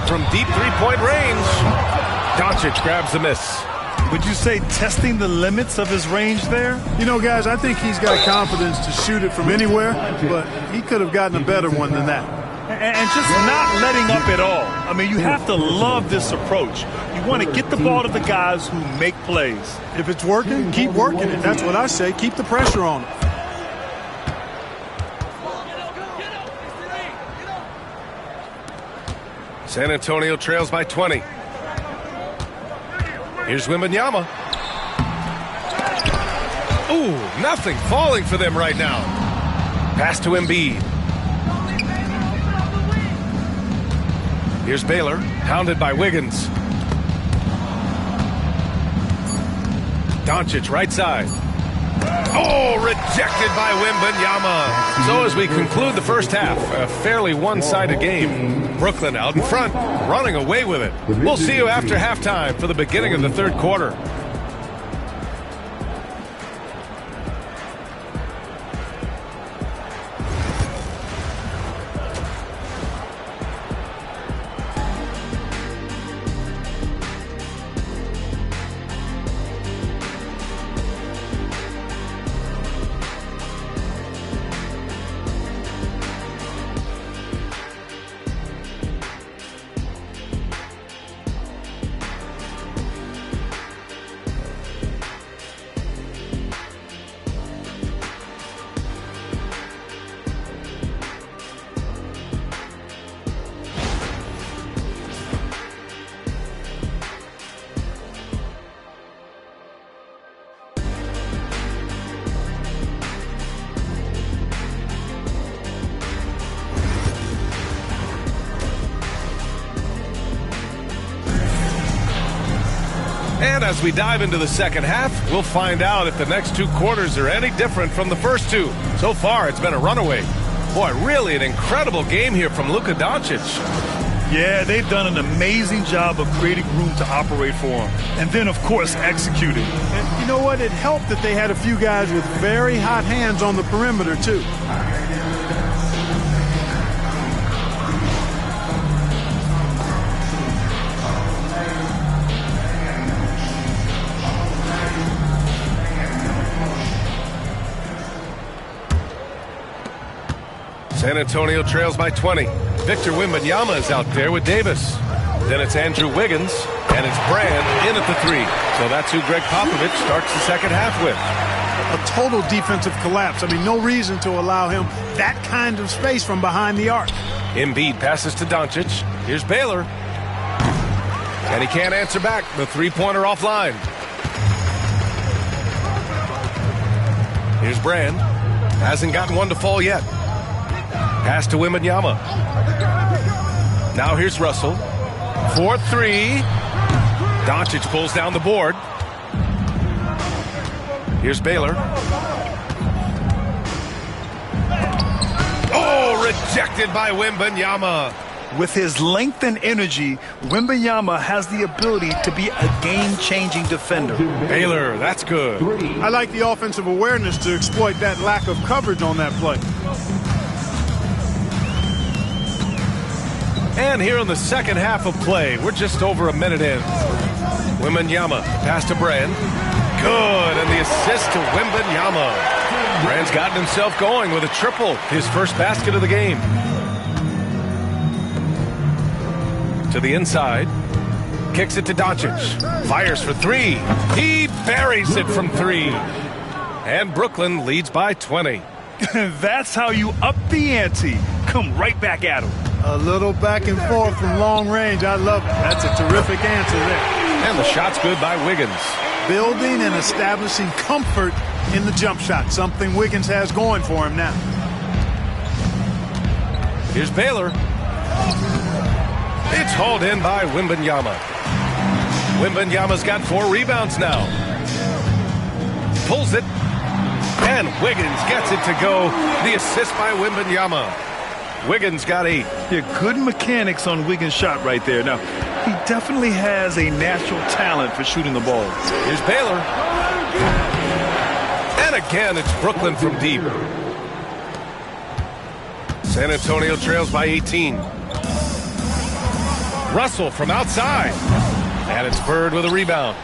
From deep three-point range, Doncic grabs the miss. Would you say testing the limits of his range there? You know, guys, I think he's got confidence to shoot it from anywhere, but he could have gotten a better one than that. And just not letting up at all. I mean, you have to love this approach. You want to get the ball to the guys who make plays. If it's working, keep working it. That's what I say. Keep the pressure on him. San Antonio trails by 20. Here's Wembanyama. Ooh, nothing falling for them right now. Pass to Embiid. Here's Baylor, hounded by Wiggins. Doncic right side. Oh, rejected by Wembanyama. So as we conclude the first half, a fairly one-sided game. Brooklyn out in front, running away with it. We'll see you after halftime for the beginning of the third quarter. And as we dive into the second half, we'll find out if the next two quarters are any different from the first two. So far, it's been a runaway. Boy, really an incredible game here from Luka Doncic. Yeah, they've done an amazing job of creating room to operate for him. And then, of course, executing. And you know what? It helped that they had a few guys with very hot hands on the perimeter, too. San Antonio trails by 20. Victor Wembanyama is out there with Davis. Then it's Andrew Wiggins, and it's Brand in at the three. So that's who Greg Popovich starts the second half with. A total defensive collapse. I mean, no reason to allow him that kind of space from behind the arc. Embiid passes to Doncic. Here's Baylor. And he can't answer back. The three-pointer offline. Here's Brand. Hasn't gotten one to fall yet. Pass to Wembanyama. Now here's Russell. 4-3. Doncic pulls down the board. Here's Baylor. Oh, rejected by Wembanyama. With his length and energy, Wembanyama has the ability to be a game-changing defender. Baylor, that's good. I like the offensive awareness to exploit that lack of coverage on that play. And here in the second half of play, we're just over a minute in. Wembanyama, pass to Brand. Good, and the assist to Wembanyama. Brand's gotten himself going with a triple, his first basket of the game. To the inside, kicks it to Doncic. Fires for three. He buries it from three. And Brooklyn leads by 20. That's how you up the ante. Come right back at him. A little back and forth from long range. I love it. That's a terrific answer there. And the shot's good by Wiggins. Building and establishing comfort in the jump shot, something Wiggins has going for him now. Here's Baylor. It's hauled in by Wembanyama. Wembanyama's got 4 rebounds now. Pulls it. And Wiggins gets it to go. The assist by Wembanyama. Wiggins got 8. Yeah, good mechanics on Wiggins' shot right there. Now, he definitely has a natural talent for shooting the ball. Here's Baylor. And again, it's Brooklyn from deep. San Antonio trails by 18. Russell from outside. And it's Bird with a rebound.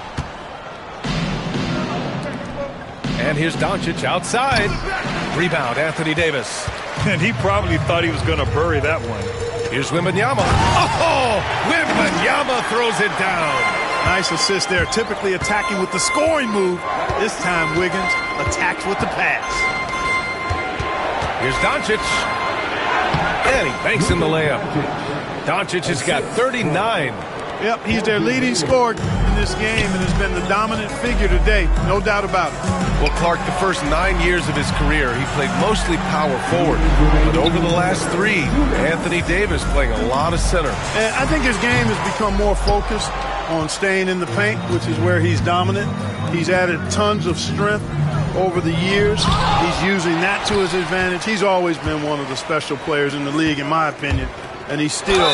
And here's Doncic outside. Rebound, Anthony Davis. And he probably thought he was going to bury that one. Here's Wembanyama. Oh, Wembanyama throws it down. Nice assist there. Typically attacking with the scoring move. This time, Wiggins attacked with the pass. Here's Doncic. And he banks in the layup. Doncic has got 39. Yep, he's their leading scorer in this game and has been the dominant figure today. No doubt about it. Well, Clark, the first 9 years of his career, he played mostly power forward. But over the last 3, Anthony Davis playing a lot of center. And I think his game has become more focused on staying in the paint, which is where he's dominant. He's added tons of strength over the years. He's using that to his advantage. He's always been one of the special players in the league, in my opinion. And he's still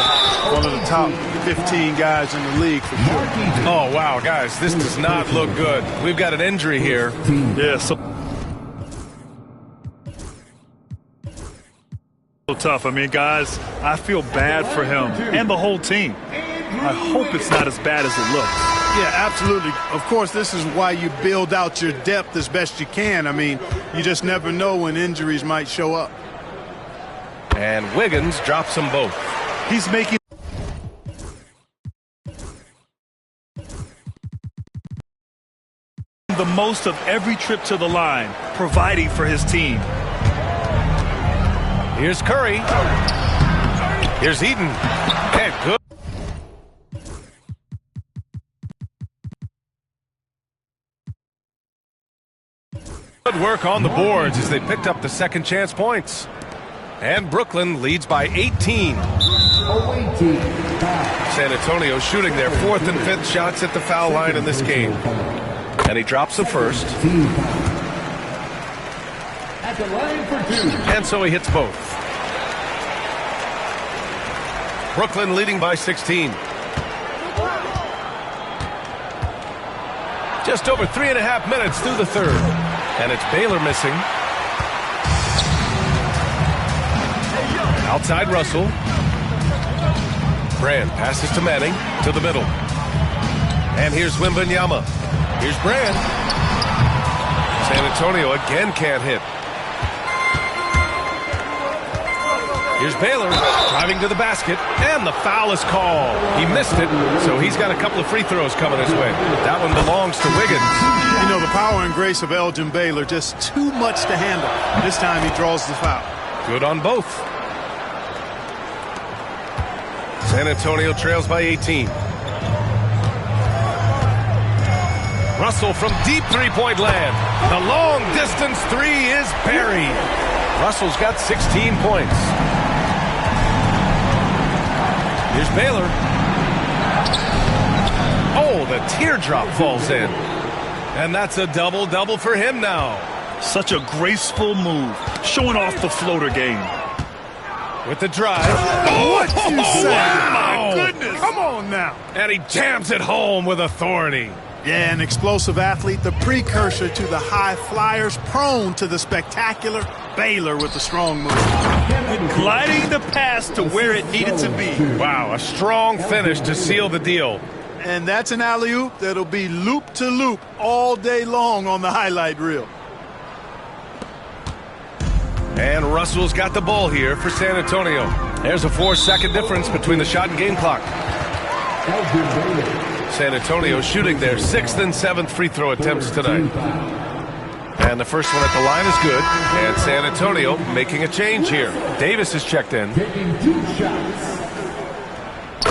one of the top 15 guys in the league for sure. Oh, wow, guys, this does not look good. We've got an injury here. Yeah, so tough. I mean, guys, I feel bad for him and the whole team. I hope it's not as bad as it looks. Yeah, absolutely. Of course, this is why you build out your depth as best you can. I mean, you just never know when injuries might show up. And Wiggins drops them both. He's making the most of every trip to the line, providing for his team. Here's Curry. Here's Eaton. And good. Good work on the boards as they picked up the second chance points. And Brooklyn leads by 18. San Antonio shooting their fourth and fifth shots at the foul line in this game. And he drops the first. At the line for two. And so he hits both. Brooklyn leading by 16. Just over 3.5 minutes through the third. And it's Baylor missing. Outside Russell. Brand passes to Manning to the middle. And here's Wembanyama. Here's Brand. San Antonio again can't hit. Here's Baylor driving to the basket, and the foul is called. He missed it, so he's got a couple of free throws coming his way. That one belongs to Wiggins. You know, the power and grace of Elgin Baylor, just too much to handle. This time he draws the foul. Good on both. San Antonio trails by 18. Russell from deep three-point land. The long-distance three is buried. Russell's got 16 points. Here's Baylor. Oh, the teardrop falls in. And that's a double-double for him now. Such a graceful move, showing off the floater game. With the drive. What you say? Wow. My goodness. Come on now. And he jams it home with authority. Yeah, an explosive athlete, the precursor to the high flyers, prone to the spectacular. Baylor with the strong move. Gliding the pass to where it needed to be. Wow, a strong finish to seal the deal. And that's an alley-oop that'll be loop-to-loop all day long on the highlight reel. And Russell's got the ball here for San Antonio. There's a 4-second difference between the shot and game clock. San Antonio shooting their 6th and 7th free throw attempts tonight. And the first one at the line is good. And San Antonio making a change here. Davis is checked in.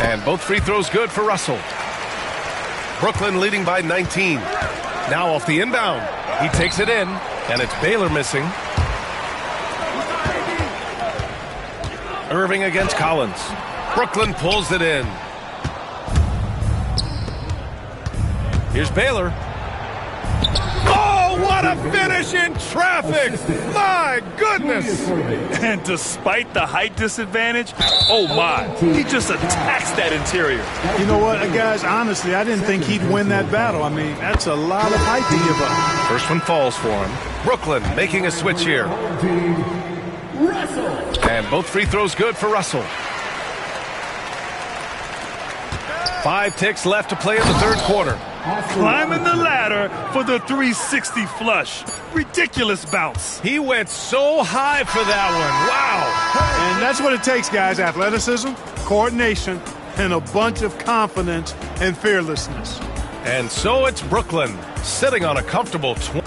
And both free throws good for Russell. Brooklyn leading by 19. Now off the inbound. He takes it in. And it's Baylor missing. Irving against Collins. Brooklyn pulls it in. Here's Baylor. Oh, what a finish in traffic! My goodness! And despite the height disadvantage, oh my, he just attacks that interior. You know what, guys, honestly, I didn't think he'd win that battle. I mean, that's a lot of height to give up. First one falls for him. Brooklyn making a switch here. And both free throws good for Russell. 5 ticks left to play in the third quarter. Climbing the ladder for the 360 flush. Ridiculous bounce. He went so high for that one. Wow. And that's what it takes, guys. Athleticism, coordination, and a bunch of confidence and fearlessness. And so it's Brooklyn sitting on a comfortable 20.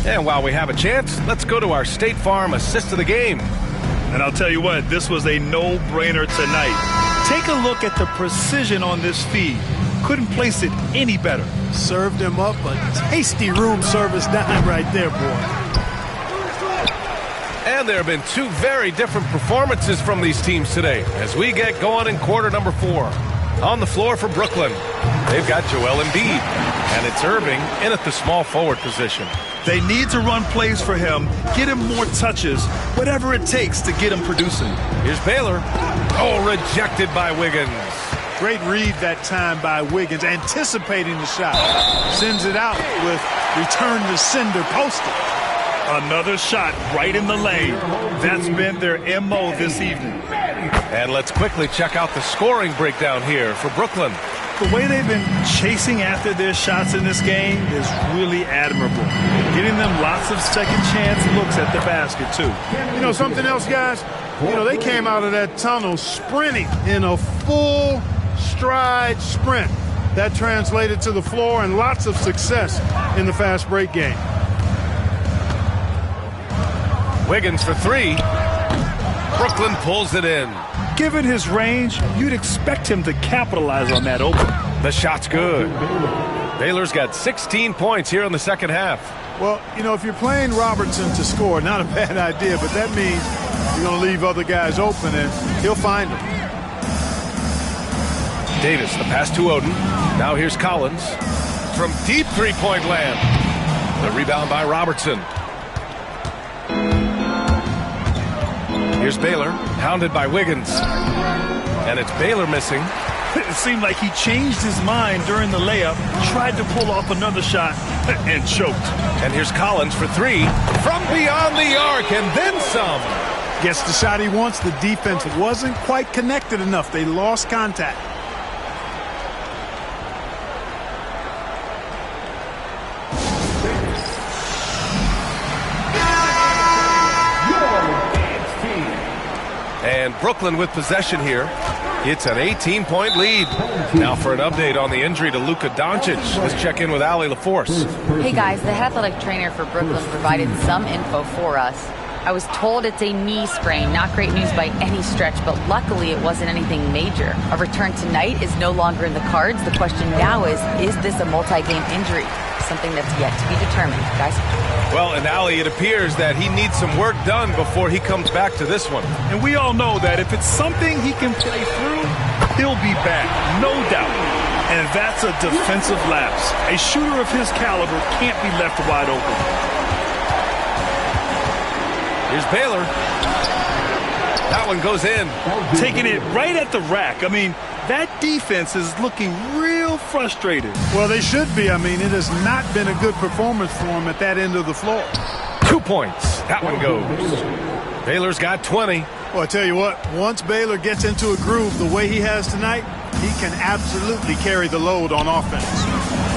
And while we have a chance, let's go to our State Farm assist of the game. And I'll tell you what, this was a no-brainer tonight. Take a look at the precision on this feed. Couldn't place it any better. Served him up a tasty room service dime right there, boy. And there have been 2 very different performances from these teams today as we get going in quarter number 4. On the floor for Brooklyn, they've got Joel Embiid, and it's Irving in at the small forward position. They need to run plays for him, get him more touches, whatever it takes to get him producing. Here's Baylor. Oh, rejected by Wiggins. Great read that time by Wiggins, anticipating the shot. Sends it out with return to sender posted. Another shot right in the lane. That's been their MO this evening. And let's quickly check out the scoring breakdown here for Brooklyn. The way they've been chasing after their shots in this game is really admirable. Getting them lots of second chance looks at the basket, too. You know something else, guys? You know, they came out of that tunnel sprinting in a full stride sprint. That translated to the floor and lots of success in the fast break game. Wiggins for three. Brooklyn pulls it in. Given his range, you'd expect him to capitalize on that open. The shot's good. Baylor's got 16 points here in the second half. Well, you know, if you're playing Robertson to score, not a bad idea, but that means you're going to leave other guys open, and he'll find them. Davis, the pass to Oden. Now here's Collins from deep three-point land. The rebound by Robertson. Here's Baylor, hounded by Wiggins. And it's Baylor missing. It seemed like he changed his mind during the layup, tried to pull off another shot, and choked. And here's Collins for three from beyond the arc, and then some. Gets the shot he wants. The defense wasn't quite connected enough. They lost contact. And Brooklyn with possession here. It's an 18-point lead. Now for an update on the injury to Luka Doncic. Let's check in with Allie LaForce. Hey guys, the head athletic trainer for Brooklyn provided some info for us. I was told it's a knee sprain. Not great news by any stretch, but luckily it wasn't anything major. A return tonight is no longer in the cards. The question now is this a multi-game injury? Something that's yet to be determined, guys. Well, and Allie, it appears that he needs some work done before he comes back to this one. And we all know that if it's something he can play through, he'll be back, no doubt. And that's a defensive lapse. A shooter of his caliber can't be left wide open. Here's Baylor. That one goes in. Taking it right at the rack. I mean, that defense is looking real frustrated. Well, they should be. I mean, it has not been a good performance for them at that end of the floor. 2 points. That one goes. Baylor's got 20. Well, I tell you what, once Baylor gets into a groove the way he has tonight, he can absolutely carry the load on offense.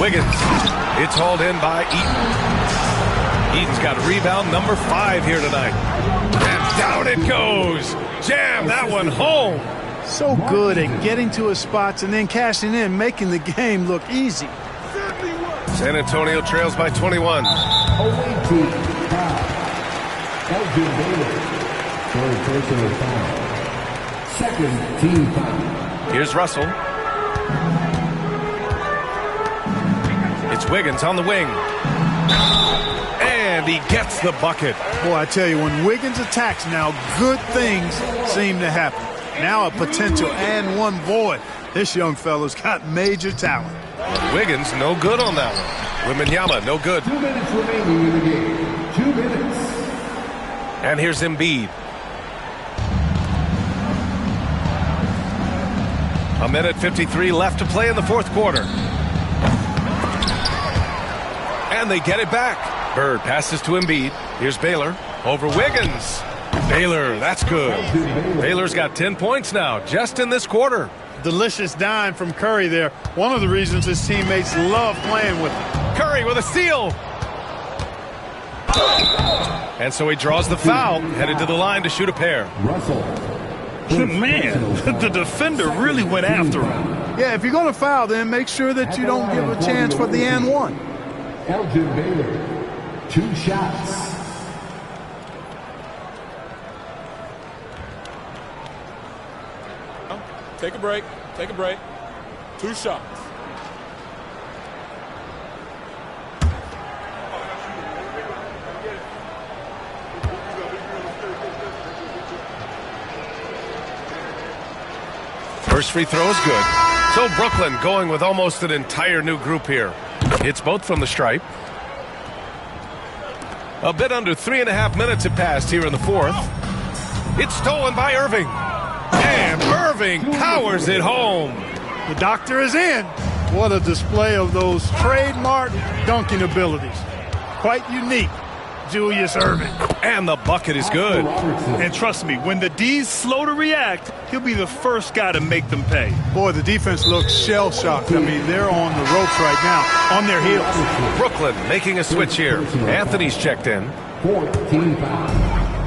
Wiggins. It's hauled in by Eaton. Eaton's got rebound number 5 here tonight. And down it goes. Jam that one home. So good at getting to his spots and then cashing in, making the game look easy. San Antonio trails by 21. Away team foul. Elgin Baylor for a personal foul. Second team foul. Here's Russell. It's Wiggins on the wing. And he gets the bucket. Boy, I tell you, when Wiggins attacks now, good things seem to happen. Now a potential and one. Boy, this young fella's got major talent. Wiggins no good on that one. Wembanyama no good. 2 minutes remaining in the game. 2 minutes. And here's Embiid. A minute 53 left to play in the fourth quarter. And they get it back. Bird passes to Embiid. Here's Baylor over Wiggins. Baylor, that's good. Baylor's got 10 points now, just in this quarter. Delicious dime from Curry there. One of the reasons his teammates love playing with him. Curry with a steal. And so he draws the foul, headed to the line to shoot a pair. Russell. Man, the defender really went after him. Yeah, if you're going to foul, then make sure that you don't give a chance for the and one. Elgin Baylor. 2 shots. Take a break. Take a break. 2 shots. First free throw is good. So Brooklyn going with almost an entire new group here. It's both from the stripe. A bit under 3.5 minutes have passed here in the fourth. It's stolen by Irving. And Irving powers it home. The doctor is in. What a display of those trademark dunking abilities. Quite unique, Julius Irving. And the bucket is good. And trust me, when the D's slow to react, he'll be the first guy to make them pay. Boy, the defense looks shell-shocked. I mean, they're on the ropes right now, on their heels. Brooklyn making a switch here. Anthony's checked in.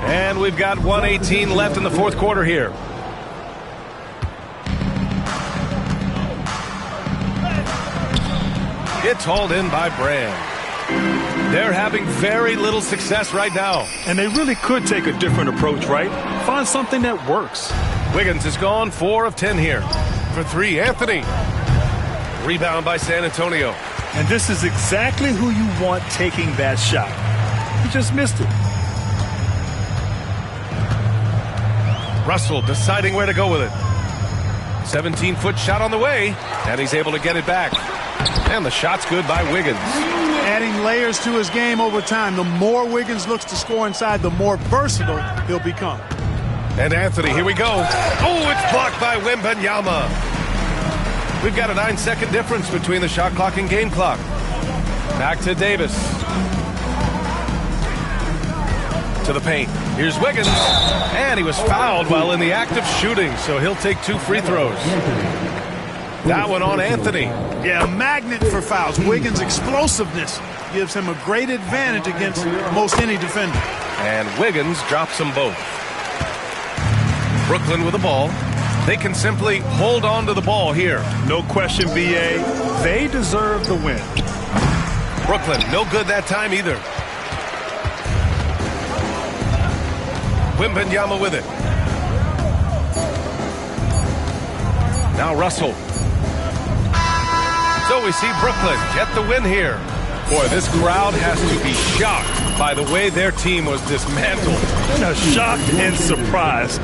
And we've got 1:18 left in the fourth quarter here. It's hauled in by Brand. They're having very little success right now. And they really could take a different approach, right? Find something that works. Wiggins is gone 4 of 10 here. For 3, Anthony. Rebound by San Antonio. And this is exactly who you want taking that shot. He just missed it. Russell deciding where to go with it. 17-foot shot on the way, and he's able to get it back. And the shot's good by Wiggins. Adding layers to his game over time. The more Wiggins looks to score inside, the more versatile he'll become. And Anthony, here we go. Oh, it's blocked by Wembanyama. We've got a 9-second difference between the shot clock and game clock. Back to Davis. To the paint. Here's Wiggins. And he was fouled while in the act of shooting, so he'll take 2 free throws. That one on Anthony. Yeah, a magnet for fouls. Wiggins' explosiveness gives him a great advantage against most any defender. And Wiggins drops them both. Brooklyn with the ball. They can simply hold on to the ball here. No question, B.A. They deserve the win. Brooklyn, no good that time either. Wembanyama with it. Now Russell. So we see Brooklyn get the win here. Boy, this crowd has to be shocked by the way their team was dismantled. Shocked and surprised.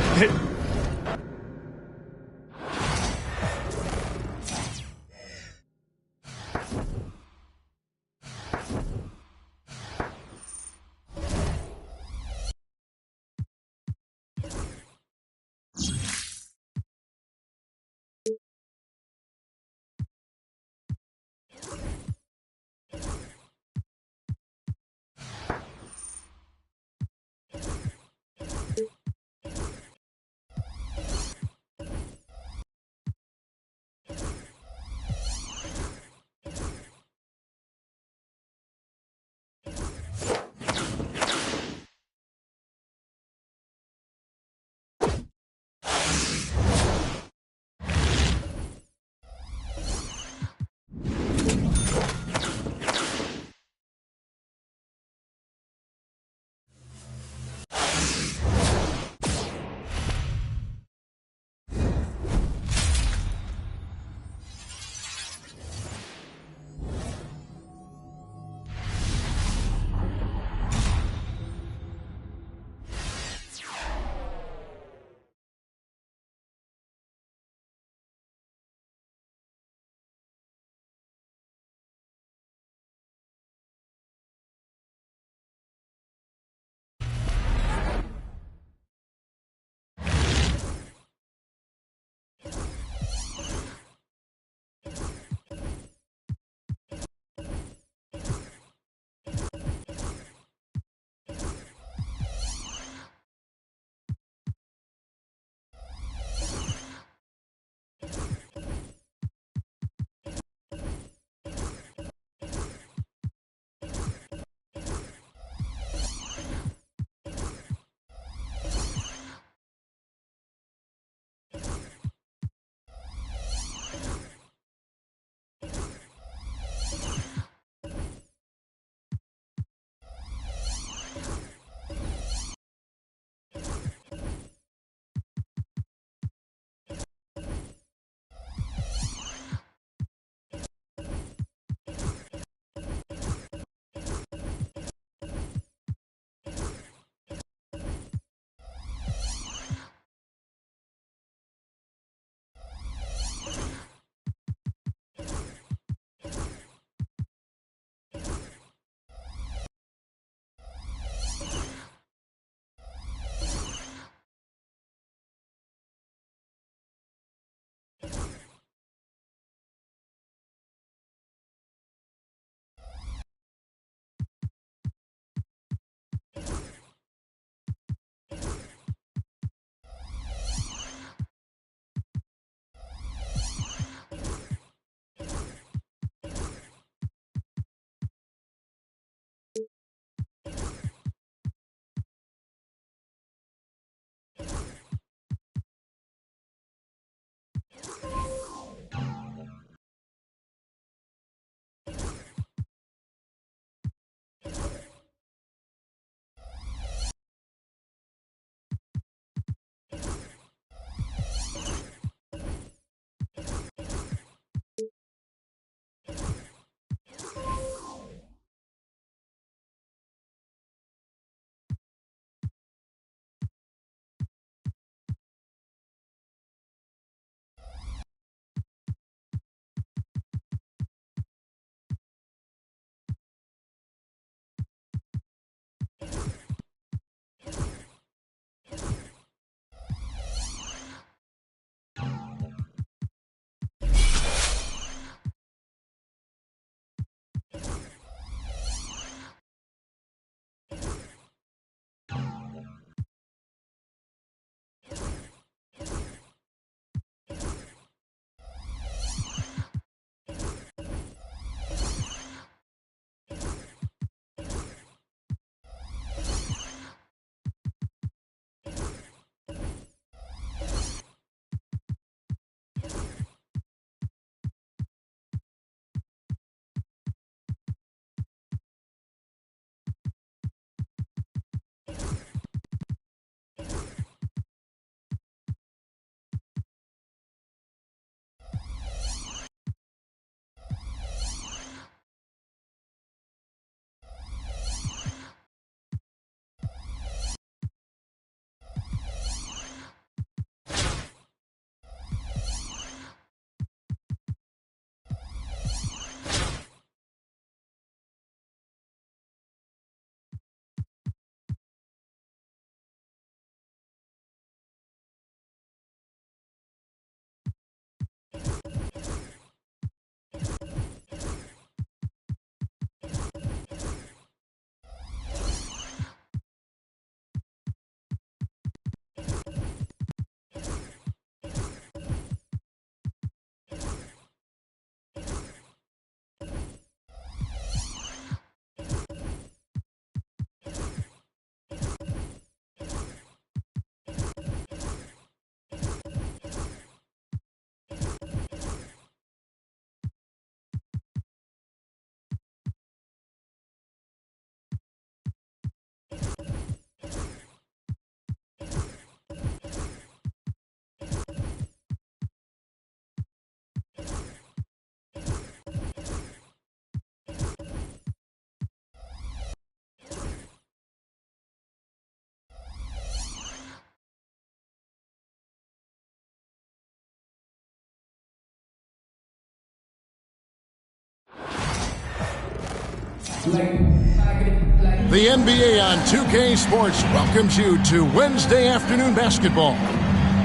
The NBA on 2K Sports welcomes you to Wednesday afternoon basketball.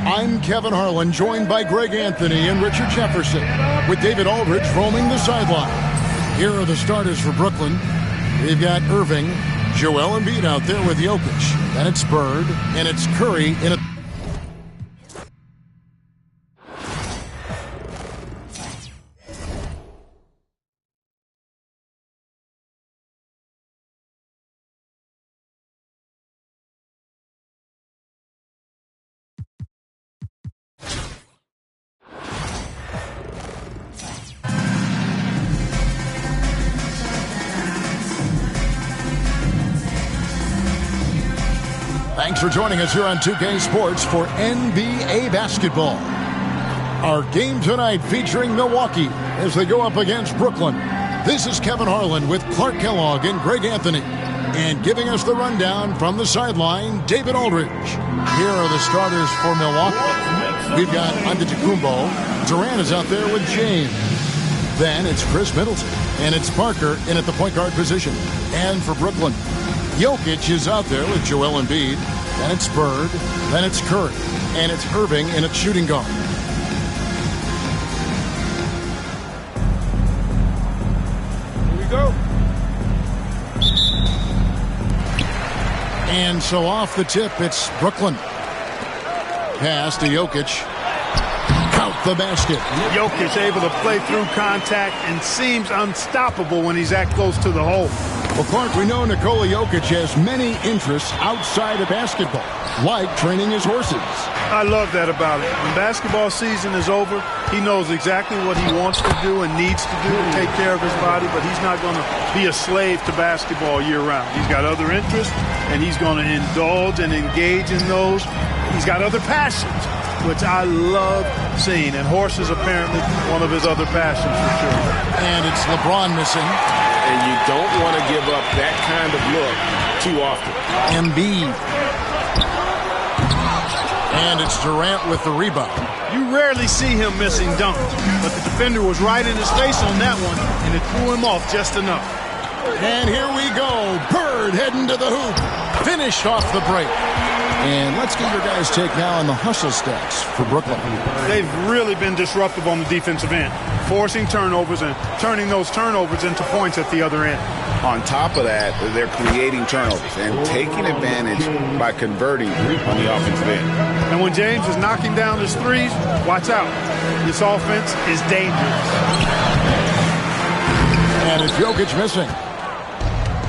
I'm Kevin Harlan, joined by Greg Anthony and Richard Jefferson, with David Aldridge roaming the sideline. Here are the starters for Brooklyn. We've got Irving, Joel Embiid out there with Jokic. Then it's Bird, and it's Curry in a... Thanks for joining us here on 2K Sports for NBA basketball. Our game tonight featuring Milwaukee as they go up against Brooklyn. This is Kevin Harlan with Clark Kellogg and Greg Anthony. And giving us the rundown from the sideline, David Aldridge. Here are the starters for Milwaukee. We've got Antetokounmpo. Durant is out there with James. Then it's Chris Middleton. And it's Parker in at the point guard position. And for Brooklyn, Jokic is out there with Joel Embiid. Then it's Bird. Then it's Curry. And it's Irving in at shooting guard. Here we go. And so off the tip, it's Brooklyn. Pass to Jokic. Count the basket. Jokic able to play through contact and seems unstoppable when he's that close to the hole. Well, Clark, we know Nikola Jokic has many interests outside of basketball, like training his horses. I love that about it. When basketball season is over, he knows exactly what he wants to do and needs to do to take care of his body, but he's not going to be a slave to basketball year-round. He's got other interests, and he's going to indulge and engage in those. He's got other passions, which I love seeing, and horses apparently one of his other passions for sure. And it's LeBron missing. And you don't want to give up that kind of look too often. Embiid. And it's Durant with the rebound. You rarely see him missing dunks, but the defender was right in his face on that one, and it threw him off just enough. And here we go. Bird heading to the hoop. Finished off the break. And let's get your guys' take now on the hustle stats for Brooklyn. They've really been disruptive on the defensive end, forcing turnovers and turning those turnovers into points at the other end. On top of that, they're creating turnovers and taking advantage by converting on the offensive end. And when James is knocking down his threes, watch out. This offense is dangerous. And it's Jokic missing.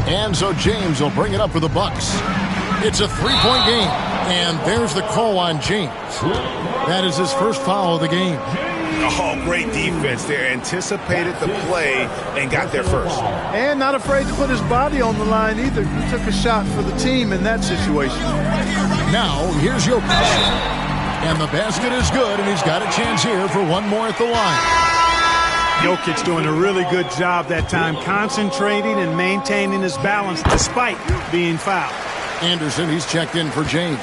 And so James will bring it up for the Bucks. It's a three-point game, and there's the call on James. That is his first foul of the game. Oh, great defense there. Anticipated the play and got there first. And not afraid to put his body on the line either. He took a shot for the team in that situation. Now, here's Jokic. And the basket is good, and he's got a chance here for one more at the line. Jokic doing a really good job that time, concentrating and maintaining his balance despite being fouled. Anderson, he's checked in for James.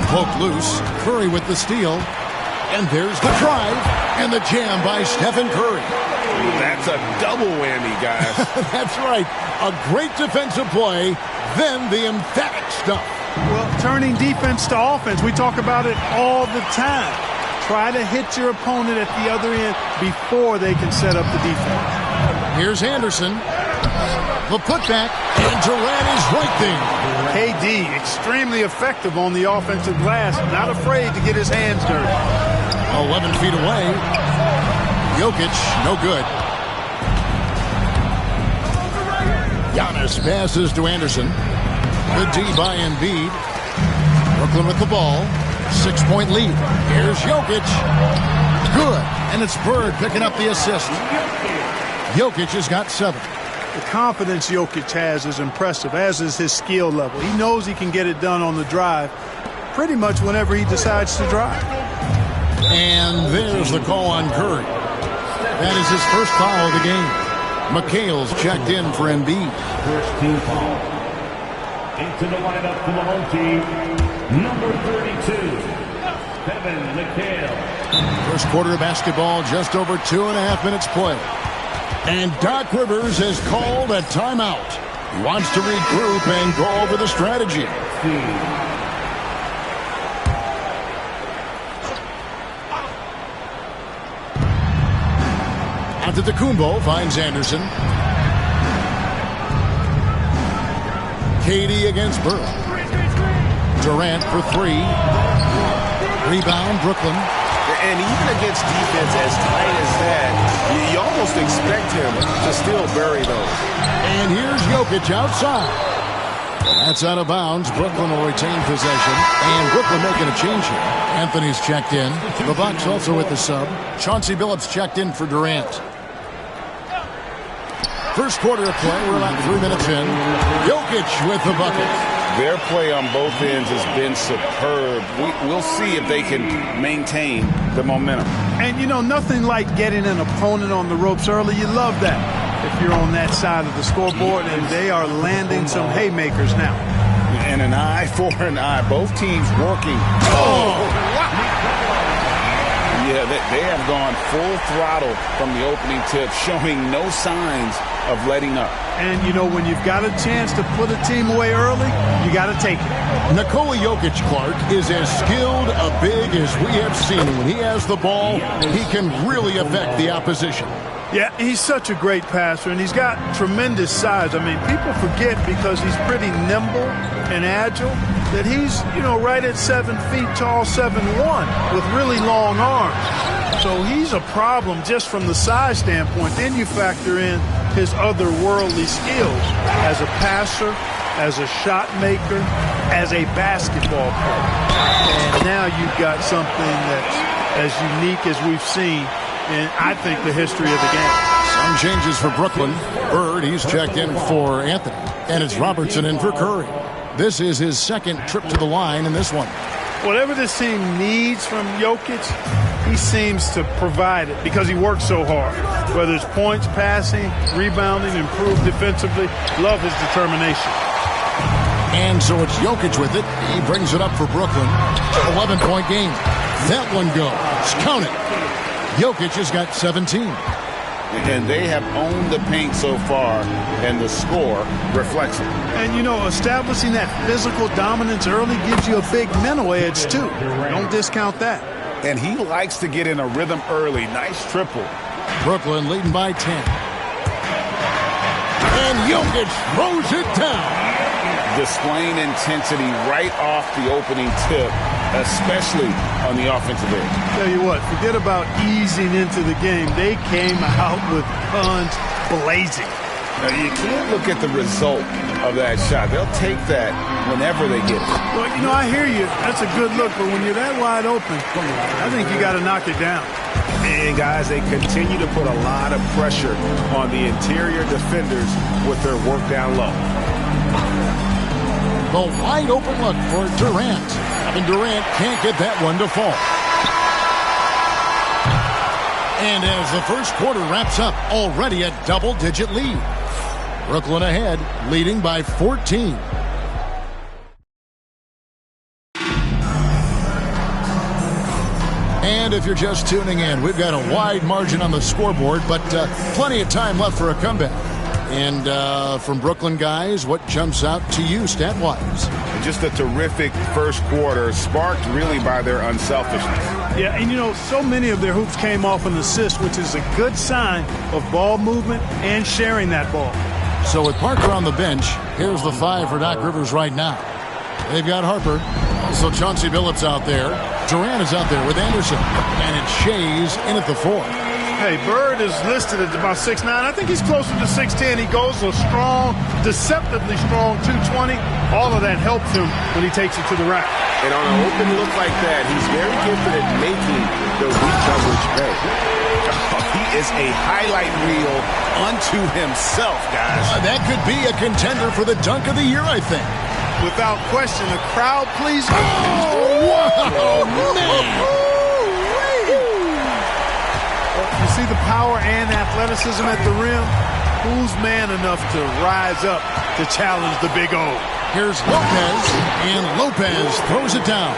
Poked loose. Curry with the steal. And there's the drive. And the jam by Stephen Curry. That's a double whammy, guys. That's right. A great defensive play. Then the emphatic stuff. Well, turning defense to offense, we talk about it all the time. Try to hit your opponent at the other end before they can set up the defense. Here's Anderson. The putback, and Durant is right there. KD, extremely effective on the offensive glass, not afraid to get his hands dirty. 11 feet away. Jokic, no good. Giannis passes to Anderson. Good D by Embiid. Brooklyn with the ball. 6-point lead. Here's Jokic. Good. And it's Bird picking up the assist. Jokic has got 7. The confidence Jokic has is impressive, as is his skill level. He knows he can get it done on the drive pretty much whenever he decides to drive. And there's the call on Curry. That is his first foul of the game. McHale's checked in for Embiid. First team foul. Into the lineup for the home team, number 32, Kevin McHale. First quarter of basketball, just over 2.5 minutes play. And Doc Rivers has called a timeout. He wants to regroup and go over the strategy. Antetokounmpo finds Anderson. Katie against Burr. Durant for three. Rebound, Brooklyn. And even against defense as tight as that, you almost expect him to still bury those. And here's Jokic outside. That's out of bounds. Brooklyn will retain possession. And Brooklyn making a change here. Anthony's checked in. The Bucks also with the sub. Chauncey Billups checked in for Durant. First quarter of play. We're about 3 minutes in. Jokic with the bucket. Their play on both ends has been superb. We'll see if they can maintain the momentum. And, you know, nothing like getting an opponent on the ropes early. You love that if you're on that side of the scoreboard, and they are landing some haymakers now. And an eye for an eye. Both teams working. Yeah, they have gone full throttle from the opening tip, showing no signs of letting up. And, you know, when you've got a chance to put a team away early, you got to take it. Nikola Jokic, Clark, is as skilled a big as we have seen. When he has the ball, he can really affect the opposition. Yeah, he's such a great passer, and he's got tremendous size. I mean, people forget because he's pretty nimble and agile that he's, you know, right at 7 feet tall, 7'1", with really long arms. So he's a problem just from the size standpoint. Then you factor in his otherworldly skills as a passer, as a shot maker, as a basketball player. And now you've got something that's as unique as we've seen in, I think, the history of the game. Some changes for Brooklyn. Bird, he's checked in for Anthony. And it's Robertson in for Curry. This is his second trip to the line in this one. Whatever this team needs from Jokic, he seems to provide it because he works so hard. Whether it's points, passing, rebounding, improved defensively, love his determination. And so it's Jokic with it. He brings it up for Brooklyn. 11-point game. That one goes. Count it. Jokic has got 17. And they have owned the paint so far, and the score reflects it. And, you know, establishing that physical dominance early gives you a big mental edge, too. Don't discount that. And he likes to get in a rhythm early. Nice triple. Brooklyn leading by 10. And Jokic throws it down. Displaying intensity right off the opening tip, especially on the offensive end. Tell you what, forget about easing into the game. They came out with guns blazing. Now, you can't look at the result of that shot. They'll take that whenever they get it. Well, you know, I hear you. That's a good look, but when you're that wide open, I think you got to knock it down. And, guys, they continue to put a lot of pressure on the interior defenders with their work down low. The wide open look for Durant. Kevin Durant can't get that one to fall. And as the first quarter wraps up, already a double-digit lead. Brooklyn ahead, leading by 14. And if you're just tuning in, we've got a wide margin on the scoreboard, but plenty of time left for a comeback. And from Brooklyn guys, what jumps out to you stat-wise? Just a terrific first quarter, sparked really by their unselfishness. Yeah, and you know, so many of their hoops came off an assist, which is a good sign of ball movement and sharing that ball. So with Parker on the bench, here's the 5 for Doc Rivers right now. They've got Harper. Also Chauncey Billups out there. Durant is out there with Anderson. And it's Shea's in at the 4. Hey, Bird is listed at about 6'9". I think he's closer to 6'10". He goes a strong, deceptively strong 220. All of that helps him when he takes it to the rack. And on an open look like that, he's very gifted at making the weak coverage pay. He is a highlight reel unto himself, guys. That could be a contender for the dunk of the year, I think. Without question, a crowd pleaser. Oh, wow, man. You see the power and athleticism at the rim? Who's man enough to rise up to challenge the Big O? Here's Lopez, and Lopez throws it down.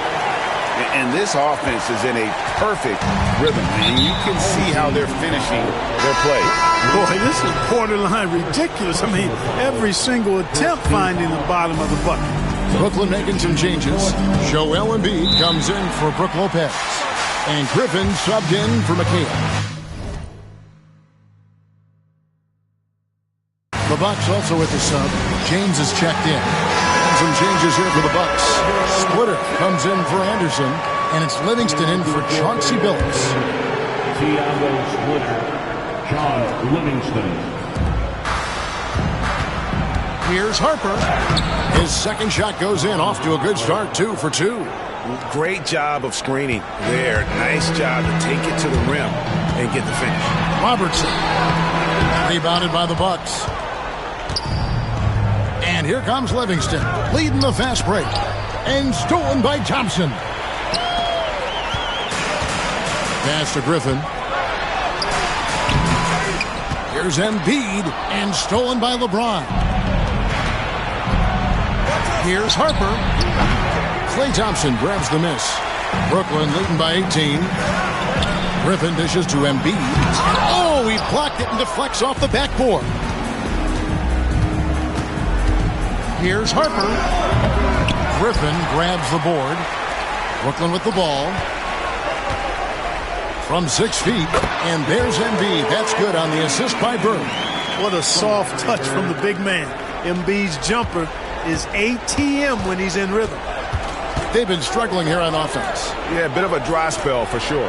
And this offense is in a perfect rhythm, and you can see how they're finishing their play. Boy, this is borderline ridiculous. I mean, every single attempt finding the bottom of the bucket. Brooklyn making some changes. Joel Embiid comes in for Brook Lopez. And Griffin subbed in for McHale. The Bucks also with the sub. James is checked in. And some changes here for the Bucks. Splitter comes in for Anderson. And it's Livingston in for Chauncey Billups. Thiago Splitter. John Livingston. Here's Harper. His second shot goes in. Off to a good start. 2 for 2. Great job of screening there. Nice job to take it to the rim and get the finish. Robertson. Rebounded by the Bucks. And here comes Livingston, leading the fast break. And stolen by Thompson. Pass to Griffin. Here's Embiid, and stolen by LeBron. Here's Harper. Klay Thompson grabs the miss. Brooklyn leading by 18. Griffin dishes to Embiid. Oh, he blocked it and deflects off the backboard. Here's Harper. Griffin grabs the board. Brooklyn with the ball. From 6 feet. And there's Embiid. That's good on the assist by Bird. What a soft touch from the big man. Embiid's jumper is ATM when he's in rhythm. They've been struggling here on offense. Yeah, a bit of a dry spell for sure.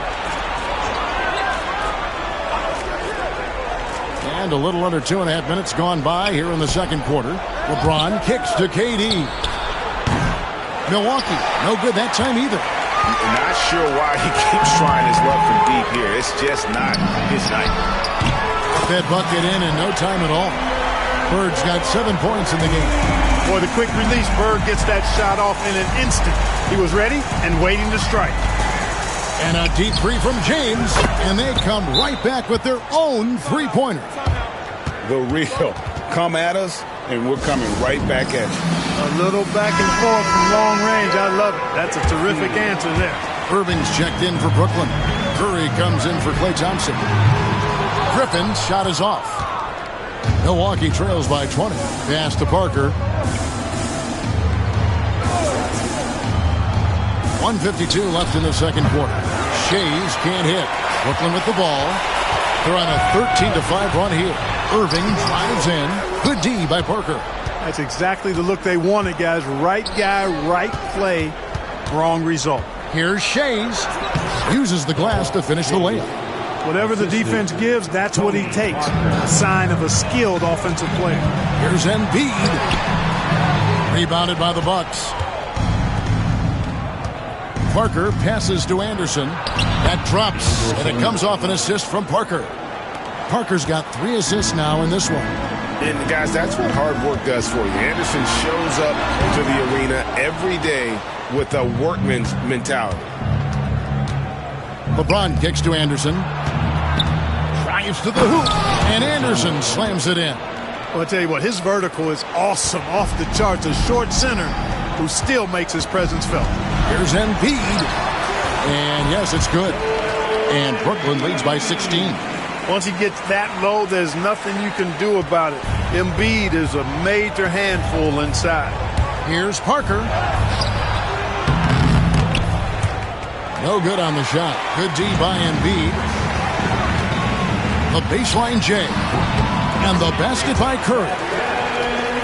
And a little under 2.5 minutes gone by here in the second quarter. LeBron kicks to KD. Milwaukee, no good that time either. Not sure why he keeps trying his luck from deep here. It's just not his night. That bucket in no time at all. Bird's got 7 points in the game. Boy, the quick release, Bird gets that shot off in an instant. He was ready and waiting to strike. And a deep three from James, and they come right back with their own three-pointer. The real. Come at us, and we're coming right back at you. A little back and forth from long range. I love it. That's a terrific answer there. Irving's checked in for Brooklyn. Curry comes in for Klay Thompson. Griffin's shot is off. Milwaukee trails by 20. Pass to Parker. 1:52 left in the second quarter. Shays can't hit. Brooklyn with the ball. They're on a 13-5 run here. Irving drives in. Good D by Parker. That's exactly the look they wanted, guys. Right guy, right play, wrong result. Here's Shays. Uses the glass to finish the layup. Whatever the defense gives, that's what he takes. A sign of a skilled offensive player. Here's Embiid. Rebounded by the Bucks. Parker passes to Anderson. That drops, and it comes off an assist from Parker. Parker's got 3 assists now in this one. And, guys, that's what hard work does for you. Anderson shows up to the arena every day with a workman's mentality. LeBron kicks to Anderson. Drives to the hoop, and Anderson slams it in. Well, I'll tell you what, his vertical is awesome, off the charts. A short center who still makes his presence felt. Here's Embiid. And, yes, it's good. And Brooklyn leads by 16. Once he gets that low, there's nothing you can do about it. Embiid is a major handful inside. Here's Parker. No good on the shot. Good D by Embiid. The baseline J. And the basket by Curry.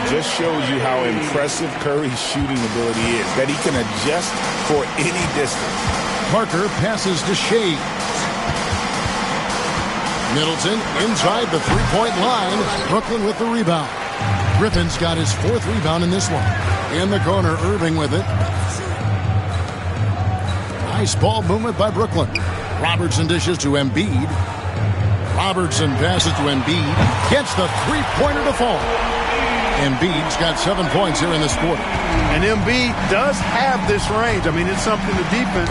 Just shows you how impressive Curry's shooting ability is, that he can adjust for any distance. Parker passes to Shea. Middleton inside the three-point line. Brooklyn with the rebound. Griffin's got his 4th rebound in this one. In the corner, Irving with it. Nice ball movement by Brooklyn. Robertson dishes to Embiid. Robertson passes to Embiid. Gets the three-pointer to fall. Embiid's got 7 points here in this quarter. And Embiid does have this range. I mean, it's something the defense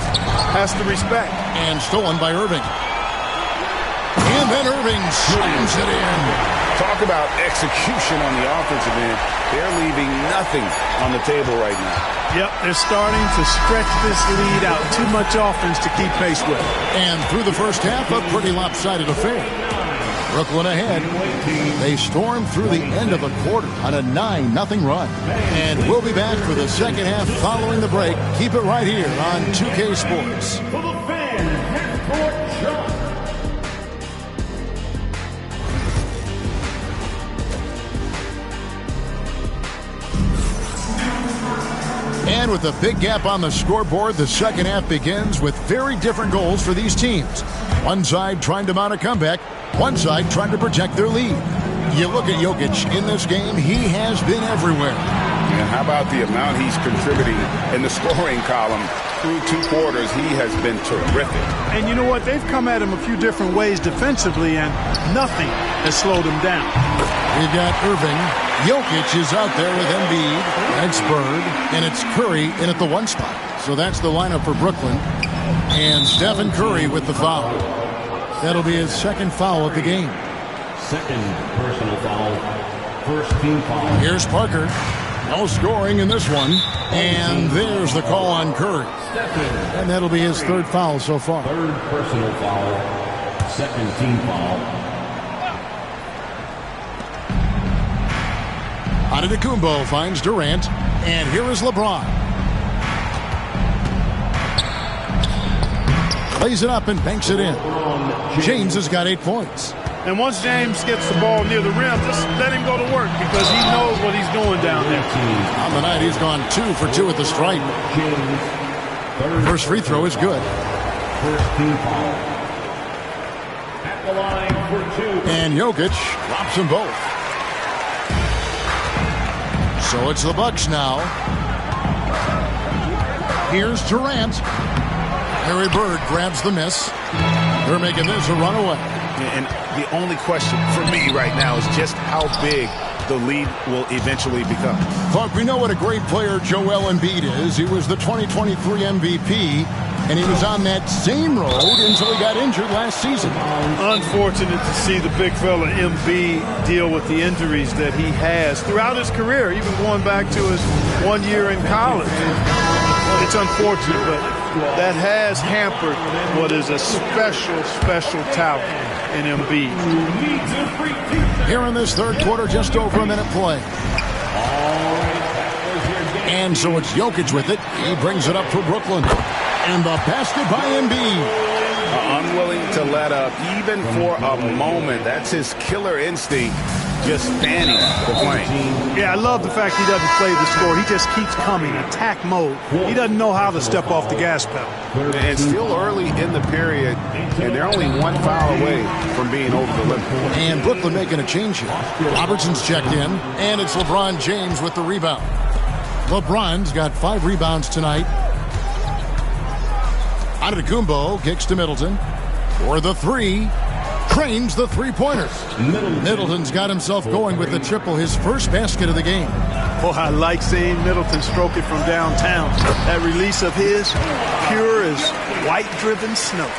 has to respect. And stolen by Irving. And And then Irving slams it in. Talk about execution on the offensive end. They're leaving nothing on the table right now. Yep, they're starting to stretch this lead out. Too much offense to keep pace with. And through the first half, a pretty lopsided affair. Brooklyn ahead. They storm through the end of the quarter on a 9-0 run. And we'll be back for the second half following the break. Keep it right here on 2K Sports. And with a big gap on the scoreboard, the second half begins with very different goals for these teams. One side trying to mount a comeback, one side trying to protect their lead. You look at Jokic in this game, he has been everywhere. And how about the amount he's contributing in the scoring column? Through 2 quarters, he has been terrific. And you know what? They've come at him a few different ways defensively, and nothing has slowed him down. We've got Irving. Jokic is out there with Embiid. It's Bird, and it's Curry in at the 1 spot. So that's the lineup for Brooklyn. And Stephen Curry with the foul. That'll be his second foul of the game. Second personal foul. First team foul. Here's Parker. No scoring in this one. And there's the call on Curry. And that'll be his 3rd foul so far. 3rd personal foul. Second team foul. Antetokounmpo finds Durant. And here is LeBron. Lays it up and banks it in. James has got 8 points. And once James gets the ball near the rim, just let him go to work because he knows what he's doing down there. On the night, he's gone 2 for 2 at the stripe. First free throw is good. At the line for 2. And Jokic drops them both. So it's the Bucks now. Here's Durant. Harry Bird grabs the miss. They're making this a runaway. And the only question for me right now is just how big the lead will eventually become. Clark, we know what a great player Joel Embiid is. He was the 2023 MVP, and he was on that same road until he got injured last season. Unfortunate to see the big fella Embiid deal with the injuries that he has throughout his career, even going back to his 1 year in college. It's unfortunate, but that has hampered what is a special talent in Embiid. Here in this third quarter, just over a minute play. And so it's Jokic with it. He brings it up for Brooklyn. And the basket by Embiid. Unwilling to let up even for a moment. That's his killer instinct, just fanning the plane. Yeah, I love the fact he doesn't play the score. He just keeps coming, attack mode. He doesn't know how to step off the gas pedal. And still early in the period, and they're only 1 foul away from being over the limit. And Brooklyn making a change here. Robertson's checked in, and it's LeBron James with the rebound. LeBron's got 5 rebounds tonight. Antetokounmpo kicks to Middleton for the 3. Trains the 3-pointer. Middleton's got himself going with the triple, his first basket of the game. Boy, I like seeing Middleton stroke it from downtown. That release of his, pure as white-driven snow.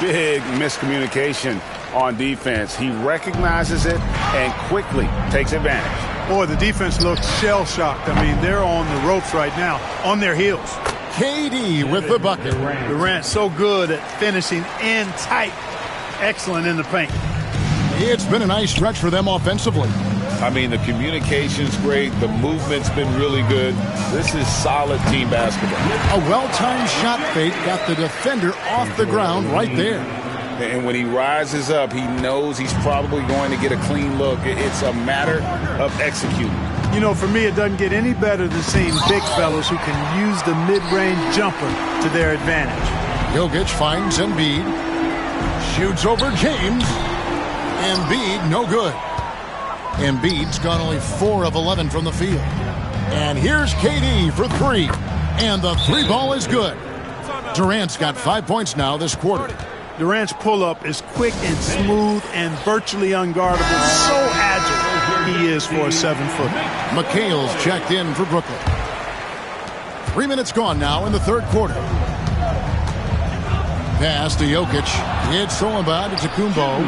Big miscommunication on defense. He recognizes it and quickly takes advantage. Boy, the defense looks shell-shocked. I mean, they're on the ropes right now, on their heels. KD with the bucket. Durant so good at finishing in tight. Excellent in the paint. It's been a nice stretch for them offensively. I mean, the communication's great. The movement's been really good. This is solid team basketball. A well-timed shot fake got the defender off the ground right there. And when he rises up, he knows he's probably going to get a clean look. It's a matter of executing. You know, for me, it doesn't get any better than seeing big fellas who can use the mid-range jumper to their advantage. Jokic finds Embiid. Shoots over James. Embiid, no good. Embiid's gone only 4 of 11 from the field. And here's KD for 3. And the 3 ball is good. Durant's got 5 points now this quarter. Durant's pull-up is quick and smooth and virtually unguardable. So agile he is for a 7-footer. McHale's checked in for Brooklyn. 3 minutes gone now in the third quarter. Pass to Jokic. It's stolen by Antetokounmpo.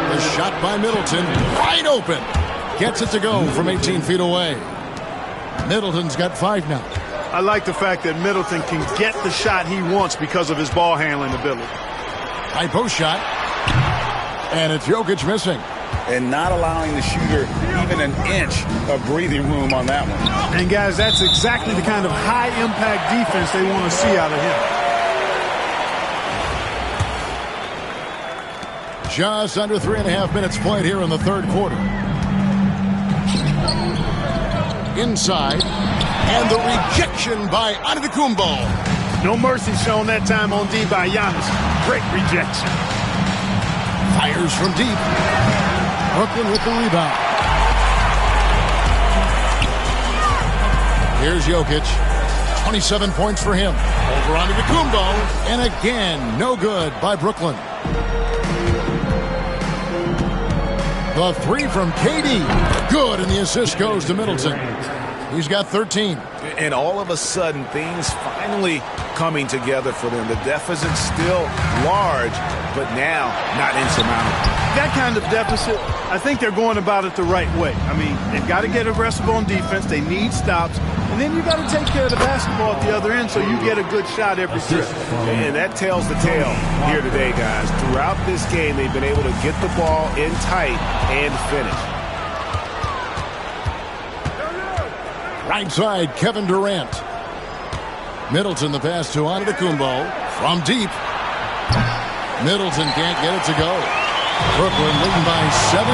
The shot by Middleton. Wide open. Gets it to go from 18 feet away. Middleton's got 5 now. I like the fact that Middleton can get the shot he wants because of his ball handling ability. High post shot. And it's Jokic missing. And not allowing the shooter even an inch of breathing room on that one. And, guys, that's exactly the kind of high-impact defense they want to see out of him. Just under 3.5 minutes played here in the third quarter. Inside. And the rejection by Antetokounmpo. No mercy shown that time on D by Giannis. Great rejection. Fires from deep. Brooklyn with the rebound. Here's Jokic. 27 points for him. Over onto Antetokounmpo. And again, no good by Brooklyn. The 3 from KD. Good, and the assist goes to Middleton. He's got 13. And all of a sudden, things finally coming together for them. The deficit still large, but now not insurmountable. That kind of deficit, I think they're going about it the right way. I mean, they've got to get aggressive on defense. They need stops. And then you got to take care of the basketball at the other end so you get a good shot every trip. And that tells the tale here today, guys. Throughout this game, they've been able to get the ball in tight and finish. Right side, Kevin Durant. Middleton, the pass to Antetokounmpo from deep. Middleton can't get it to go. Brooklyn leading by 17.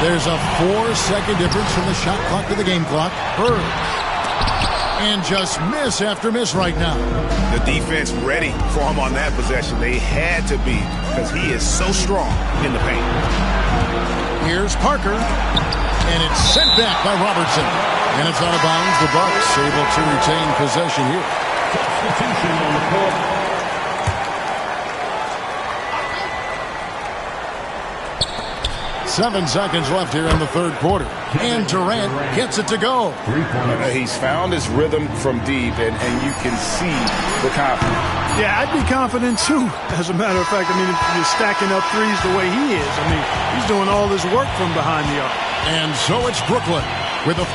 There's a 4-second difference from the shot clock to the game clock. Bird. And just miss after miss right now. The defense ready for him on that possession. They had to be because he is so strong in the paint. Here's Parker. And it's sent back by Robertson. And it's out of bounds. The Bucks able to retain possession here. Substitution on the court. 7 seconds left here in the third quarter. And Durant gets it to go. He's found his rhythm from deep, and you can see the confidence. Yeah, I'd be confident, too. As a matter of fact, I mean, if you're stacking up threes the way he is, I mean, he's doing all this work from behind the arc. And so it's Brooklyn with a...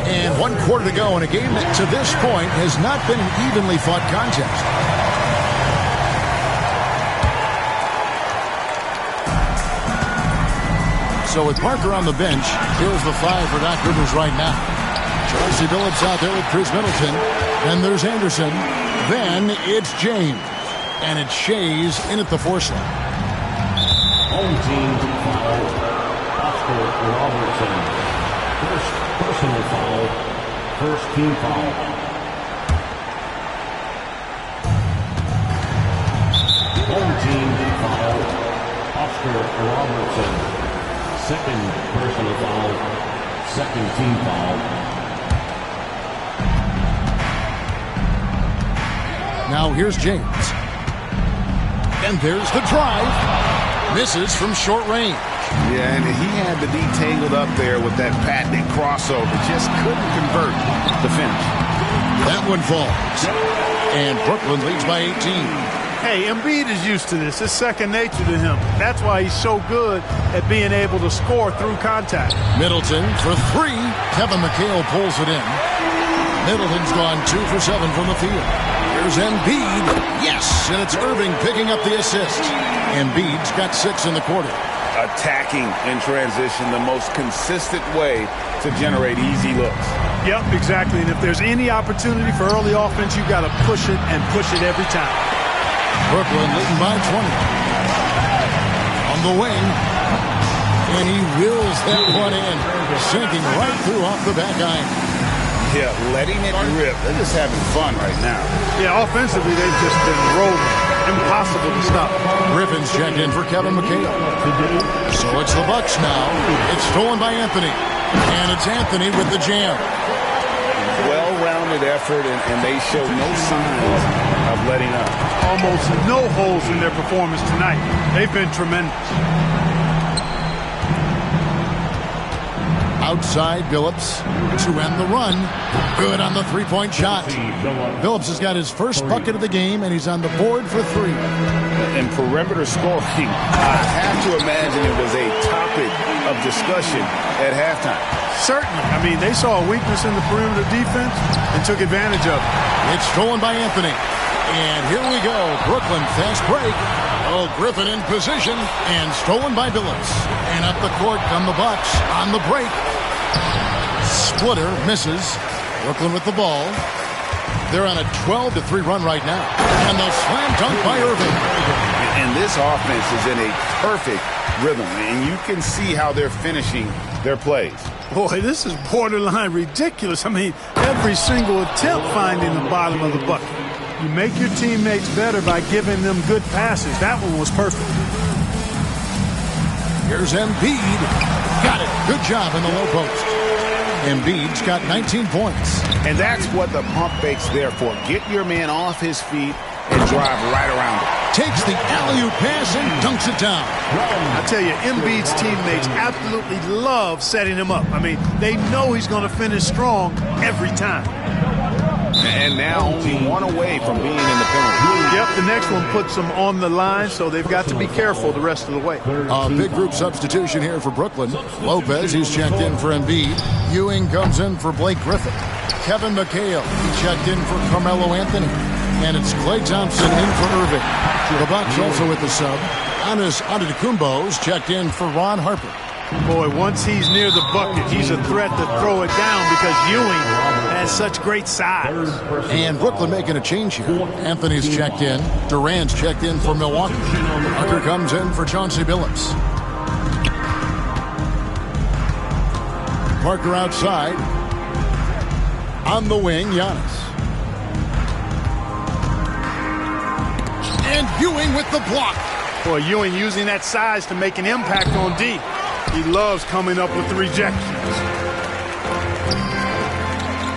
And 1 quarter to go in a game that to this point has not been an evenly fought contest. So with Parker on the bench, here's the 5 for Doc Rivers right now. Chauncey Billups out there with Chris Middleton. Then there's Anderson. Then it's James. And it's Shays in at the 4 slot. Home team foul. Oscar Robertson. First personal foul. First team foul. Home team foul. Oscar Robertson. Second personal foul. Second team foul. Now here's James. And there's the drive. Misses from short range. Yeah, and he had the D tangled up there with that patented crossover. Just couldn't convert the finish. That one falls. And Brooklyn leads by 18. Hey, Embiid is used to this. It's second nature to him. That's why he's so good at being able to score through contact. Middleton for 3. Kevin McHale pulls it in. Middleton's gone 2 for 7 from the field. Here's Embiid. Yes, and it's Irving picking up the assist. Embiid's got 6 in the quarter. Attacking in transition, the most consistent way to generate easy looks. Yep, exactly. And if there's any opportunity for early offense, you got to push it and push it every time. Brooklyn leading by 20. On the wing. And he wills that one in. Sinking right through off the back iron. Yeah, letting it rip. They're just having fun right now. Yeah, offensively, they've just been rolling. Impossible to stop. Griffin's checked in for Kevin McHale. So it's the Bucks now. It's stolen by Anthony. And it's Anthony with the jam. Well-rounded effort, and they show no signs of letting up. Almost no holes in their performance tonight. They've been tremendous. Outside Billups to end the run. Good on the three-point shot. Billups has got his first bucket of the game, and he's on the board for 3. And perimeter scoring, I have to imagine it was a topic of discussion at halftime. Certainly. I mean, they saw a weakness in the perimeter defense and took advantage of it. It's stolen by Anthony. And here we go. Brooklyn fast break. Oh, Griffin in position and stolen by Billups. And up the court come the Bucks on the break. Splitter misses. Brooklyn with the ball. They're on a 12-3 run right now. And the slam dunk by Irving. And this offense is in a perfect rhythm. And you can see how they're finishing their plays. Boy, this is borderline ridiculous. I mean, every single attempt finding the bottom of the bucket. You make your teammates better by giving them good passes. That one was perfect. Here's Embiid. Got it. Good job in the low post. Embiid's got 19 points. And that's what the pump fake's there for. Get your man off his feet and drive right around him. Takes the alley-oop pass and dunks it down. I tell you, Embiid's teammates absolutely love setting him up. I mean, they know he's going to finish strong every time. And now only one away from being in the penalty. Yep, the next one puts them on the line, so they've got to be careful the rest of the way. A big group substitution here for Brooklyn. Lopez, he's checked in for Embiid. Ewing comes in for Blake Griffin. Kevin McHale, he checked in for Carmelo Anthony. And it's Klay Thompson in for Irving. The Bucks also with the sub. Giannis Antetokounmpo's checked in for Ron Harper. Boy, once he's near the bucket, he's a threat to throw it down because Ewing has such great size. And Brooklyn making a change here. Anthony's checked in. Durant's checked in for Milwaukee. Parker comes in for Chauncey Billups. Parker outside. On the wing, Giannis. And Ewing with the block. Boy, Ewing using that size to make an impact on D. He loves coming up with the rejections.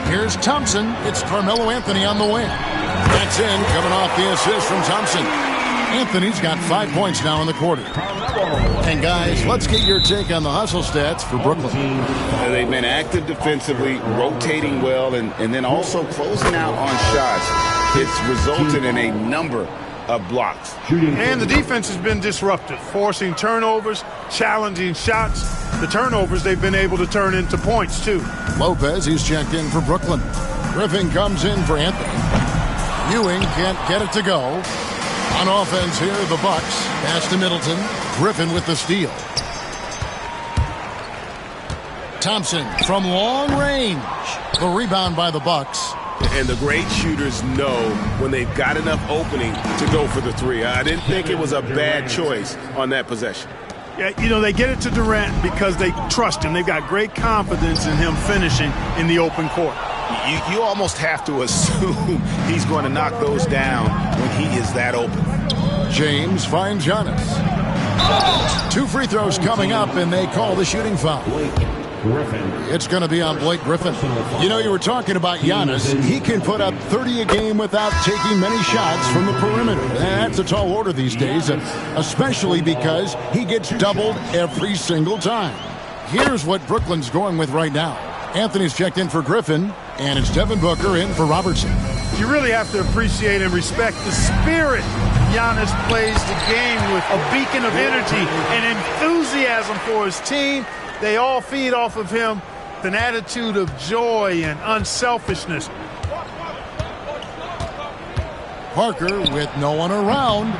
Here's Thompson. It's Carmelo Anthony on the wing. That's in, coming off the assist from Thompson. Anthony's got 5 points now in the quarter. And guys, let's get your take on the hustle stats for Brooklyn. They've been active defensively, rotating well, and then also closing out on shots. It's resulted in a number of blocks. And the defense has been disruptive, forcing turnovers, challenging shots. The turnovers they've been able to turn into points, too. Lopez, he's checked in for Brooklyn. Griffin comes in for Anthony. Ewing can't get it to go. On offense here, the Bucks. Pass to Middleton. Griffin with the steal. Thompson from long range. The rebound by the Bucks. And the great shooters know when they've got enough opening to go for the three. I didn't think it was a bad choice on that possession. Yeah, you know, they get it to Durant because they trust him. They've got great confidence in him finishing in the open court. You almost have to assume he's going to knock those down when he is that open. James finds Giannis. 2 free throws coming up, and they call the shooting foul. It's going to be on Blake Griffin. You know, you were talking about Giannis. He can put up 30 a game without taking many shots from the perimeter. That's a tall order these days, especially because he gets doubled every single time. Here's what Brooklyn's going with right now. Anthony's checked in for Griffin, and it's Devin Booker in for Robertson. You really have to appreciate and respect the spirit Giannis plays the game with, a beacon of energy and enthusiasm for his team. They all feed off of him with an attitude of joy and unselfishness. Parker, with no one around,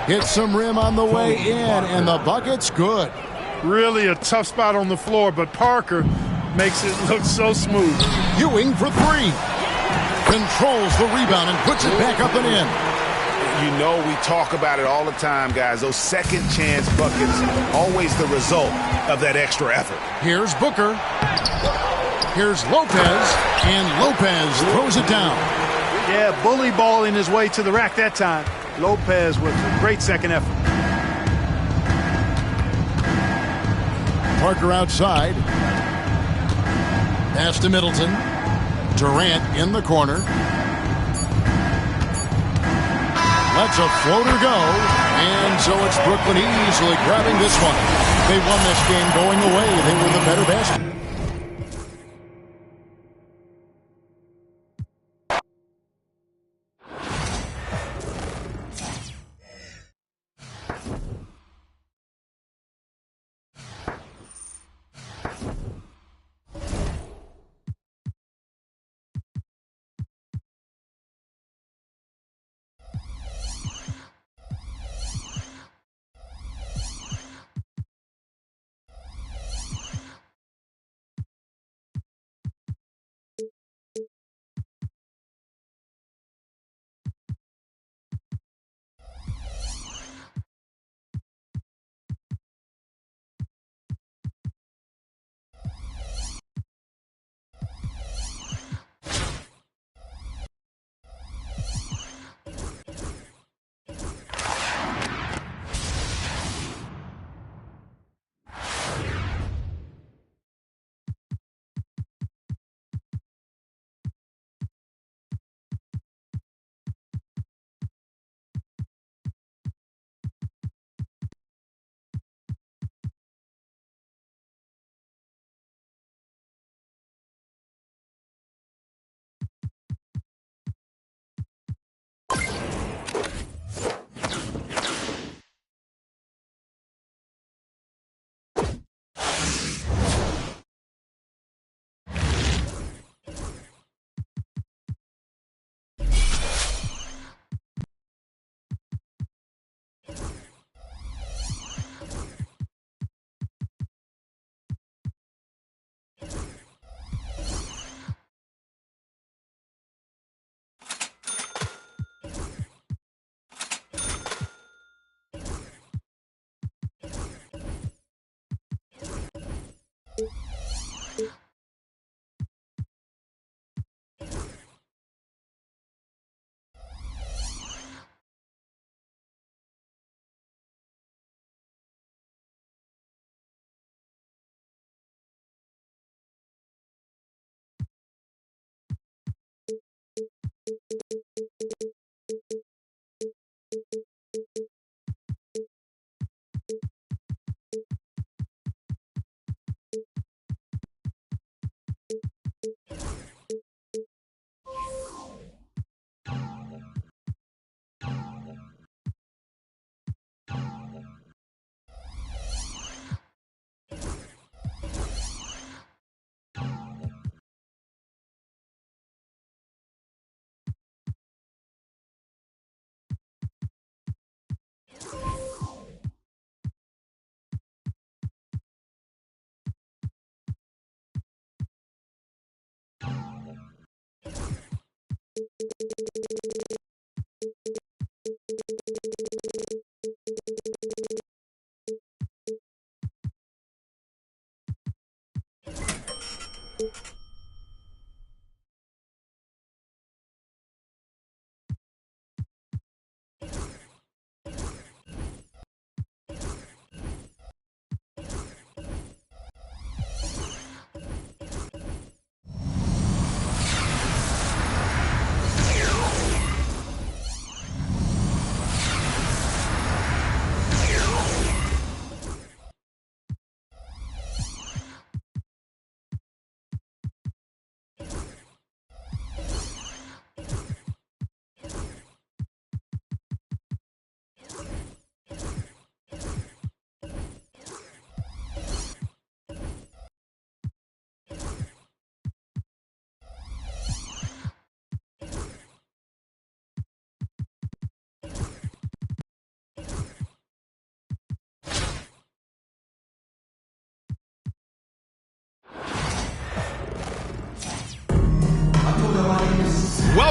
hits some rim on the way in, and the bucket's good. Really a tough spot on the floor, but Parker makes it look so smooth. Ewing for 3. Controls the rebound and puts it back up and in. You know, we talk about it all the time, guys. Those second chance buckets, always the result of that extra effort. Here's Booker. Here's Lopez, and Lopez throws it down. Yeah, bully balling his way to the rack that time. Lopez with a great second effort. Parker outside. Pass to Middleton. Durant in the corner. Lets a floater go, and so it's Brooklyn easily grabbing this one. They won this game going away. They were the better basket.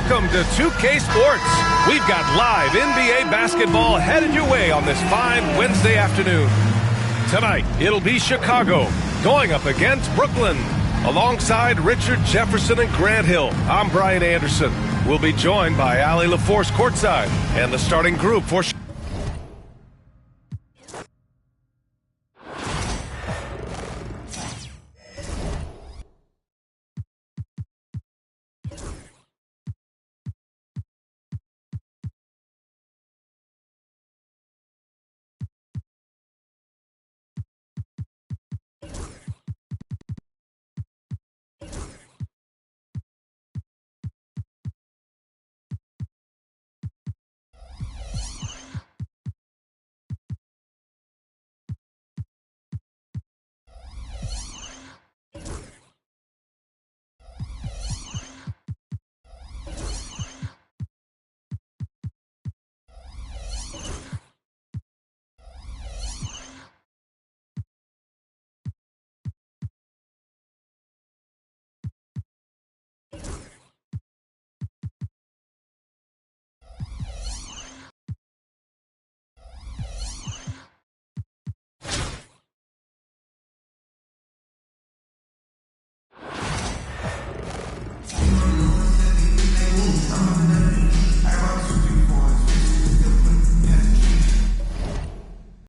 Welcome to 2K Sports. We've got live NBA basketball headed your way on this fine Wednesday afternoon. Tonight, it'll be Chicago going up against Brooklyn. Alongside Richard Jefferson and Grant Hill, I'm Brian Anderson. We'll be joined by Allie LaForce courtside and the starting group for Chicago.